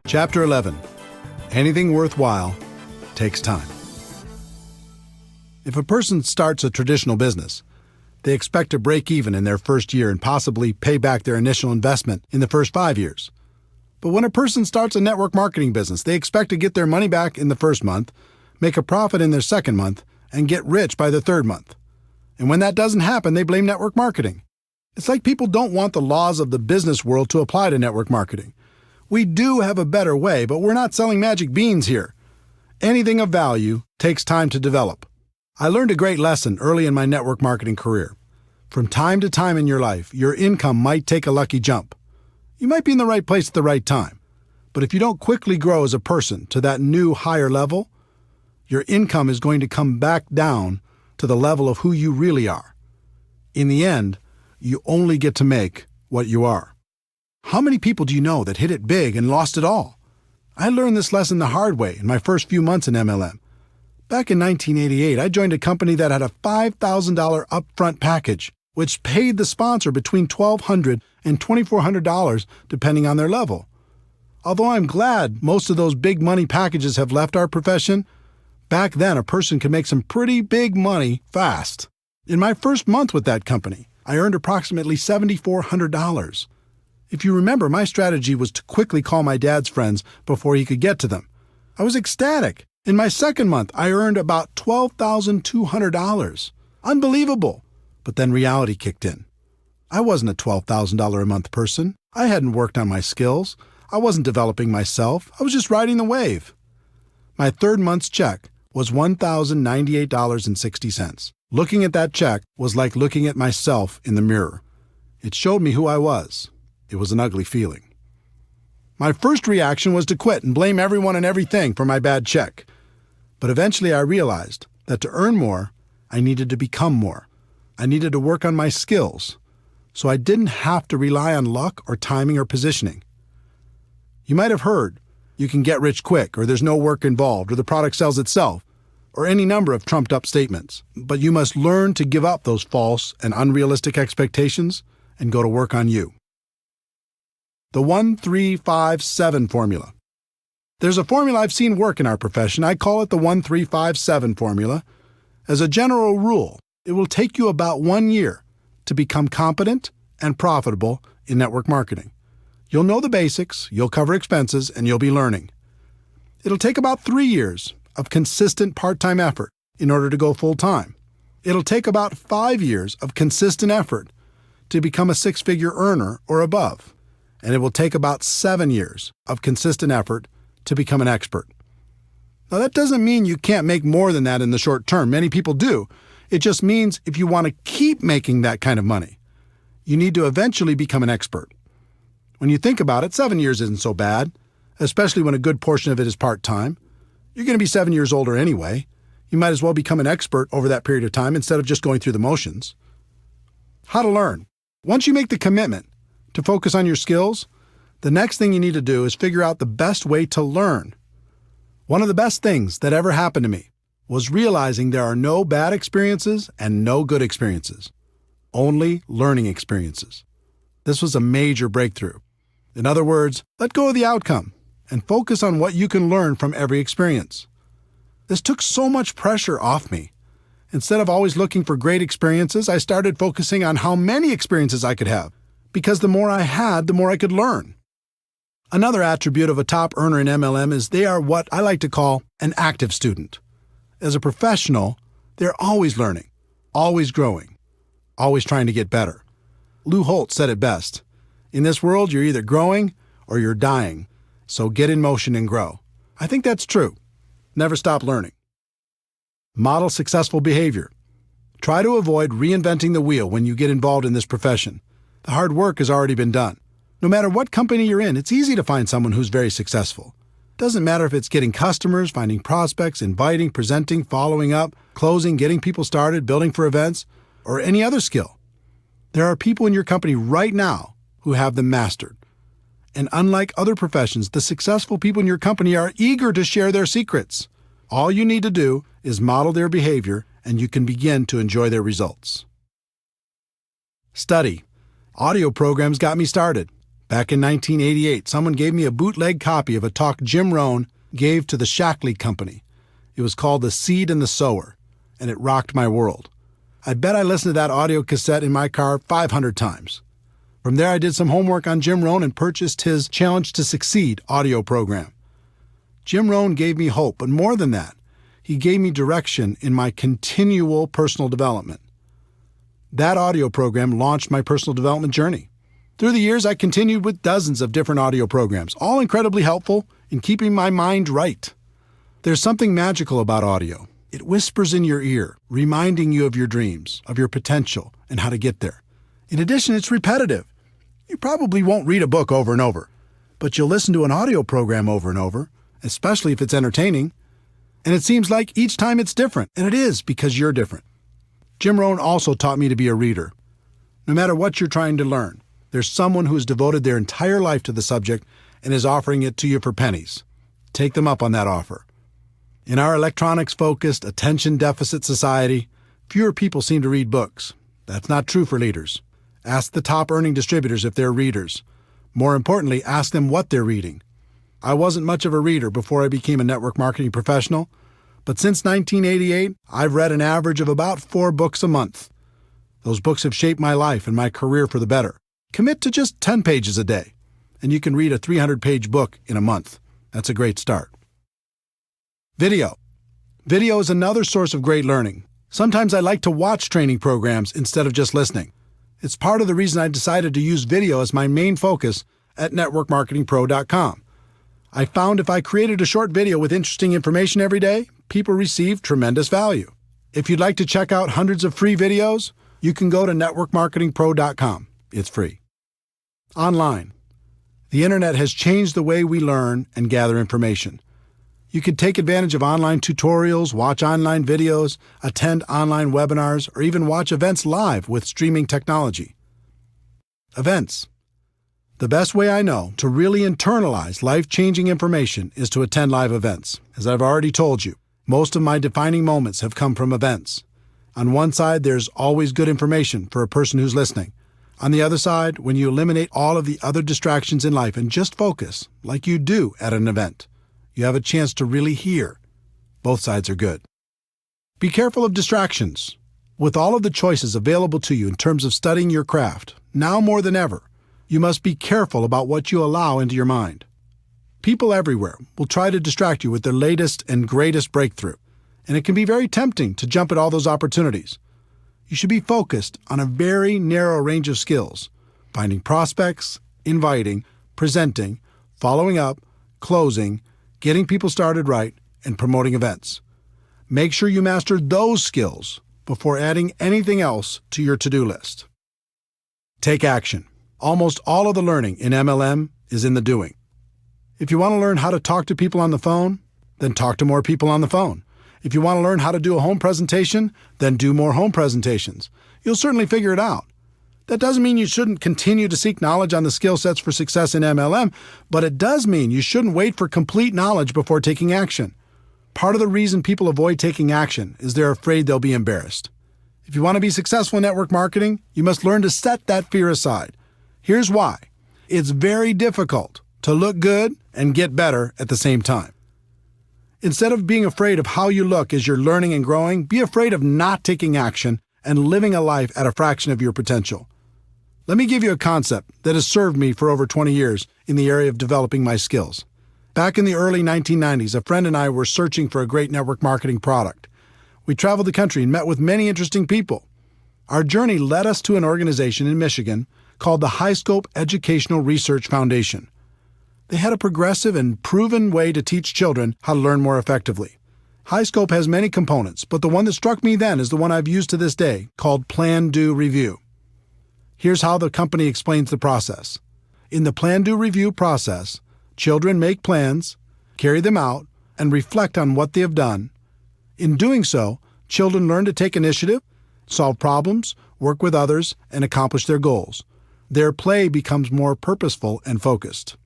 Chapter 11. Anything worthwhile takes time. If a person starts a traditional business, they expect to break even in their first year and possibly pay back their initial investment in the first 5 years. But when a person starts a network marketing business, they expect to get their money back in the first month, make a profit in their second month, and get rich by the third month. And when that doesn't happen, they blame network marketing. It's like people don't want the laws of the business world to apply to network marketing. We do have a better way, but we're not selling magic beans here. Anything of value takes time to develop. I learned a great lesson early in my network marketing career. From time to time in your life, your income might take a lucky jump. You might be in the right place at the right time. But if you don't quickly grow as a person to that new higher level, your income is going to come back down to the level of who you really are. In the end, you only get to make what you are. How many people do you know that hit it big and lost it all? I learned this lesson the hard way in my first few months in MLM. Back in 1988, I joined a company that had a $5,000 upfront package, which paid the sponsor between $1,200 and $2,400 depending on their level. Although I'm glad most of those big money packages have left our profession, back then a person could make some pretty big money fast. In my first month with that company, I earned approximately $7,400. If you remember, my strategy was to quickly call my dad's friends before he could get to them. I was ecstatic. In my second month, I earned about $12,200. Unbelievable. But then reality kicked in. I wasn't a $12,000 a month person. I hadn't worked on my skills. I wasn't developing myself. I was just riding the wave. My third month's check was $1,098.60. Looking at that check was like looking at myself in the mirror. It showed me who I was. It was an ugly feeling. My first reaction was to quit and blame everyone and everything for my bad check. But eventually I realized that to earn more, I needed to become more. I needed to work on my skills, so I didn't have to rely on luck or timing or positioning. You might have heard, you can get rich quick, or there's no work involved, or the product sells itself, or any number of trumped-up statements. But you must learn to give up those false and unrealistic expectations and go to work on you. The 1-3-5-7 formula. There's a formula I've seen work in our profession. I call it the 1-3-5-7 formula. As a general rule, it will take you about 1 year to become competent and profitable in network marketing. You'll know the basics, you'll cover expenses, and you'll be learning. It'll take about 3 years of consistent part-time effort in order to go full-time. It'll take about 5 years of consistent effort to become a six-figure earner or above. And it will take about 7 years of consistent effort to become an expert. Now, that doesn't mean you can't make more than that in the short term. Many people do. It just means if you want to keep making that kind of money, you need to eventually become an expert. When you think about it, 7 years isn't so bad, especially when a good portion of it is part-time. You're going to be 7 years older anyway. You might as well become an expert over that period of time instead of just going through the motions. How to learn. Once you make the commitment to focus on your skills, the next thing you need to do is figure out the best way to learn. One of the best things that ever happened to me was realizing there are no bad experiences and no good experiences, only learning experiences. This was a major breakthrough. In other words, let go of the outcome and focus on what you can learn from every experience. This took so much pressure off me. Instead of always looking for great experiences, I started focusing on how many experiences I could have, because the more I had, the more I could learn. Another attribute of a top earner in MLM is they are what I like to call an active student. As a professional, they're always learning, always growing, always trying to get better. Lou Holtz said it best. In this world, you're either growing or you're dying, so get in motion and grow. I think that's true. Never stop learning. Model successful behavior. Try to avoid reinventing the wheel when you get involved in this profession. The hard work has already been done. No matter what company you're in, it's easy to find someone who's very successful. Doesn't matter if it's getting customers, finding prospects, inviting, presenting, following up, closing, getting people started, building for events, or any other skill. There are people in your company right now who have them mastered. And unlike other professions, the successful people in your company are eager to share their secrets. All you need to do is model their behavior, and you can begin to enjoy their results. Study. Audio programs got me started. Back in 1988, someone gave me a bootleg copy of a talk Jim Rohn gave to the Shackley Company. It was called The Seed and the Sower, and it rocked my world. I bet I listened to that audio cassette in my car 500 times. From there, I did some homework on Jim Rohn and purchased his Challenge to Succeed audio program. Jim Rohn gave me hope, but more than that, he gave me direction in my continual personal development. That audio program launched my personal development journey. Through the years, I continued with dozens of different audio programs, all incredibly helpful in keeping my mind right. There's something magical about audio. It whispers in your ear, reminding you of your dreams, of your potential, and how to get there. In addition, it's repetitive. You probably won't read a book over and over, but you'll listen to an audio program over and over, especially if it's entertaining. And it seems like each time it's different, and it is because you're different. Jim Rohn also taught me to be a reader. No matter what you're trying to learn, there's someone who has devoted their entire life to the subject and is offering it to you for pennies. Take them up on that offer. In our electronics-focused, attention-deficit society, fewer people seem to read books. That's not true for leaders. Ask the top-earning distributors if they're readers. More importantly, ask them what they're reading. I wasn't much of a reader before I became a network marketing professional, but since 1988, I've read an average of about 4 books a month. Those books have shaped my life and my career for the better. Commit to just 10 pages a day, and you can read a 300-page book in a month. That's a great start. Video. Video is another source of great learning. Sometimes I like to watch training programs instead of just listening. It's part of the reason I decided to use video as my main focus at networkmarketingpro.com. I found if I created a short video with interesting information every day, people received tremendous value. If you'd like to check out hundreds of free videos, you can go to networkmarketingpro.com. It's free. Online. The internet has changed the way we learn and gather information. You can take advantage of online tutorials, watch online videos, attend online webinars, or even watch events live with streaming technology. Events. The best way I know to really internalize life-changing information is to attend live events. As I've already told you, most of my defining moments have come from events. On one side, there's always good information for a person who's listening. On the other side, when you eliminate all of the other distractions in life and just focus, like you do at an event, you have a chance to really hear. Both sides are good. Be careful of distractions. With all of the choices available to you in terms of studying your craft, now more than ever, you must be careful about what you allow into your mind. People everywhere will try to distract you with their latest and greatest breakthrough, and it can be very tempting to jump at all those opportunities. You should be focused on a very narrow range of skills: finding prospects, inviting, presenting, following up, closing, getting people started right, and promoting events. Make sure you master those skills before adding anything else to your to-do list. Take action. Almost all of the learning in MLM is in the doing. If you want to learn how to talk to people on the phone, then talk to more people on the phone. If you want to learn how to do a home presentation, then do more home presentations. You'll certainly figure it out. That doesn't mean you shouldn't continue to seek knowledge on the skill sets for success in MLM, but it does mean you shouldn't wait for complete knowledge before taking action. Part of the reason people avoid taking action is they're afraid they'll be embarrassed. If you want to be successful in network marketing, you must learn to set that fear aside. Here's why. It's very difficult to look good and get better at the same time. Instead of being afraid of how you look as you're learning and growing, be afraid of not taking action and living a life at a fraction of your potential. Let me give you a concept that has served me for over 20 years in the area of developing my skills. Back in the early 1990s, a friend and I were searching for a great network marketing product. We traveled the country and met with many interesting people. Our journey led us to an organization in Michigan called the High Scope Educational Research Foundation. They had a progressive and proven way to teach children how to learn more effectively. High Scope has many components, but the one that struck me then is the one I've used to this day, called Plan, Do, Review. Here's how the company explains the process. In the Plan, Do, Review process, children make plans, carry them out, and reflect on what they have done. In doing so, children learn to take initiative, solve problems, work with others, and accomplish their goals. Their play becomes more purposeful and focused.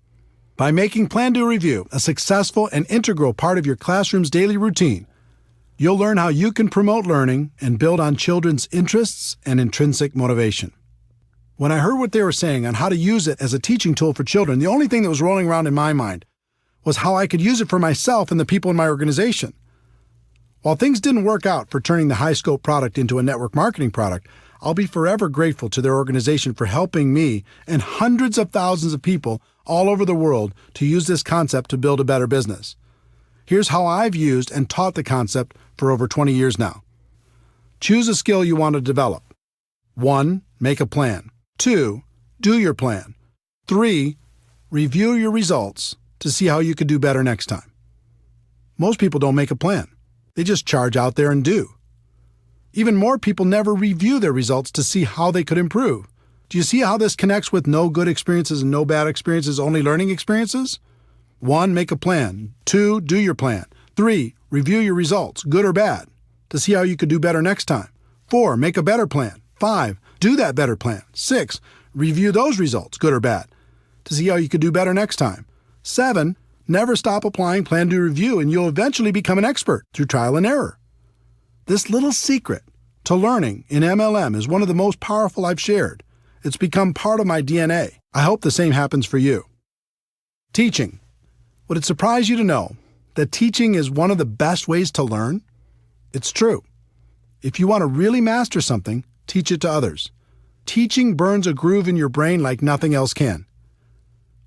By making Plan, Do, Review a successful and integral part of your classroom's daily routine, you'll learn how you can promote learning and build on children's interests and intrinsic motivation. When I heard what they were saying on how to use it as a teaching tool for children, the only thing that was rolling around in my mind was how I could use it for myself and the people in my organization. While things didn't work out for turning the High Scope product into a network marketing product, I'll be forever grateful to their organization for helping me and hundreds of thousands of people all over the world to use this concept to build a better business. Here's how I've used and taught the concept for over 20 years now. Choose a skill you want to develop. 1. Make a plan. 2. Do your plan. 3. Review your results to see how you could do better next time. Most people don't make a plan. They just charge out there and do. Even more people never review their results to see how they could improve. Do you see how this connects with no good experiences and no bad experiences, only learning experiences? 1. Make a plan. 2. Do your plan. 3. Review your results, good or bad, to see how you could do better next time. 4. Make a better plan. 5. Do that better plan. 6. Review those results, good or bad, to see how you could do better next time. 7. Never stop applying Plan, Do, Review, and you'll eventually become an expert through trial and error. This little secret to learning in MLM is one of the most powerful I've shared. It's become part of my DNA. I hope the same happens for you. Teaching. Would it surprise you to know that teaching is one of the best ways to learn? It's true. If you want to really master something, teach it to others. Teaching burns a groove in your brain like nothing else can.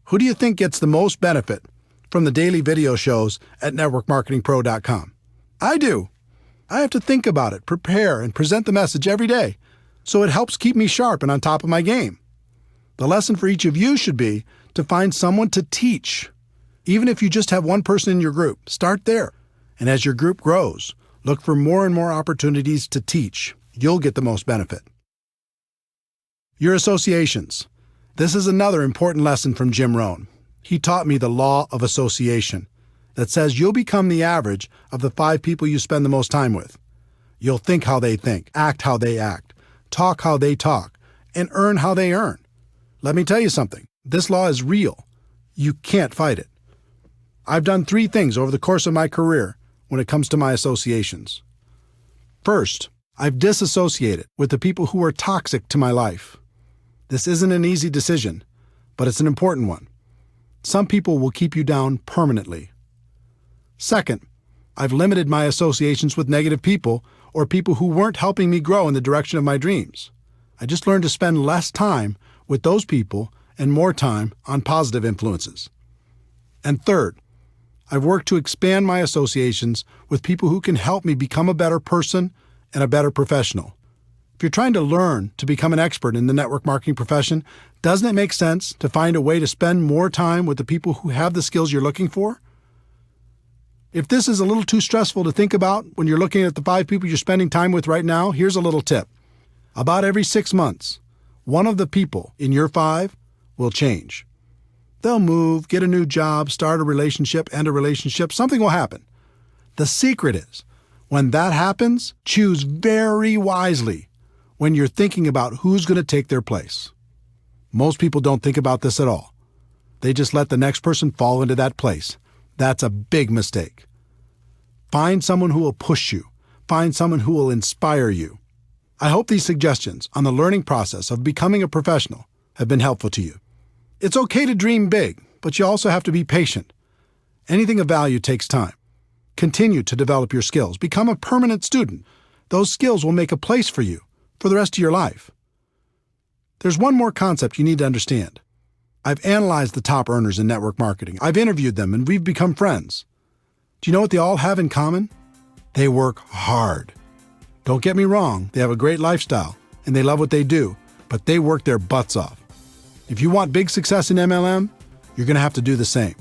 Who do you think gets the most benefit from the daily video shows at networkmarketingpro.com? I do. I have to think about it, prepare, and present the message every day, so it helps keep me sharp and on top of my game. The lesson for each of you should be to find someone to teach. Even if you just have one person in your group, start there. And as your group grows, look for more and more opportunities to teach. You'll get the most benefit. Your associations. This is another important lesson from Jim Rohn. He taught me the law of association that says you'll become the average of the 5 people you spend the most time with. You'll think how they think, act how they act, talk how they talk, and earn how they earn. Let me tell you something. This law is real. You can't fight it. I've done 3 things over the course of my career when it comes to my associations. First, I've disassociated with the people who are toxic to my life. This isn't an easy decision, but it's an important one. Some people will keep you down permanently. Second, I've limited my associations with negative people or people who weren't helping me grow in the direction of my dreams. I just learned to spend less time with those people and more time on positive influences. And third, I've worked to expand my associations with people who can help me become a better person and a better professional. If you're trying to learn to become an expert in the network marketing profession, doesn't it make sense to find a way to spend more time with the people who have the skills you're looking for? If this is a little too stressful to think about when you're looking at the 5 people you're spending time with right now, here's a little tip. About every 6 months, one of the people in your 5 will change. They'll move, get a new job, start a relationship, end a relationship. Something will happen. The secret is, when that happens, choose very wisely when you're thinking about who's going to take their place. Most people don't think about this at all. They just let the next person fall into that place. That's a big mistake. Find someone who will push you. Find someone who will inspire you. I hope these suggestions on the learning process of becoming a professional have been helpful to you. It's okay to dream big, but you also have to be patient. Anything of value takes time. Continue to develop your skills. Become a permanent student. Those skills will make a place for you for the rest of your life. There's one more concept you need to understand. I've analyzed the top earners in network marketing. I've interviewed them, and we've become friends. Do you know what they all have in common? They work hard. Don't get me wrong, they have a great lifestyle, and they love what they do, but they work their butts off. If you want big success in MLM, you're going to have to do the same.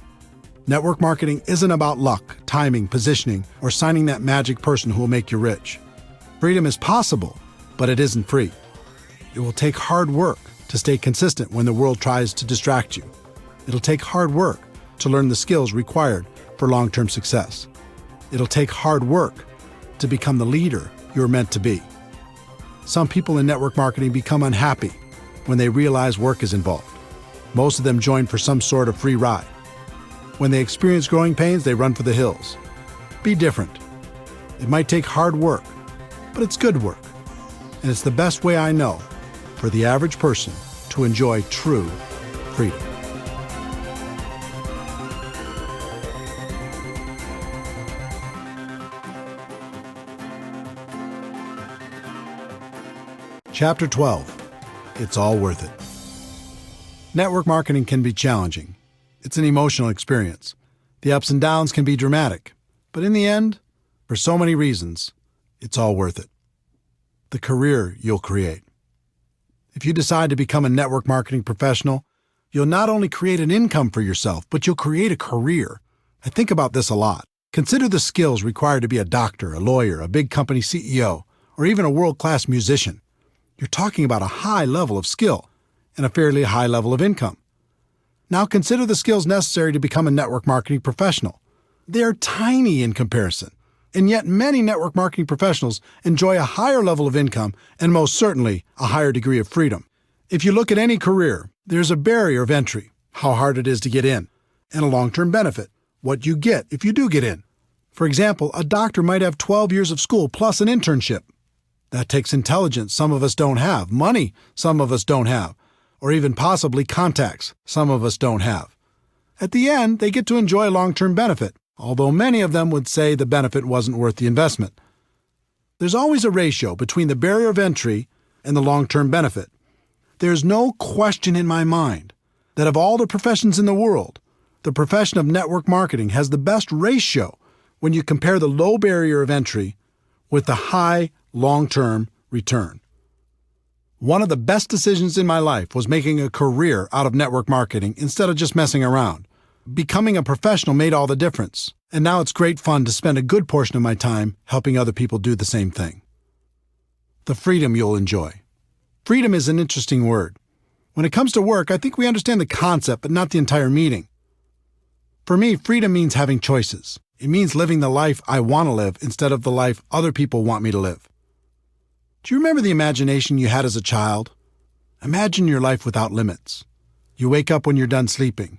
Network marketing isn't about luck, timing, positioning, or signing that magic person who will make you rich. Freedom is possible, but it isn't free. It will take hard work to stay consistent when the world tries to distract you. It'll take hard work to learn the skills required for long-term success. It'll take hard work to become the leader you're meant to be. Some people in network marketing become unhappy when they realize work is involved. Most of them join for some sort of free ride. When they experience growing pains, they run for the hills. Be different. It might take hard work, but it's good work. And it's the best way I know for the average person to enjoy true freedom. Chapter 12. It's all worth it. Network marketing can be challenging. It's an emotional experience. The ups and downs can be dramatic. But in the end, for so many reasons, it's all worth it. The career you'll create. If you decide to become a network marketing professional, you'll not only create an income for yourself, but you'll create a career. I think about this a lot. Consider the skills required to be a doctor, a lawyer, a big company CEO, or even a world-class musician. You're talking about a high level of skill and a fairly high level of income. Now consider the skills necessary to become a network marketing professional. They're tiny in comparison, and yet many network marketing professionals enjoy a higher level of income and most certainly a higher degree of freedom. If you look at any career, there's a barrier of entry, how hard it is to get in, and a long-term benefit, what you get if you do get in. For example, a doctor might have 12 years of school plus an internship. That takes intelligence some of us don't have, money some of us don't have, or even possibly contacts some of us don't have. At the end, they get to enjoy a long-term benefit, although many of them would say the benefit wasn't worth the investment. There's always a ratio between the barrier of entry, and the long-term benefit. There's no question in my mind that of all the professions in the world, the profession of network marketing has the best ratio when you compare the low barrier of entry with the high long-term return. One of the best decisions in my life was making a career out of network marketing instead of just messing around. Becoming a professional made all the difference, and now it's great fun to spend a good portion of my time helping other people do the same thing. The freedom you'll enjoy. Freedom is an interesting word. When it comes to work, I think we understand the concept, but not the entire meaning. For me, freedom means having choices. It means living the life I want to live instead of the life other people want me to live. Do you remember the imagination you had as a child? Imagine your life without limits. You wake up when you're done sleeping.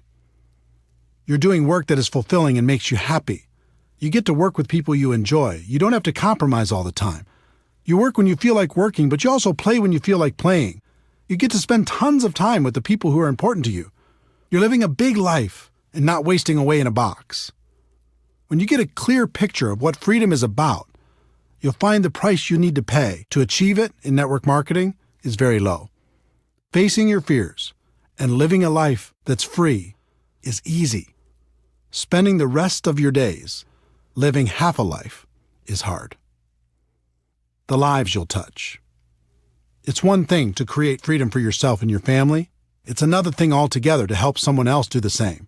You're doing work that is fulfilling and makes you happy. You get to work with people you enjoy. You don't have to compromise all the time. You work when you feel like working, but you also play when you feel like playing. You get to spend tons of time with the people who are important to you. You're living a big life and not wasting away in a box. When you get a clear picture of what freedom is about, you'll find the price you need to pay to achieve it in network marketing is very low. Facing your fears and living a life that's free is easy. Spending the rest of your days living half a life is hard. The lives you'll touch. It's one thing to create freedom for yourself and your family. It's another thing altogether to help someone else do the same.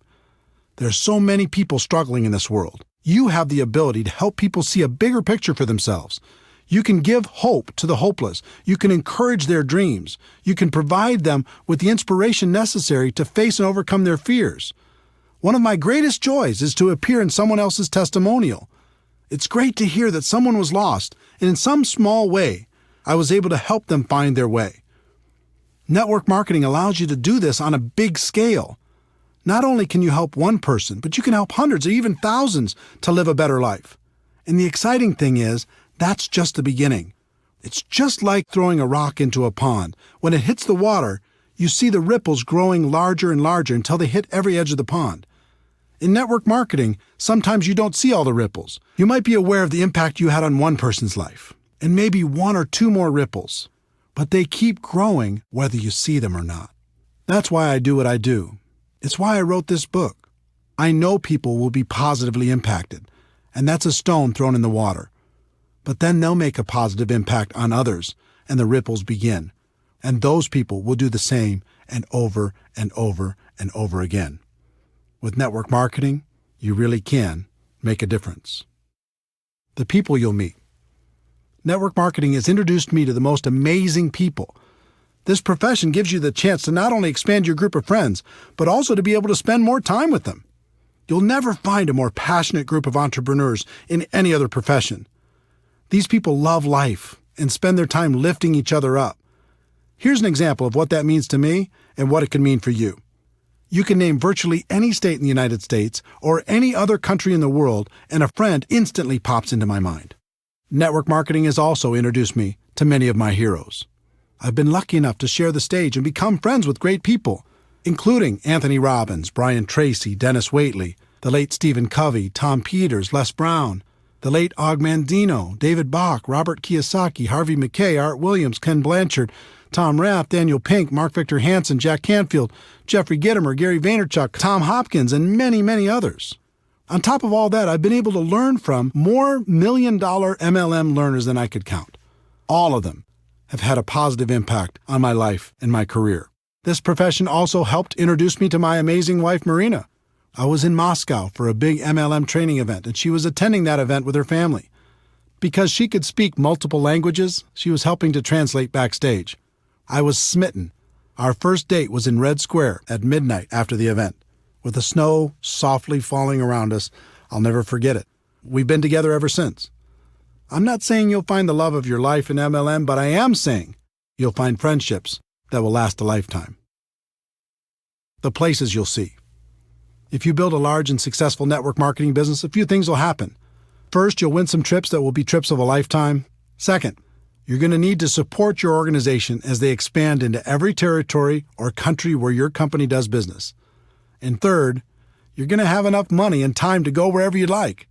There are so many people struggling in this world. You have the ability to help people see a bigger picture for themselves. You can give hope to the hopeless. You can encourage their dreams. You can provide them with the inspiration necessary to face and overcome their fears. One of my greatest joys is to appear in someone else's testimonial. It's great to hear that someone was lost, and in some small way, I was able to help them find their way. Network marketing allows you to do this on a big scale. Not only can you help one person, but you can help hundreds or even thousands to live a better life. And the exciting thing is, that's just the beginning. It's just like throwing a rock into a pond. When it hits the water, you see the ripples growing larger and larger until they hit every edge of the pond. In network marketing, sometimes you don't see all the ripples. You might be aware of the impact you had on one person's life, and maybe one or two more ripples, but they keep growing whether you see them or not. That's why I do what I do. It's why I wrote this book. I know people will be positively impacted, and that's a stone thrown in the water. But then they'll make a positive impact on others, and the ripples begin. And those people will do the same and over and over and over again. With network marketing, you really can make a difference. The people you'll meet. Network marketing has introduced me to the most amazing people. This profession gives you the chance to not only expand your group of friends, but also to be able to spend more time with them. You'll never find a more passionate group of entrepreneurs in any other profession. These people love life and spend their time lifting each other up. Here's an example of what that means to me and what it can mean for you. You can name virtually any state in the United States or any other country in the world, and a friend instantly pops into my mind. Network marketing has also introduced me to many of my heroes. I've been lucky enough to share the stage and become friends with great people, including Anthony Robbins, Brian Tracy, Dennis Waitley, the late Stephen Covey, Tom Peters, Les Brown, the late Og Mandino, David Bach, Robert Kiyosaki, Harvey Mackay, Art Williams, Ken Blanchard, Tom Rath, Daniel Pink, Mark Victor Hansen, Jack Canfield, Jeffrey Gitomer, Gary Vaynerchuk, Tom Hopkins, and many, many others. On top of all that, I've been able to learn from more million-dollar MLM learners than I could count. All of them have had a positive impact on my life and my career. This profession also helped introduce me to my amazing wife, Marina. I was in Moscow for a big MLM training event, and she was attending that event with her family. Because she could speak multiple languages, she was helping to translate backstage. I was smitten. Our first date was in Red Square at midnight after the event. With the snow softly falling around us, I'll never forget it. We've been together ever since. I'm not saying you'll find the love of your life in MLM, but I am saying you'll find friendships that will last a lifetime. The places you'll see. If you build a large and successful network marketing business, a few things will happen. First, you'll win some trips that will be trips of a lifetime. Second, you're going to need to support your organization as they expand into every territory or country where your company does business. And third, you're going to have enough money and time to go wherever you'd like.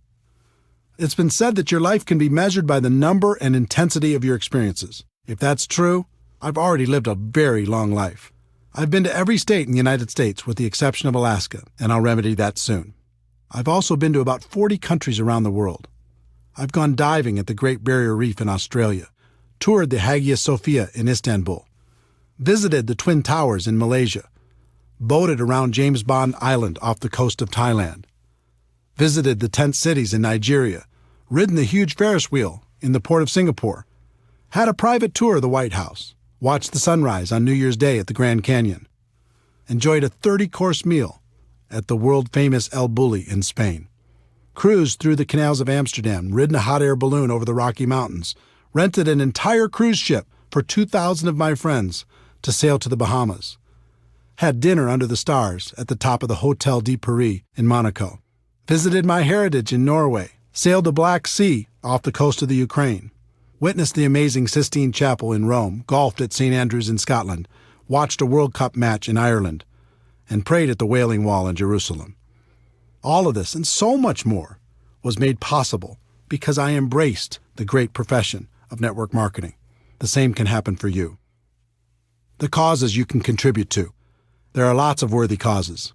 It's been said that your life can be measured by the number and intensity of your experiences. If that's true, I've already lived a very long life. I've been to every state in the United States with the exception of Alaska, and I'll remedy that soon. I've also been to about 40 countries around the world. I've gone diving at the Great Barrier Reef in Australia, toured the Hagia Sophia in Istanbul, visited the Twin Towers in Malaysia, boated around James Bond Island off the coast of Thailand, visited the tent cities in Nigeria, ridden the huge Ferris wheel in the port of Singapore, had a private tour of the White House, watched the sunrise on New Year's Day at the Grand Canyon, enjoyed a 30-course meal at the world-famous El Bulli in Spain, cruised through the canals of Amsterdam, ridden a hot air balloon over the Rocky Mountains, rented an entire cruise ship for 2,000 of my friends to sail to the Bahamas, had dinner under the stars at the top of the Hotel de Paris in Monaco, visited my heritage in Norway, sailed the Black Sea off the coast of the Ukraine, witnessed the amazing Sistine Chapel in Rome, golfed at St. Andrews in Scotland, watched a World Cup match in Ireland, and prayed at the Wailing Wall in Jerusalem. All of this and so much more was made possible because I embraced the great profession of network marketing. The same can happen for you. The causes you can contribute to. There are lots of worthy causes.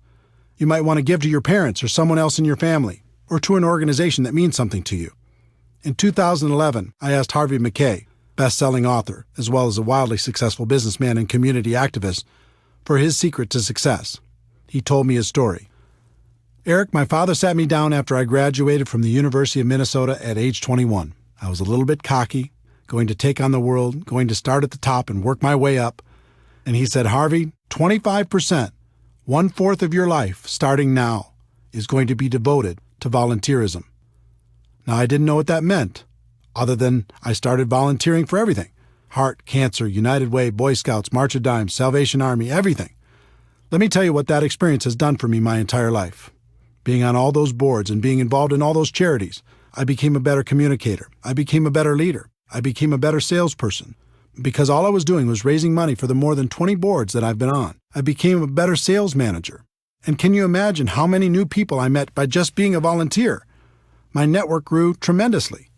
You might want to give to your parents or someone else in your family, or to an organization that means something to you. In 2011, I asked Harvey Mackay, best-selling author, as well as a wildly successful businessman and community activist, for his secret to success. He told me his story. Eric, my father sat me down after I graduated from the University of Minnesota at age 21. I was a little bit cocky, going to take on the world, going to start at the top and work my way up. And he said, Harvey, 25%, 1/4 of your life, starting now, is going to be devoted to volunteerism. Now, I didn't know what that meant, other than I started volunteering for everything. Heart, Cancer, United Way, Boy Scouts, March of Dimes, Salvation Army, everything. Let me tell you what that experience has done for me my entire life. Being on all those boards and being involved in all those charities, I became a better communicator. I became a better leader. I became a better salesperson. Because all I was doing was raising money for the more than 20 boards that I've been on. I became a better sales manager. And can you imagine how many new people I met by just being a volunteer? My network grew tremendously.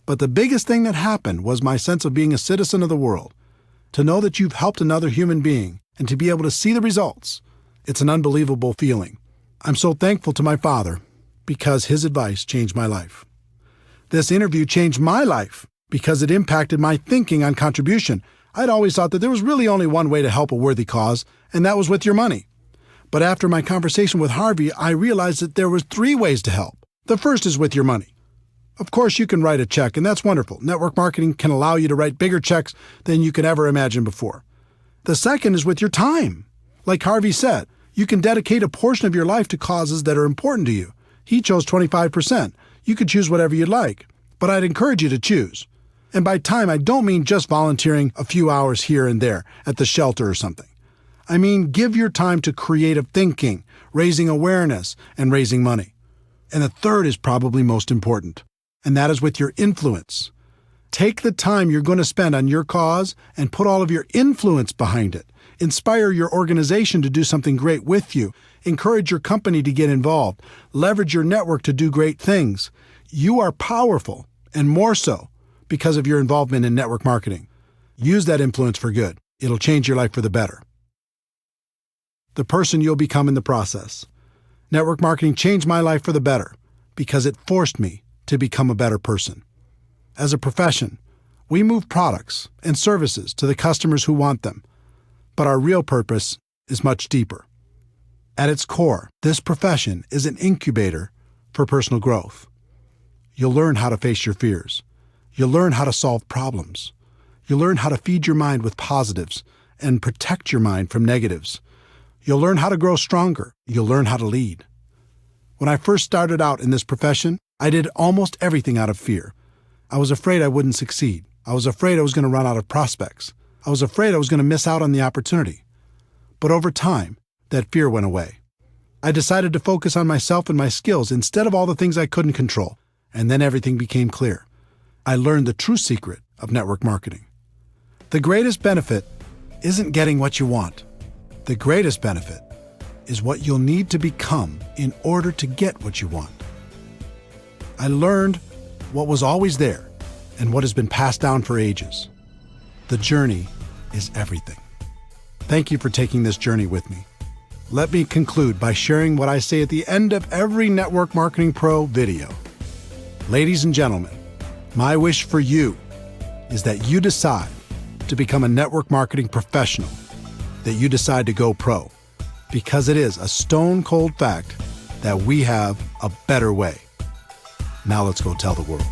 But the biggest thing that happened was my sense of being a citizen of the world. To know that you've helped another human being and to be able to see the results, it's an unbelievable feeling. I'm so thankful to my father because his advice changed my life. This interview changed my life because it impacted my thinking on contribution. I'd always thought that there was really only one way to help a worthy cause, and that was with your money. But after my conversation with Harvey, I realized that there was 3 ways to help. The first is with your money. Of course, you can write a check, and that's wonderful. Network marketing can allow you to write bigger checks than you could ever imagine before. The second is with your time. Like Harvey said, you can dedicate a portion of your life to causes that are important to you. He chose 25%. You could choose whatever you'd like, but I'd encourage you to choose. And by time, I don't mean just volunteering a few hours here and there at the shelter or something. I mean, give your time to creative thinking, raising awareness, and raising money. And the third is probably most important, and that is with your influence. Take the time you're going to spend on your cause and put all of your influence behind it. Inspire your organization to do something great with you. Encourage your company to get involved. Leverage your network to do great things. You are powerful, and more so because of your involvement in network marketing. Use that influence for good. It'll change your life for the better. The person you'll become in the process. Network marketing changed my life for the better because it forced me to become a better person. As a profession, we move products and services to the customers who want them, but our real purpose is much deeper. At its core, this profession is an incubator for personal growth. You'll learn how to face your fears. You'll learn how to solve problems. You'll learn how to feed your mind with positives and protect your mind from negatives. You'll learn how to grow stronger. You'll learn how to lead. When I first started out in this profession, I did almost everything out of fear. I was afraid I wouldn't succeed. I was afraid I was going to run out of prospects. I was afraid I was going to miss out on the opportunity. But over time, that fear went away. I decided to focus on myself and my skills instead of all the things I couldn't control, and then everything became clear. I learned the true secret of network marketing. The greatest benefit isn't getting what you want. The greatest benefit is what you'll need to become in order to get what you want. I learned what was always there and what has been passed down for ages. The journey is everything. Thank you for taking this journey with me. Let me conclude by sharing what I say at the end of every Network Marketing Pro video. Ladies and gentlemen, my wish for you is that you decide to become a network marketing professional, that you decide to go pro, because it is a stone-cold fact that we have a better way. Now let's go tell the world.